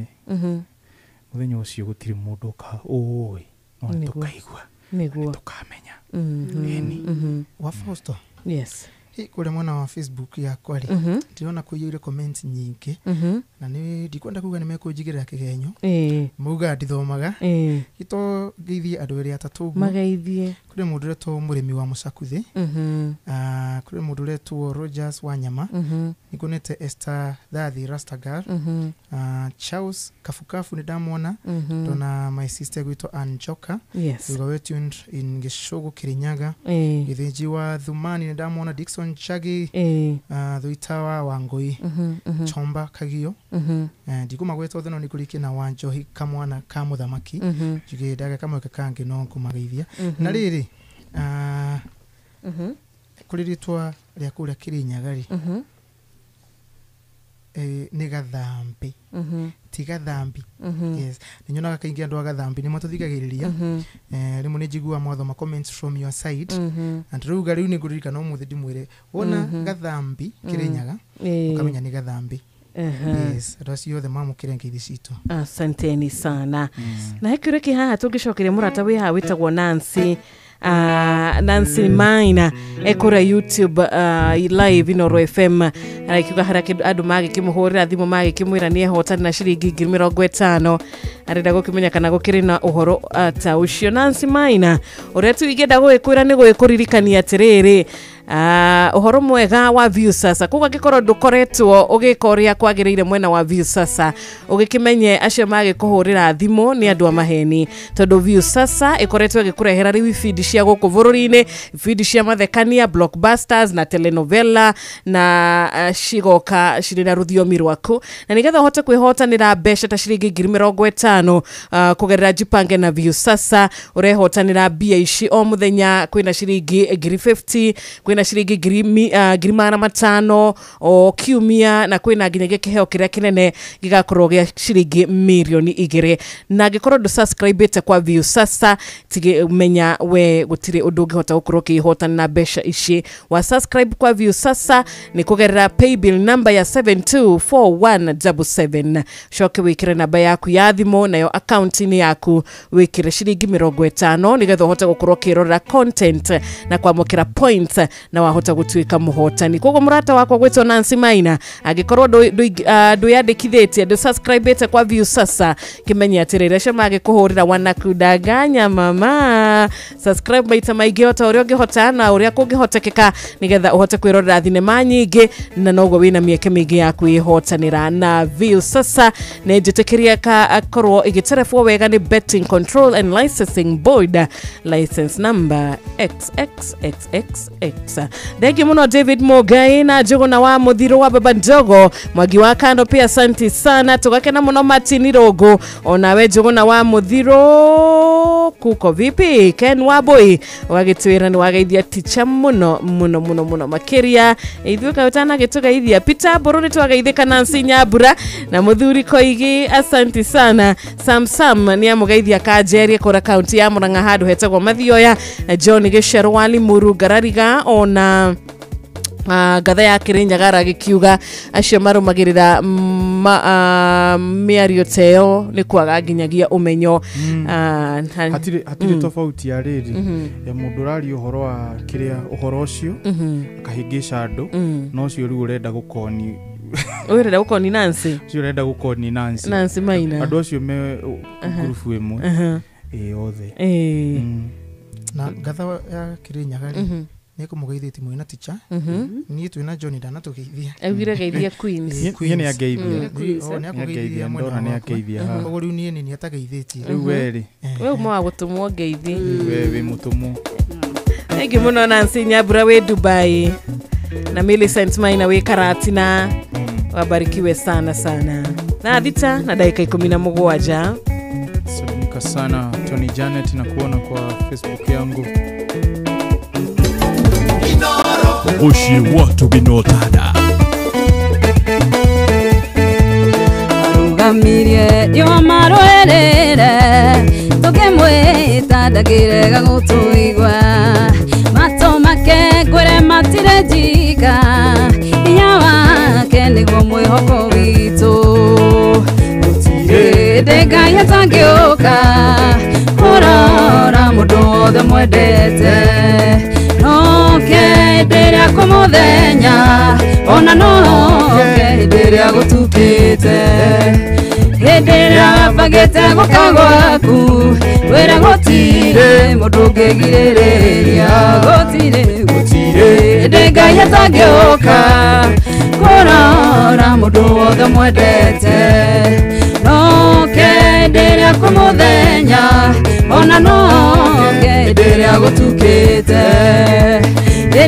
mũthenya ũcio gũtirĩ mũndũ ũĩ no tũkaigua tũkamenya wa Fausto yes kule mwana wa Facebook yakwa ri ndiona kũiyũire comment nyingĩ na nĩ ndikwenda kuga nimekũnjigĩrĩra kĩgenyo muga ndithomaga gito geithie andũ erĩ atatũ magaithie kule mũndũ retwo mũrĩmi wa Mũcakuthi kule mũndũ retwo Rogers Wanyama nikonete Esther Dathi Rastagar Charles Kafukafu ni damona dona my sister gwito Anjoka we were tuned in Gishogo Kirinyaga githinji wa Thumani ni damona Dickson Chagi Thuitawa Wangoi Chomba Kagio ndiguma gwetwo theno ni kuriki na Wanjohi kamwana ka muthamaki jigedaga kamwe kakange no kumageithia na riri kuriritwa ria kuria Kirinyaga ri nĩ gathambi ti gathambi yes ninyonaga kaingi andu agathambi ni matuthigagiriria rimwe ni njigua mwatho ma comments from your side and ruga riu ni ngurika no muthi ndimwire wona gathambi Kirinyaga ukamenya ni gathambi yes adocio the mamu kirengeithi citu asanteni sana na hekireki haha tungicokeria murata wi ha witagwo Nancy Maina ekora YouTube live Inoro FM arakiuga harake andu magikimuhurira thimu magikimwira ni ehotani na ciringi 50 arenda gukimenya kana gukiri na uhoro ta ucio Nancy Maina uria tuigenda gwikwira ni gwikuririkania atiriri uhoro mwega wa Viusasa kuga gikorwo ndukoretwo ugikoria kwagiriire mwena wa Viusasa ugikimenye acio magikuhurira thimu ni andu amaheni tondu Viusasa ikoretwo gikurehera riwi feed cia guku bururi-ini feed cia mathekania blockbusters na telenovela na shigoka shirina ruthiomi rwaku na nigetha uhote kwihotanira mbeca ta ciringi 50 kugerera jipange na Viusasa urehotanira mbia ici o muthenya kwina ciringi 50 kwina ciringi 500 o kiumia na kwina nginyagia kiheo kiria kinene gigakorwo gia ciringi milioni 2 na gikorwo ndu subscribe kwa Viusasa tigimenya we gutire undu ngihota gukorwo kihotana na mbeca ici wa subscribe kwa Viusasa ni kugerera paybill number ya 724177 shoke wikire namba yaku ya thimo nayo account ni yaku wikire ciringi 50 nigetha uhote gukorwo kirorera content na kwamukira points na wahota gutuika muhotani kogo murata wako gwetwo Nancy Maina agikorwo ndu yandikithitie ndu subscribe kwa Viusasa kimenya atirire cio magikuhurira wanakudaganya mama subscribe maita maingĩ ota uria ungihota na uria kungihotekeka nigetha uhote kwirorera thinema nyingi na nogo wina mieke mingi ya kwihotanira na Viusasa ne njitikiria ka akorwo igiterefwo wega ni Betting Control and Licensing Board license number XXXXX kabisa. Thank you muno David Mogai na Njuguna wa Muthiro wa Baba Ndogo. Mwagi wa Kando pia asante sana. Tugakena muno Martin Rogo. Onawe Njuguna wa Muthiro kuko vipi? Ken Waboi wagitwira ni wagaithia ticha muno makiria. Ithuka utana gitugaithia Peter Boroni twagaithika Nancy Nyabura na Muthuri Koigi asante sana. Sam ni amugaithia Kajeri kora county ya Murang'a handu hetagwo Mathioya. John Gisherwali Muru Garariga ona gatha ya Kirinyaga gikiuga acio marumagirira miario teo ni kwaga nginyagia umenyo. hatire tofauti ya riri ya mundu rari uhoro wa kiria uhoro ucio akahingisha andu no ucio riu urenda gukoni urenda gukoni Nancy urenda gukoni Nancy Maina andu acio me grupu imwe othe na gatha ya Kirinyaga Neko mugaithiti mwina ticha. Ni twina Johnny Dana tugeithia. Augire geithia Queens. Queen ya geithia. O ne akugeithia ndora ne ageithia. Kogo riu ni ni atageithitie. Riu weri. Wewe mwa gutumwo geithi. Wewe mutumwo. Egi muno Nancy Nyabura we Dubai. Na Millicent Maina we Karatina. Wabarikiwe sana. Na Adita na dakika 17. Salimika sana Tony Janet na kuona kwa Facebook yangu. Oshie watu binotada Arugamirie yo maroerere Tokemwe tadagire gagutuigwa Mato make gwere matire jika Iyawa kene gomwe hoko witu Dega yatagioka Ora mudo mwedete Deria kumuthenya ona no deria gutukite deria bagete gukagwaku wera gotire mudungegiriria gotire dega yatagioka korora mudu wothe mwendete no deria kumuthenya ona no deria gutukite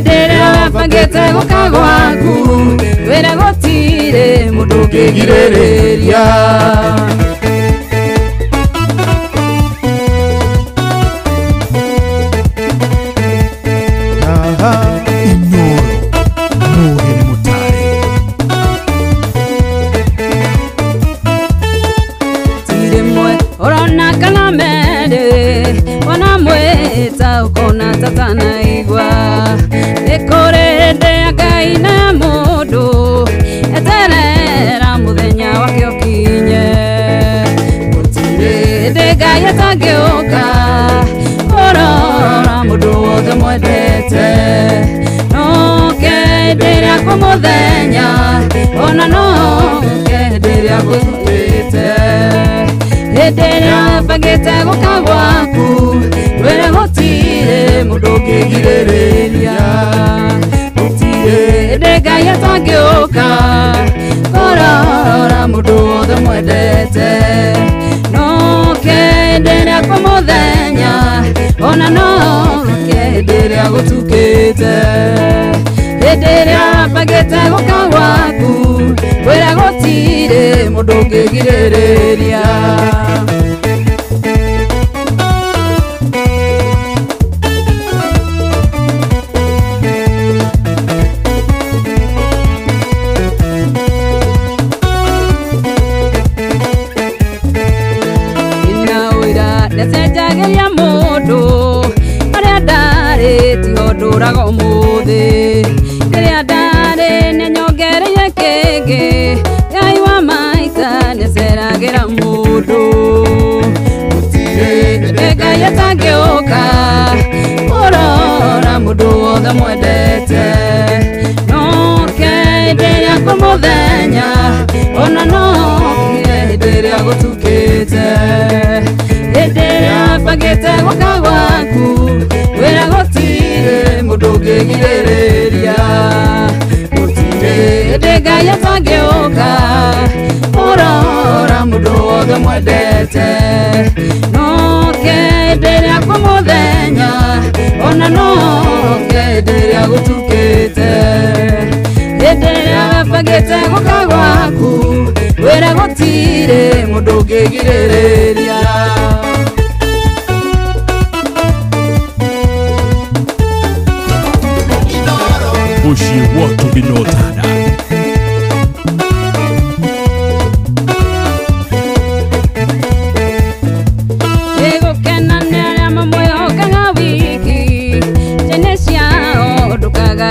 Deria bagete gukagwaku wera gotire mundu ngigirereria Muhene Mutare Tire mwe orona kana mende wana mweta ukona tatana igwa Ekorende akaina mundu eterera muthenya wake okinye Gutire ndega yatagioka orora mundu wothe mwendete no kenderia kumuthenya ona no kenderia gutukite Enderia bagete gukagwaku wera gotire mundu ngigirereria gotire ndega yatagioka korora mundu wothe mwendete no kenderia kumuthenya ona no kenderia gutukite enderia bagete gukagwaku wera gotire mundu ngigirereria Nesejageria mundu aria ndari tiho nduraga umuthi riria ndari nenyongereire kingi Ngai wa maita neseragira mundu gutire Ngai atangioka urora mundu wothe mwendete no kenderia kumuthenya ona no kenderia gutukite Enderia bagete gukagwaku wera gotire mundu ngigirereria gotire ndega yatagioka urora mundu wothe mwendete no kenderia kumuthenya ona no ĩrĩa gũtukĩte hĩndĩ ĩrĩa webangĩte gũka gwaku wĩra gũtirĩ mũndũ ũngĩgirĩrĩria Bushi watu binotana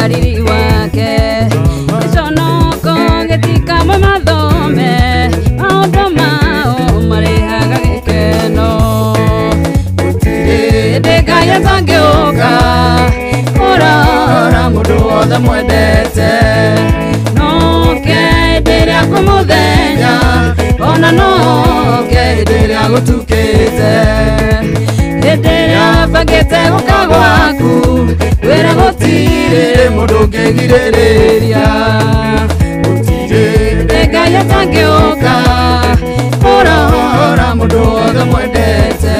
Riri wake Cionoko gĩtikamo mathome maũndũ mao marehaga gĩkeno gũtirĩ hĩndĩ Ngai atangĩũka kũrora mũndũ wothe mwendete noke hĩndĩ ĩrĩa kũmũthenya ona noke hĩndĩ ĩrĩa gũtukĩte hĩndĩ ĩrĩa bangĩte gũka gwaku wĩra gũtirĩ mũndũ ũngĩgirĩrĩria gũtirĩ hĩndĩ Ngai atangĩũka kũrora mũndũ wothe mwendete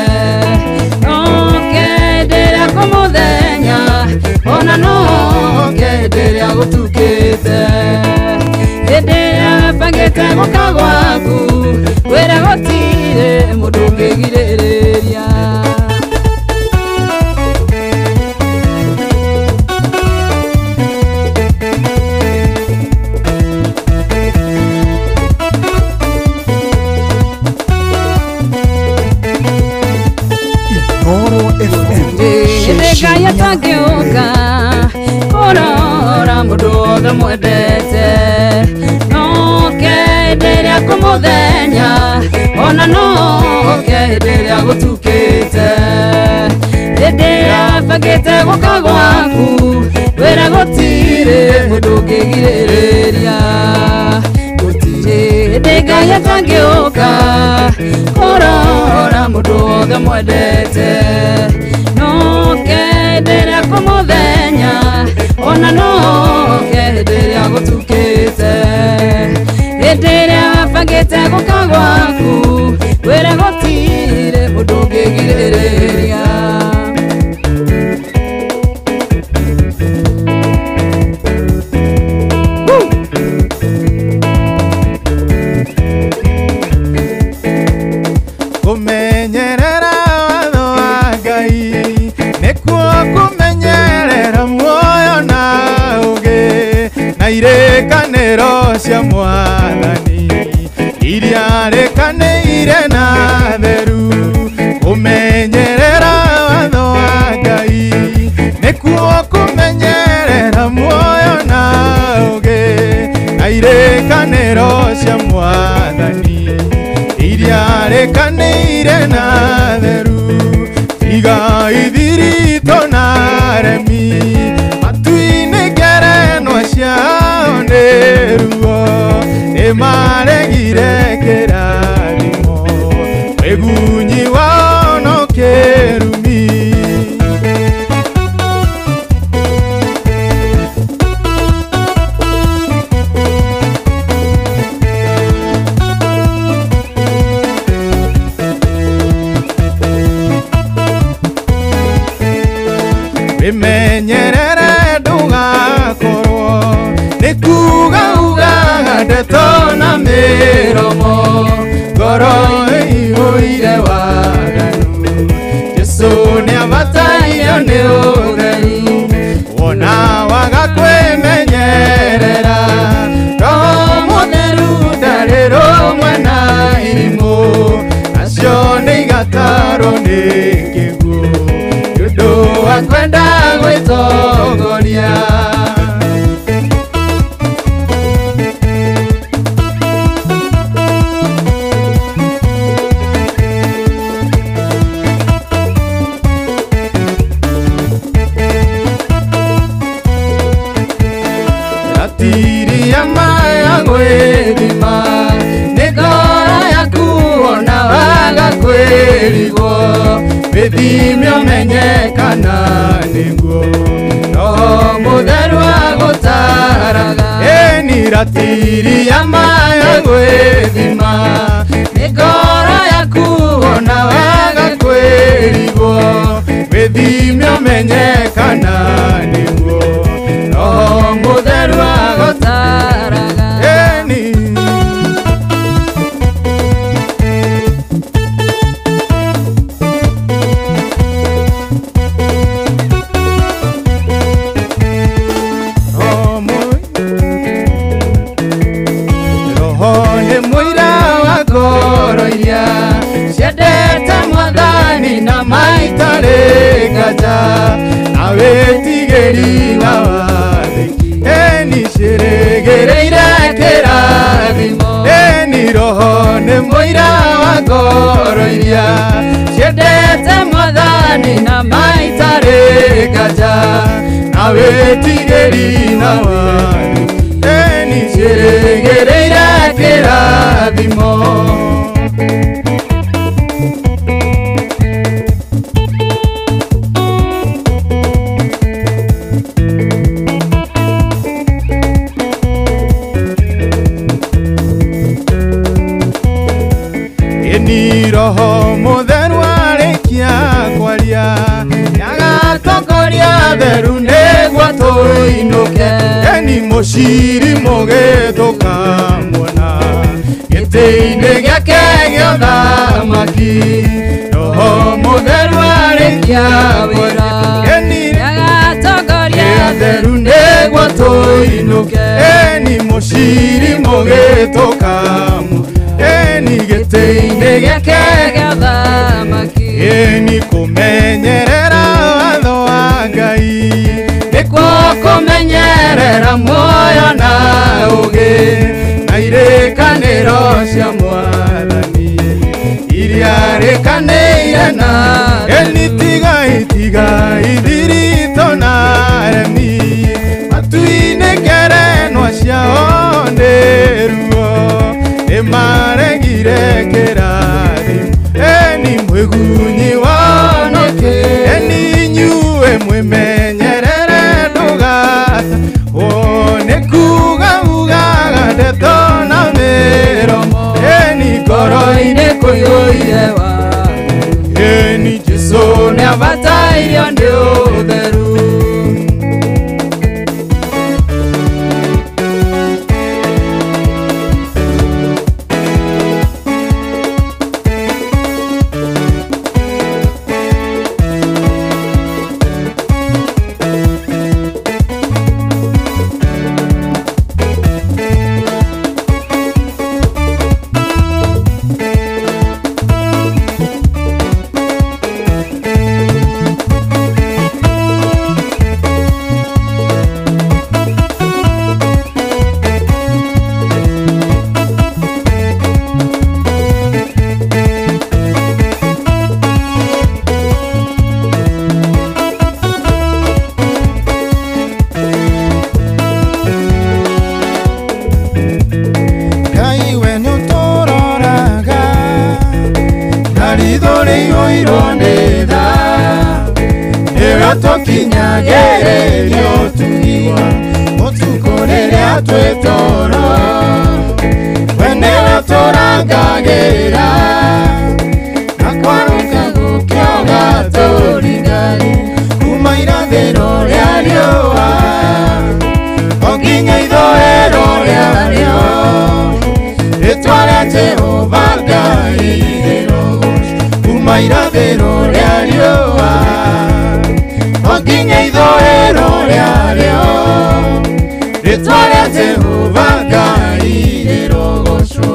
noke hĩndĩ ĩrĩa kũmũthenya ona noke hĩndĩ ĩrĩa gũtukĩte hĩndĩ ĩrĩa bangĩte gũka gwaku wĩra gũtirĩ mũndũ ũngĩgirĩrĩria Ngai atangĩũka kũrora mũndũ wothe mwendete noke hĩndĩ ĩrĩa kũmũthenya ona noke hĩndĩ ĩrĩa gũtukĩte hĩndĩ ĩrĩa bangĩte gũka gwaku wĩra gũtirĩ mũndũ ũngĩgirĩrĩria gũtirĩ hĩndĩ Ngai atangĩũka kũrora mũndũ wothe mwendete noke hĩndĩ ĩrĩa kũmũthenya ona noke hĩndĩ ĩrĩa gũtukĩte hĩndĩ ĩrĩa bangĩte gũka gwaku wĩra gũtirĩ mũndũ ũngĩgirĩrĩria Kũmenyerera watho wa Ngai nĩkuo kũmenyerera muoyo na ũgĩ na irĩkanĩro cia Mwathani iria rĩkanĩire na theru kũmenyerera watho wa Ngai nĩkuo kũmenyerera muoyo na ũgĩ na irĩkanĩro cia Mwathani iria rĩkanĩire na theru iga ithirito na remi matu-inĩ ngerenwa ciao nĩ ruo nĩmaregire kĩrathimo wĩgunyi wao no kĩrumi Wĩmenyerere ndũgakorwo nĩ kuuga ugaga ndeto na mĩromo ngoro ĩihũire waganu Jesũ nĩabataire nĩ ũtheri wona waga kwĩmenyerera Roho Mũtheru ndarĩ rũmwe na irimũ nacio nĩ igatarwo nĩ kĩguũ nĩũndũ wa kwenda gwĩtongoria Ratiria maya gwĩthima nĩ ngoro yaku ona waga kwĩrigwo wĩthime ũmenyekana nĩguo Roho Mũtheru agũtaraga ĩni ratiria maya gwĩthima nĩ ngoro yaku ona waga kwĩrigwo wĩthime ũmenyekana nĩguo tigeri na wathi eni ciregereire kĩrathimo eni roho nĩ mũira wa ngoro iria ciendete Mwathani na maitarĩ nganja na wĩtigĩri na wathi eni ciregereire kĩrathimo. Roho mũtheru arĩkia kwaria agatongoria theru nĩguo tũinũke eni mũciri mũgĩ tũkamuona gĩtĩ-inĩ gĩake gĩa ũthamaki. Roho mũtheru arĩkia kwaria eni agatongoria theru nĩguo tũinũke eni mũciri mũgĩ tũkamuona eni gĩtĩ-inĩ gĩake gĩa ũthamaki. Eni kũmenyerera watho wa Ngai nĩkuo kũmenyerera muoyo na ũgĩ na irĩkanĩro cia Mwathani iria rĩkanĩire na eni tigai thiritũ na remi matu-inĩ ngerenwa ciao nĩ ruo maregire kĩrathimo eni mwĩgunyi wonoke eni inyuĩ mwĩmenyerere ndũgata nĩ kuuga ugaga ndeto na mĩromo eni ngoro-inĩ kũiyũire watho eni Jesũ nĩabatairio nĩ ũtheru. Kinyagĩrĩrio tugiwa ũtukorere twĩtoro we nĩwe tũrangagĩra na kwaruka gũkĩoga tũrigari kuma irathĩro rĩa riũa o nginya ithũĩro rĩarĩo rĩtwa rĩa Jehova Ngai rĩrogocwo kuma irathĩro rĩa riũa nginya ithũĩro rĩarĩo rĩtwa rĩa Jehova Ngai rĩrogocwo.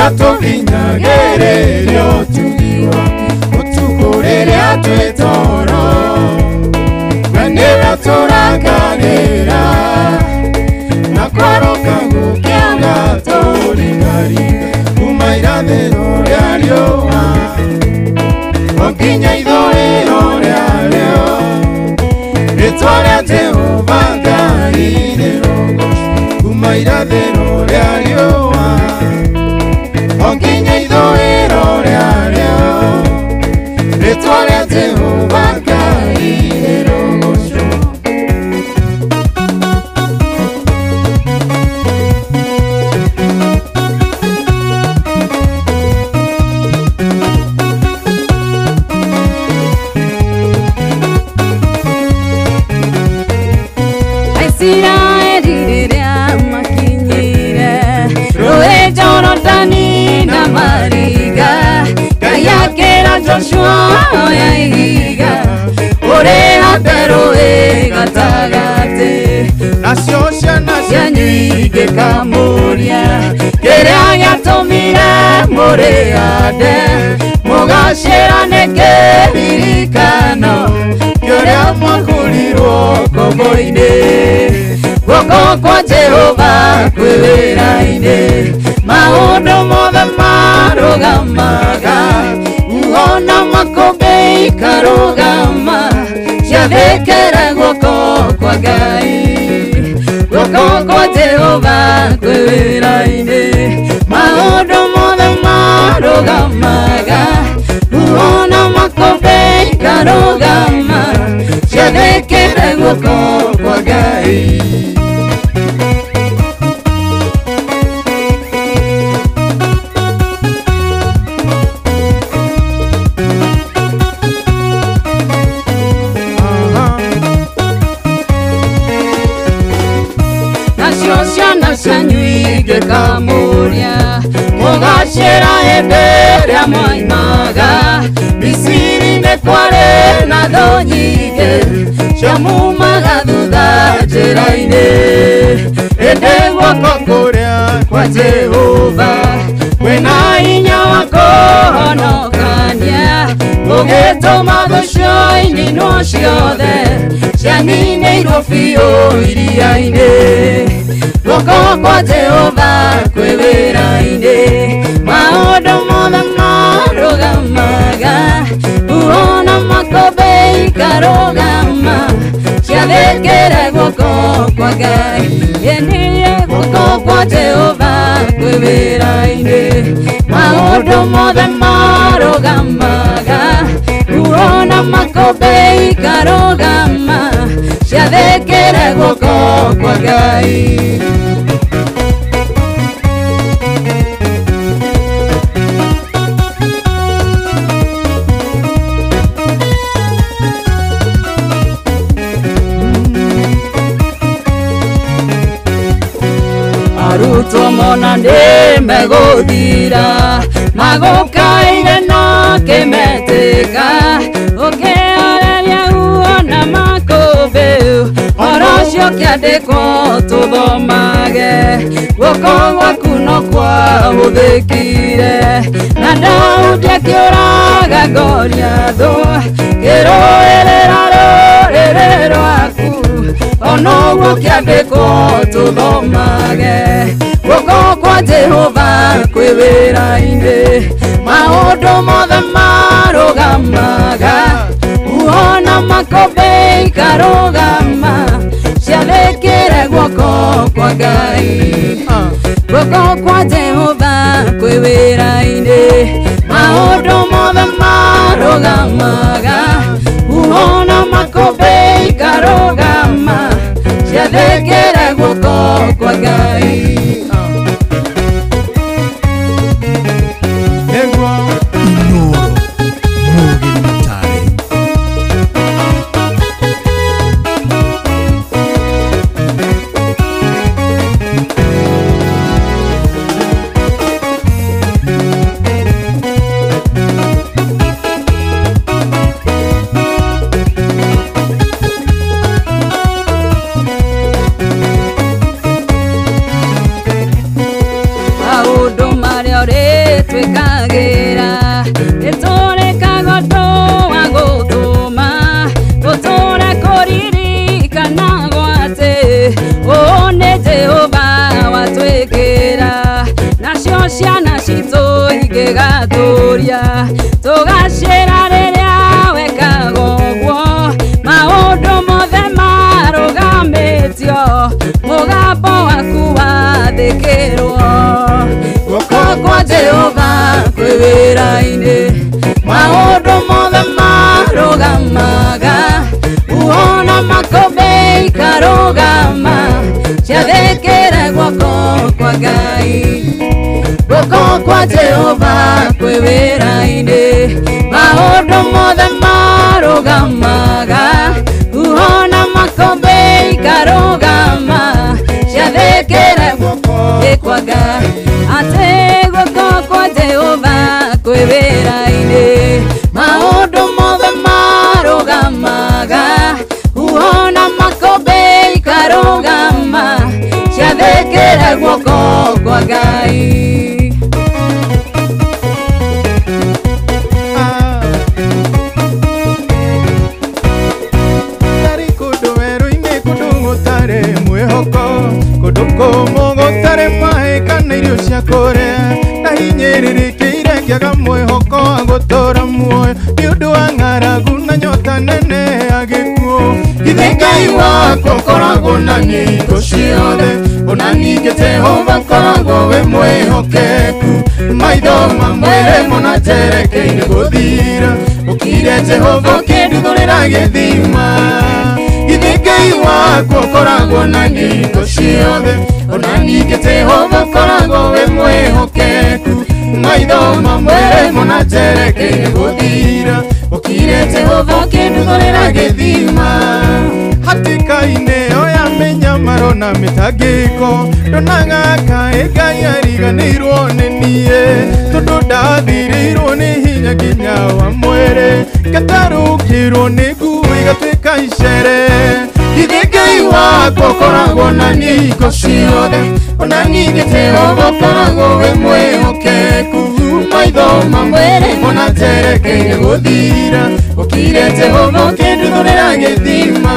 gatũhinyagĩrĩria ũtugi waku ũtukũ rĩrĩa twĩ toro we nĩwe tũrangagĩra na kwaroka gũkĩaga tũringaringa kuma irathĩro rĩa riũa o nginya ithũĩro rĩarĩo rĩtwa rĩa Jehova Ngai rĩrogocwo kuma irathĩro rĩa riũa o nginya ithũĩro rĩarĩo rĩtwa rĩa Jehova Ngai rĩrogocwo. Aisiraeli rĩrĩa makinyire rũĩ Jorodani na mariga, Ngai akĩra Joshua oya ihiga ũrĩa rũĩ gatagatĩ, nacio ciana cianyu igĩkamũria kĩrĩa gĩatũmire mũrĩande mũgacĩrane kĩririkano kĩrĩa mwakurirwo ngombo-inĩ. Guoko kwa Jehova kwĩ wĩra-inĩ, maũndũ mothe marũgamaga, ũhona makũmbĩ ikarũgama, ciathĩkĩre guoko kwa Ngai. Guoko kwa Jehova kwĩ wĩra-inĩ, maũndũ mothe marũgamaga, ũhona makũmbĩ ikarũgama, ciathĩkĩre guoko kwa Ngai. Nacio ciana cianyu igĩkamũria mũgacĩra hĩndĩ ĩrĩa moimaga, Misiri-inĩ kwarĩ na thũ nyingĩ ciamumaga thutha njĩra-inĩ, ĩndĩ guoko kũrĩa kwa Jehova kwĩna hinya wa kũhonokania, gũgĩtũma thũ cio ininwo ciothe cianinĩirwo biũ iria-inĩ. Guoko kwa Jehova kwĩ wĩra-inĩ, maũndũ mothe marũgamaga, ũhona makũmbĩ ikarũgama, ciathĩkĩre guoko kwa Ngai. Yeniye guoko kwa Jehova kwĩ wĩra-inĩ, maũndũ mothe marũgamaga, ũhona makũmbĩ ikarũgama, ciathĩkĩre guoko kwa Ngai. Arutwo mona nĩmegũthira, magũkaire no kĩmetĩka, ũkĩareria uona makũmbĩ, ũhoro ũcio kĩandĩkwo tũthomage, guoko gwaku no kwahũthĩkire, na Daudi akĩũraga Goliathũ, kĩrũĩrĩra rũrĩrĩ rwaku, ona ũguo kĩandĩkwo tũthomage. Guoko kwa Jehova kwĩ wĩra-inĩ, maũndũ mothe marũgamaga, ũhona makũmbĩ ikarũgama, ciathĩkĩre guoko kwa Ngai. Guoko kwa Jehova kwĩ wĩra-inĩ, maũndũ mothe marũgamaga, ũhona makũmbĩ ikarũgama, ciathĩkĩre guoko kwa Ngai. Nĩguo Inoro Mugi Mutare. Maũndũ marĩa ũrĩ twekagira etore kagoto agotoma otore koriri kana gwate one Jehova watwekera nacio ciana citũ ingĩgatũria tũgacĩra rĩrĩa wekaga ũguo maũndũ mothe marũgamĩtio mũgambo waku wathĩkĩrwo guoko kwa Jehova kwĩ wĩra-inĩ maũndũ mothe marũgamaga uona makũmbĩ ikarũgama ciathĩkĩre guoko kwa Ngai guoko kwa Jehova kwĩ wĩra-inĩ maũndũ mothe marũgamaga uona makũmbĩ ikarũgama ciathĩkĩre guoko kwa Ngai atĩ guoko kwa Jehova kwĩ wĩra-inĩ maũndũ mothe marũgamaga uona makũmbĩ ikarũgama ciathĩkĩre guoko kwa Ngai Gũtarĩ maĩ kana irio cia kũrĩa na hinyĩrĩrĩkĩire ngĩaga mwĩhoko wa gũtũũra muoyo nĩ ũndũ wa ng'aragu na nyota nene ya gĩkuũ githĩ Ngai wakwa ũkoragwo na hingo ciothe ona ningĩ Jehova koragwo wĩ mwĩhokeku maitho mamwĩre mona njerekeire gũthira ũkire Jehova ũkĩnduthũrĩra gĩthima githĩ Ngai wakwa ũkoragwo na hingo ciothe ona ningĩ Jehova koragwo wĩ mwĩhokeku maitho mamwĩre mona njerekeire gũthira ũkire Jehova ũkĩnduthũrĩra gĩthima hatĩka-inĩ oya mĩnyamaro na mĩtangĩko ndonaga kaĩ Ngai ariganĩirwo nĩ niĩ tondũ ndathirĩirwo nĩ hinya nginya wa mwĩrĩ ngatarũkĩrwo nĩ ngui gatuĩka icere githĩ Ngai wakwa ũkoragwo na hingo ciothe ona ningĩ Jehova ũkoragwo wĩ mwĩhokeku maitho mamwĩre mona njerekeire gũthira ũkire Jehova ũkĩnduthũrĩra gĩthima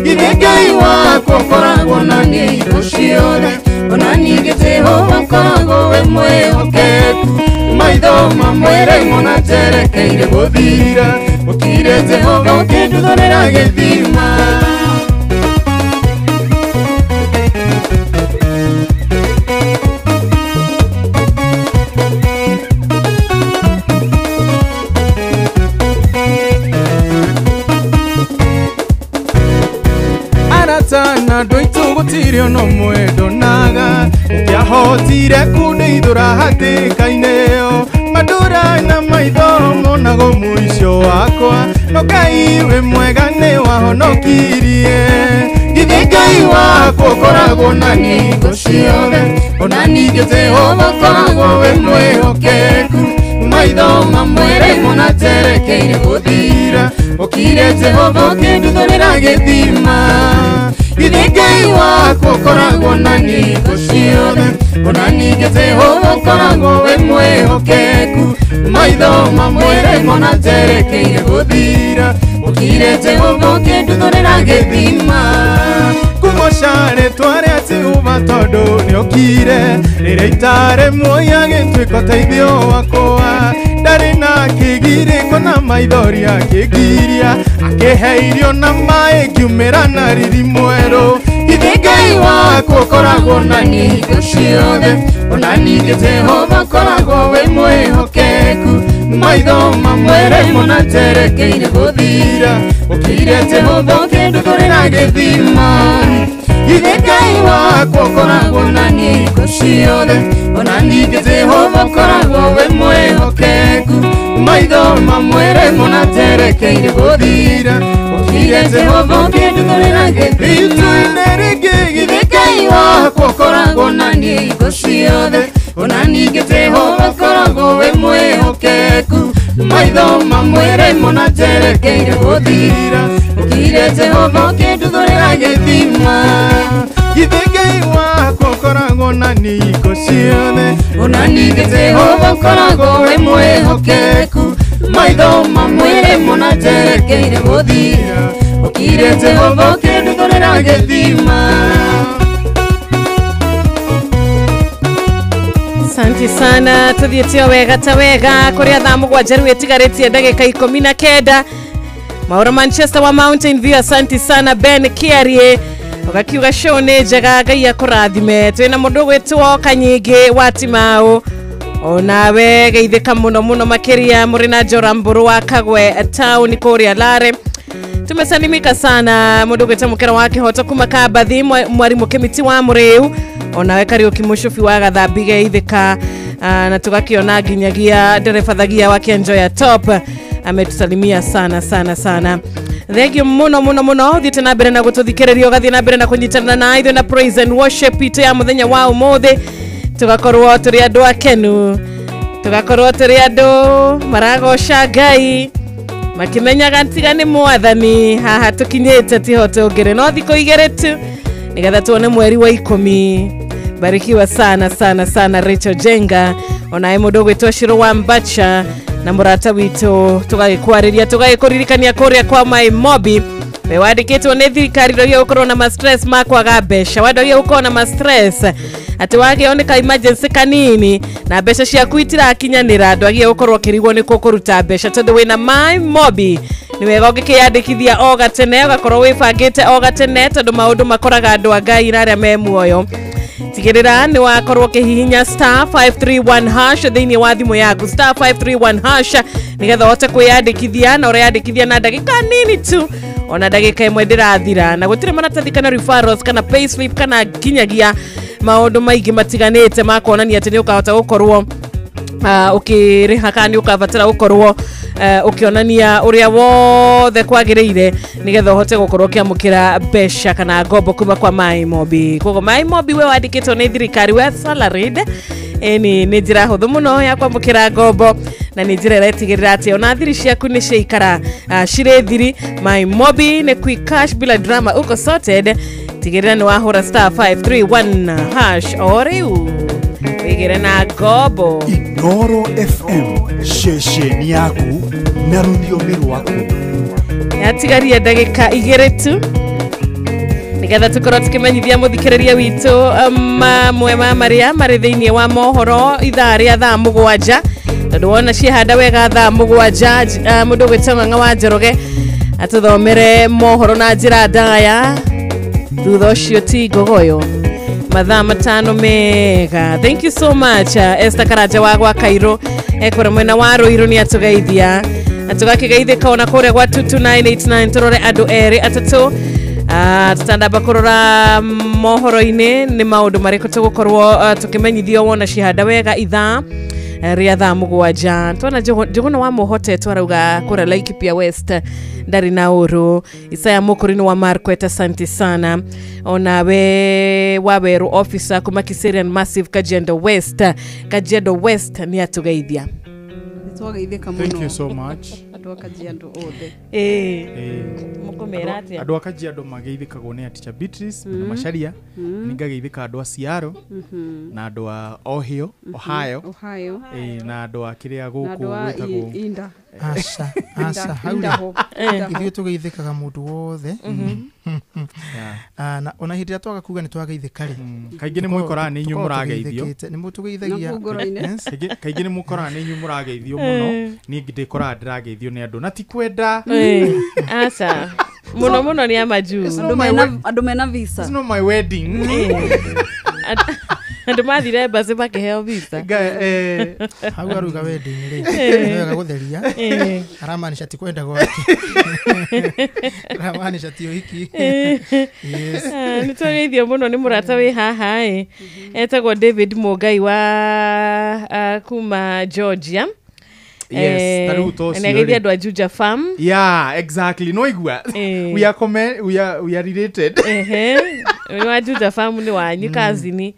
githĩ Ngai wakwa ũkoragwo na hingo ciothe ona ningĩ Jehova ũkoragwo wĩ mwĩhokeku maitho mamwĩre mona njerekeire gũthira ũkire Jehova ũkĩnduthũrĩra gĩthima na andũ aitũ gũtirĩ ono mwendo naga ũkĩahotire kũndeithũra hatĩka-inĩ ĩyo mandũra na maitho monago mũico wakwa no Ngai wĩ mwega nĩ wahonokirie githĩ Ngai wakwa ũkoragwo na hingo ciothe ona ningĩ Jehova ũkoragwo wĩ mwĩhokeku maitho mamwĩre mona njerekeire gũthira ũkire Jehova ũkĩnduthũrĩra gĩthima githĩ Ngai wakwa ũkoragwo na hingo ciothe ona ningĩ Jehova ũkoragwo wĩ mwĩhokeku maitho mamwĩre mona njerekeire gũthira ũkire Jehova ũkĩnduthũrĩra gĩthima kũgoca rĩtwa rĩa Jehova tondũ nĩokire rĩrĩa itarĩ muoya gĩtuĩka ũteithio wakwa ndarĩ na kĩgirĩko na maithori akĩngiria akĩhe irio na maĩ ngiumĩra na riri mwerũ githĩ Ngai wakwa ũkoragwo na hingo ciothe ona ningĩ Jehova ũkoragwo wĩ mwĩhokeku maitho mamwĩre mona njerekeire gũthira ũkire Jehova ũkĩnduthũrĩra gĩthima githĩ Ngai wakwa ũkoragwo na hingo ciothe ona ningĩ Jehova ũkoragwo wĩ mwĩhokeku maitho mamwĩre mona njerekeire gũthira ũkire Jehova ũkĩnduthũrĩra gĩthima githĩ Ngai wakwa ũkoragwo na hingo ciothe ona ningĩ Jehova ũkoragwo wĩ mwĩhokeku maitho mamwĩre mona njerekeire gũthira ũkire Jehova ũkĩnduthũrĩra gĩthima githĩ Ngai wakwa Jehova na niko ciothe ona ningĩ Jehova ũkoragwo wĩ mwĩhokeku maitho mamwĩrĩ mũna njerekeire gũthia ũkire Jehova ũkĩnduthũrĩra gĩthima. Asante sana tuthiĩte wega ta wega kũrĩa thaa mũgwanja rĩu ĩtigarĩtie ndagĩka 19 Maura Manchester wa Mountain View. Asante sana Ben Kiarie ugakiuga show nĩ njega Ngai akũrathime. Twĩna mũndũ gwĩtwo Kanyingĩ wa Timau onawe geithĩka mũno mũno makĩria mũrĩ na Njora Mbũrũ wa Kagwe town kũrĩa Lare. Tumesalimika sana mũndũ gwĩtwo mũkera wa Kĩhoto kuma Kabathi mwarimu Kĩmiti wa Mũrĩu onawe Kariuki Mũcubi wa Gathambi geithĩka na tugakiona nginyagia ndereba thagia wa Kĩenjoya Top ametusalimia sana sana sana. Thegio muno muno muno thiĩte na mbere na gũtũthikĩrĩria ũgathiĩ na mbere na kũnyitana na ithuĩ na praise and worship itũ ya mũthenya wa ũmũthĩ tugakorwo tũrĩ andũ akenu tugakorwo tũrĩ andũ maragoca Ngai makimenyaga tiga nĩ mwathani haha tũkinyĩte tiho tũngĩrĩ no thikũ igĩrĩ tu nigetha tuone mweri wa 10. Barikiwa sana sana sana Rachel Jenga onaye mũndũ gwĩtwo Shiro wa Mbacha na murata witũ tugagĩkwarĩria tugagĩkũririkania kũrĩa kwa My Mobi we wandĩkĩtwo nĩ thirikari rĩrĩa ũkorwo na ma stress makwaga mbeca wandĩkĩtwo ũkorwo na ma stress atĩ wagĩoneka emergency kanini na mbeca ciaku itirakinyanĩra ndwagĩrĩirwo gũkorwo ũkĩrigwo nĩ kũruta mbeca tondũ wĩna My Mobi nĩ wega ũngĩkĩyandĩkithia o gatene ũgakorwo wĩbangĩte o gatene tondũ maũndũ makoraga andũ a Ngai na arĩa me muoyo. Tigĩrĩra nĩ wakorwo ũkĩhihinya *531# thĩinĩ wa thimũ yaku *531# nigetha ũhote kwĩyandĩkithia na ũreyandĩkithia na ndagĩka nini tu ona ndagĩka ĩmwe ndĩrathira na gũtirĩ maratathi kana referrals kana payslip kana kinyagia maũndũ maingĩ matiganĩte ma kuonania atĩ nĩ ũkahota gũkorwo ukĩrĩha kana nĩ ũkabatara gũkorwo ukionania ũrĩa wothe kwagĩrĩire nigetha ũhote gũkorwo ũkĩamũkĩra mbeca kana ngombo kuma kwa My Mobi. Koguo My Mobi we wandĩkĩtwo nĩ thirikari we salaried nĩ njĩra hũthũ mũno ya kwamũkĩra ngombo na nĩ njĩra ĩretigĩrĩra atĩ ona thiri ciaku nĩ ciaikara cirĩ thiri. My Mobi nĩ quick cash bila drama uko sorted. Tigĩrĩra nĩ wahũra *531# o rĩu wĩgĩre na ngombo. Inoro FM shesheni yaku na rũthiomi rwaku yatigaria ndagĩka 2 tu nigetha tũkorwo tũkĩmenyithia mũthikĩrĩria witũ mamwe ma marĩa marĩ thĩinĩ wa mohoro ithaa rĩa thaa 7 tondũ wona ciehanda wega thaa 7 mũndũ gwĩtwo Ng'ang'a wa Njoroge atũthomere mohoro na njĩra ndaya thutha ũcio ti ngogoyo mathaa 5 mega. Thank you so much Esther Karanja wa gwa Kairo ekore mwena wa Ruiru nĩ atũgeithia atũgakĩgeithĩka ona kũrĩa gwa 22989 tũrore andũ erĩ atatũ tutandamba kũrora mohoro-inĩ nĩ maũndũ marĩkũ tũgũkorwo tũkĩmenyithio wona cihanda wega ithaa rĩa thaa 7 twona Njũgũna wa Mũhote twarauga kũrĩa Laikipia West ndarĩ na ũru. Isaya Mũkũri wa Marquette asante sana onawe Waweru officer kuma Kiserian Massive Kajiado West nĩ atũgeithia. Thank you so much. Andũ Kajiado othe. Mũkomera atĩa? Andũ a Kajiado mageithĩkagwo nĩ Teacher Beatrice na Macharia ningageithĩka andũ a Ciaro na andũ a Ohio na andũ a kĩrĩa gũkũ gwĩtagwo Inda. Asa hau ithuĩ tũgeithĩkaga mũndũ wothe na ona hĩndĩ ĩrĩa twaga kuga nĩ twageithĩka rĩ kaingĩ nĩ mwĩkoraga nĩ inyuĩ mũrageithio nĩ mũtũgeithagia kaingĩ nĩ mũkoraga nĩ inyuĩ mũrageithio mũno niĩ ndĩkoraga ndĩrageithio nĩ andũ na ti kwenda asa muno muno ni amaju andu mena visa. It's not my wedding. Andu mathire basi bakiheo visa. Hau aruga wedding ri. Wega gutheria. Aramaanisha ti kwenda gwake. Aramaanisha ti hiki. Yes. Nitwageithio muno ni murata wi haha etagwo David Mugai wa kuma Georgia. Yes, taruto sio. Negeithia andu a Juja Farm. Yeah, exactly. No igwa. We are related. We wa Juja Farm ni wanyu kazini.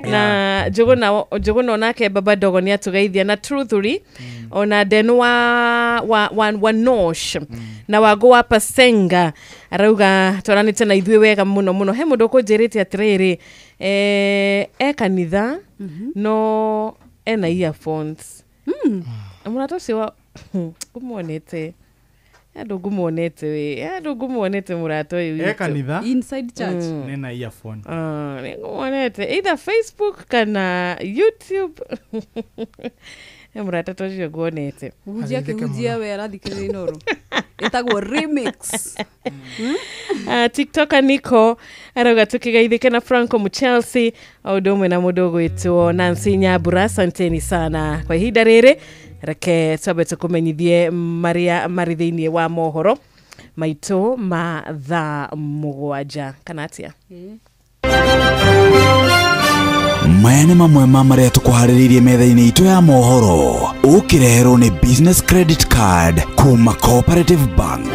na Jogona onake baba dogo ni atugeithia na truthfully ona denu wa Nosh na wago wa Pasenga arauga twaranite na ithuĩ wega muno he mundu kunjirite atiriri kanitha no ena earphones muratosi wa kumuonete Gumonete murato uyu. Kanitha inside church. Nena earphone. Gumonete either Facebook kana YouTube. Murata toshi guonete. Hujia we arathikire inoro. Etagwo remix. TikTok Nico arauga tukigaithike na Franco Muchelsea audomwe na mudogo itu Nancy Nyabura. Asanteni sana kwa ihinda rĩrĩ. Reke twabe tukumenyithie marithiini wa mohoro maitu ma thaa mugwanja kana atia. Maya nĩ mamwe ma marĩa tũkũharĩrĩirie metha-inĩ itũ ya mohoro. Ũkĩreherwo nĩ business credit card kuma Cooperative Bank.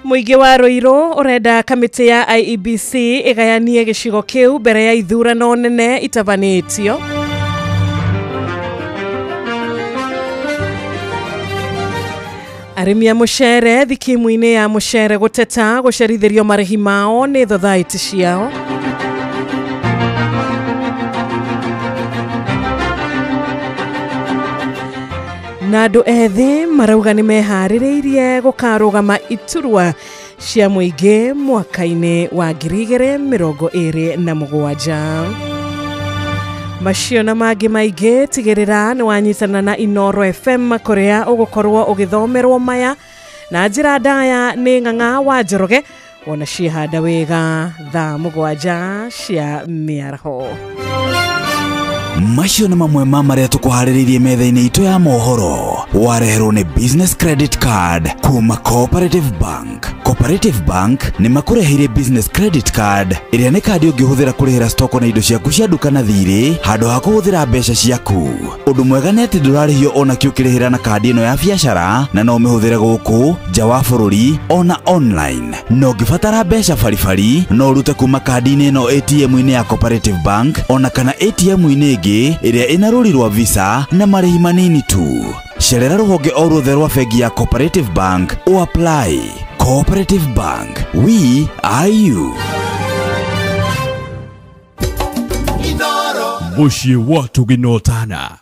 Muingi wa Ruiru urenda kamiti ya IEBC igayanie gicigo kiu mbere ya ithurano nene itabanitio. Arĩmi a mũcere thikimu-inĩ ya mũcere gũteta gũcerithirio marĩhi mao nĩ thothaiti ciao. Na andũ ethĩ marauga nĩ meharĩrĩirie gũkarũgama iturwa cia mũingĩ mwaka-inĩ wa 2027. Macio na mangĩ maingĩ tigĩrĩra nĩ wanyitana na Inoro FM kũrĩa ũgũkorwo ũgĩthomerwo maya na njĩra ndaya nĩ Ng'ang'a wa Njoroge wona ciĩhanda wega thaa mũgwanja cia mĩaraho. Macio nĩ mamwe ma marĩa tũkũharĩrĩirie metha-inĩ itũ ya mohoro. Wareherwo nĩ business credit card kuma Cooperative Bank. Cooperative Bank nĩ makũreheire business credit card ĩrĩa nĩ kandi ũngĩhũthĩra kũrĩhĩra stoko na indo ciaku cia nduka na thirĩ handũ ha kũhũthĩra mbeca ciaku. Ũndũ mwega nĩ atĩ ndũrarĩhio ona kĩ ũkĩrĩhĩra na kandi ĩno ya biacara na no ũmĩhũthĩre gũkũ nja wa bũrũri ona online. No ũngĩbatara mbeca baribari no ũrute kuma kandi-inĩ ĩno ATM-inĩ ya Cooperative Bank ona kana ATM-inĩ ĩngĩ ĩrĩa ĩna rũri rwa Visa na marĩhi manini tu. Cerera rũhonge o ruothe rwa bengi ya Cooperative Bank o apply. Cooperative Bank, we are you. Muciĩ wa Tuginotana.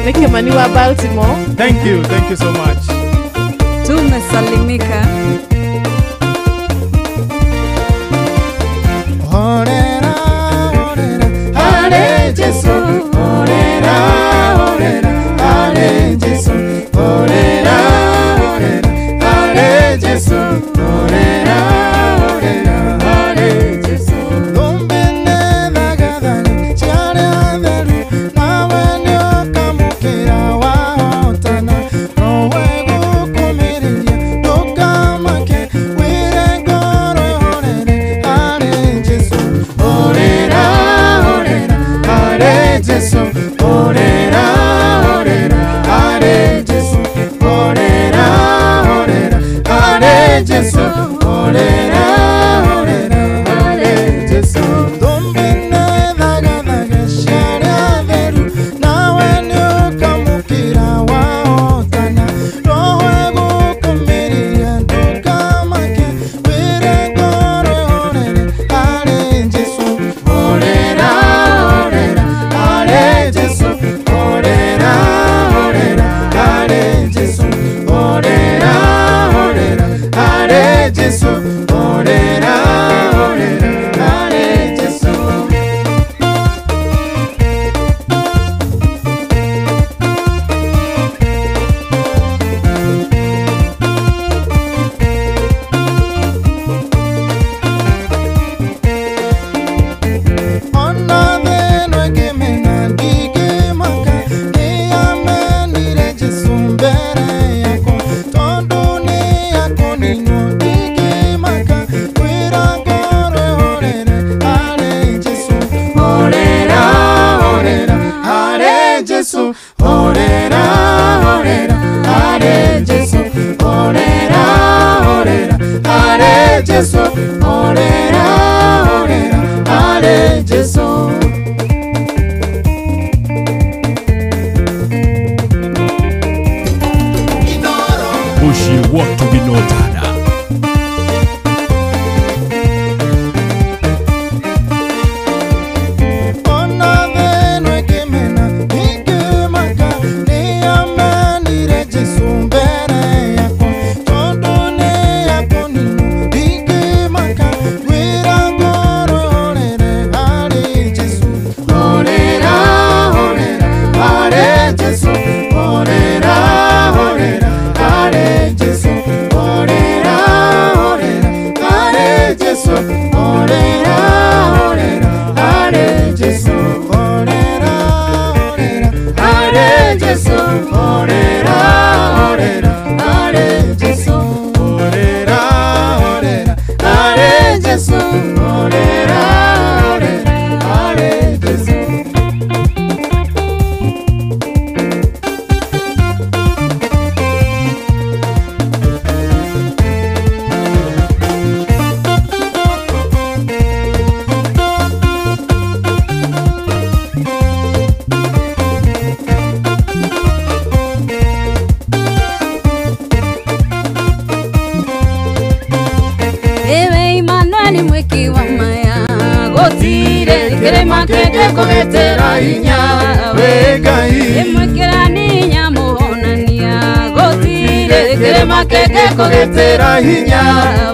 Kimani wa Baltimore. Thank you so much. Tumesalimika. Orera, orera, ale Jesu. Orera, orera, ale Jesu. Orera, orera, ale Jesu. Orera, orera, ale Jesu. Lombene dagadani, chiare aderu, nawe ndio kamukira wa hotana. Rowe gukumiria, Jesu, orera, orera, are Jesu, orera, orera, are Jesu, orera, orera, are Jesu. Bushi watu binotana. Kogetera hinya wegai Emwekera ninya muhonania gotire Kerema keke kogetera hinya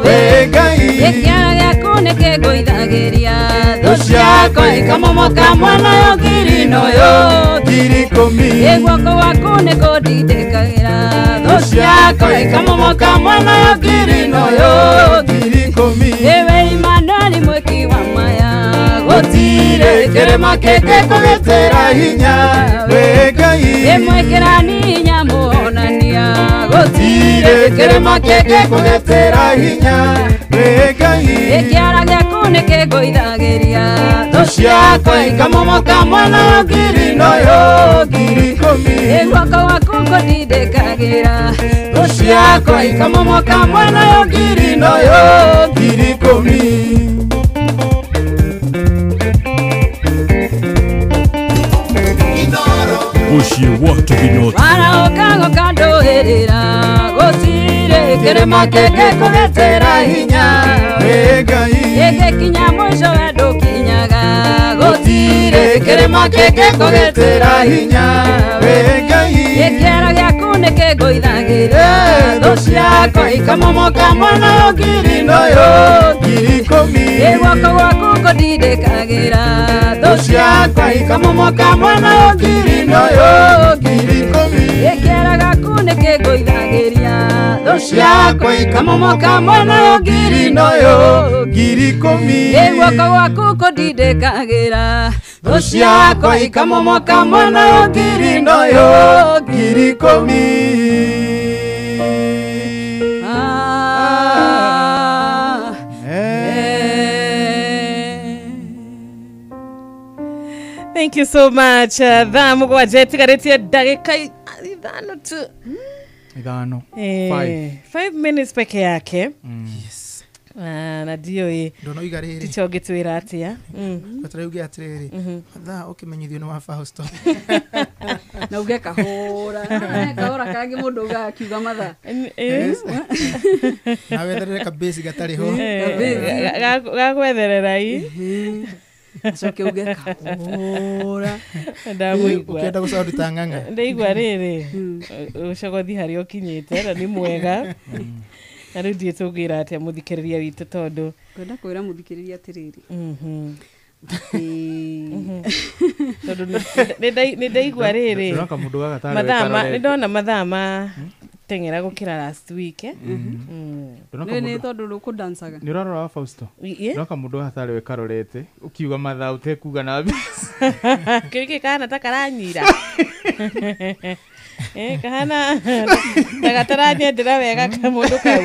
wegai Yekiara gyaku nikiguithagiria Dushiako ikamomoka mwana yo girino yo girikomi Egwoko waku nikundindikagira Dushiako ikamomoka mwana yo girino yo girikomi Ewe Imanoli mweki wa maya Gotire kerema keke kogetera hinya wegai Emwekera ninya muhonania Gotire kerema keke kogetera hinya wegai Yekiara gyaku nikiguithagiria Dushiako ikamomoka mwana yo girino yo girikomi Egwoko waku ngundindikagira Dushiako ikamomoka mwana yo girino yo girikomi Bushi watu binotana. Wana okango kandoherera gotire Kerema keke kogetera hinya wegai Yeke kinya mwisho wendo kinyaga Gotire kerema keke kogetera hinya wegai Yekiara gyaku nikiguithagiria Dushiako ikamomoka mwana yo girino yo girikomi Egwoko waku ngundindikagira Dushiako ikamomoka mwana yo girino yo girikomi Yekiara gyaku nikiguithagiria Dushiako ikamomoka mwana yo girino yo girikomi Egwoko waku ngundindikagira Dushiako ikamomoka mwana yo girino yo girikomi Thank you so much. Dhamu wajetigaretia dakika idhano tu. Idhano. 5 minutes peke yake. Yes. Na dio hii. Ndono igariri. Tichoge tuwira atia. Batara uge atiriri. Tha ukimenyithio ni wa Fausto. Na uge kahora. Kahora kangi mundu gakiuga matha. Na wetherere kabesi gatari ho. Gagwetherera hii. Coke uge kahora. Ndamuigua. Ukienda gucauri tanganga. Ndaigua riri. Ucogothi hari ukinyite na ni mwega. Na riu ndie tugira atia muthikiriria witu tondu. Kwenda kwira muthikiriria atiriri. Tondu ni ndaigua riri. Ndonaka mundu gagatari. Mathama ni ndona mathama tengera gukira last week ni tondu rukudansaga ni roro wa Fausto ndonaka mundu gagatari we karorete ukiuga matha utekuga na kiki kana takaranyira Kahana ndagatarania ndira wega ka mundu kau.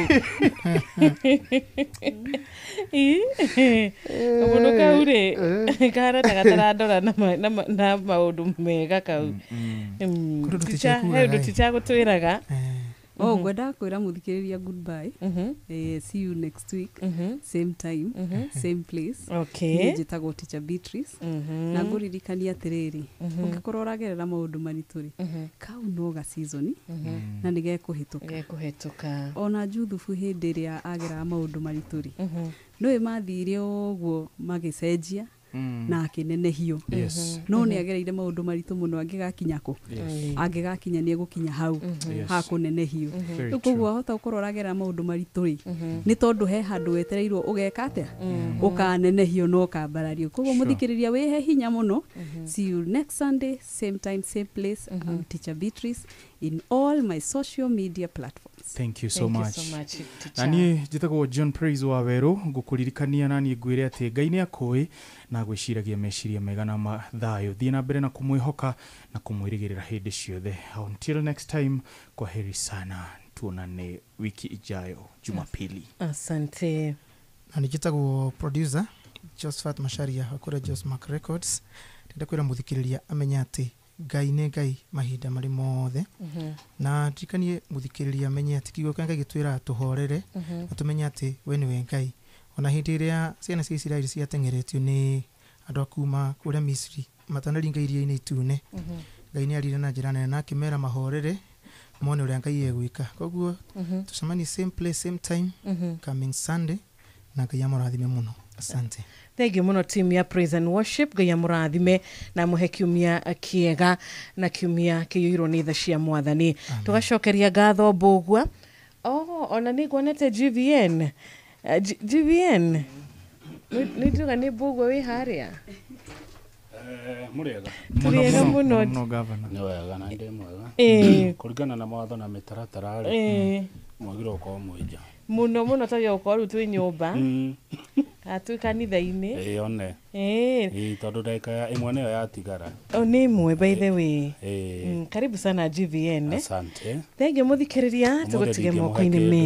Mundu kau ri kahana ndagatarandora na maundu mega kau. Ticha gutwiraga. Oh, gwenda kwira muthikiriria goodbye. See you next week. Same time, same place. Okay. Njitagwo Teacher Beatrice. Na nguririkania atiriri. Ungikorwo uragerera maundu marituri. Kau no ga season. Na nigekuhituka. Ona Juthubu hindi ria agera maundu marituri. No mathire uguo magicenjia. Na akinenehio no ni agereire maundu maritu muno angigakinyako angigakinya ni egukinya hau ha kunenehio ukugwa hota ukororagera maundu maritu ri ni tondu he handu wetereirwo ugeka atia ukanenehio no kambarario kugwa muthikiriria wihe hinya muno. See you next Sunday, same time, same place. I'm Teacher Beatrice in all my social media platforms. Thank you so much. Nani jitagwo John Praise wa Weru ngukuririkania nani ngwire ati Ngai ni akoi na gwiciragia meciria mega na mathayo thie na mbere na kumwihoka na kumwirigirira hindi ciothe. Until next time, kwa heri sana, tuonane wiki ijayo Jumapili. Asante. Nani jitagwo producer Josephat Masharia akora Josmark Records. Ndakwira muthikiriria amenya ati Ngai nĩ Ngai mahinda marĩ mothe. Na ndikanie muthikiriria amenye ati kiugo kĩa Ngai gĩtwĩra tuhorere na tumenye ati we nĩwe Ngai. Ona hĩndĩ ĩrĩa ciana cia Isiraeli ciatengeretio nĩ andũ akuma kũrĩa Misri matanaringa iria-inĩ itune, Ngai nĩ arire na njĩra nene na akĩmera mahorere mone ũrĩa Ngai egwĩka. Koguo tucemanie same place, same time, coming Sunday, na Ngai amũrathime mũno. Asante. Thank you muno team ya Praise and Worship. Ngai amũrathime na muhe kiumia kiega na kiumia kĩiyũirwo nĩ tha cia Mwathani. Tugacokeria ngatho Mbũgua. Ona nĩ nguonete GVN. GVN. Nĩnduga nĩ Mbũgua wĩ harĩa. Muriega. Turiega muno. Nĩ wega na ndĩ mwega. Kũringana na mawatho na mĩtaratara rĩ. Mwagĩrĩirwo gũkorwo mwĩnja. Muno tawia ukoru tu nyumba. Atu kanitha-ini. One. Tondu ndagika imwe niyo yatigara. Ni imwe by the way. Karibu sana GVN. Asante. Thengi muthikiriria tugutige moko-ini me.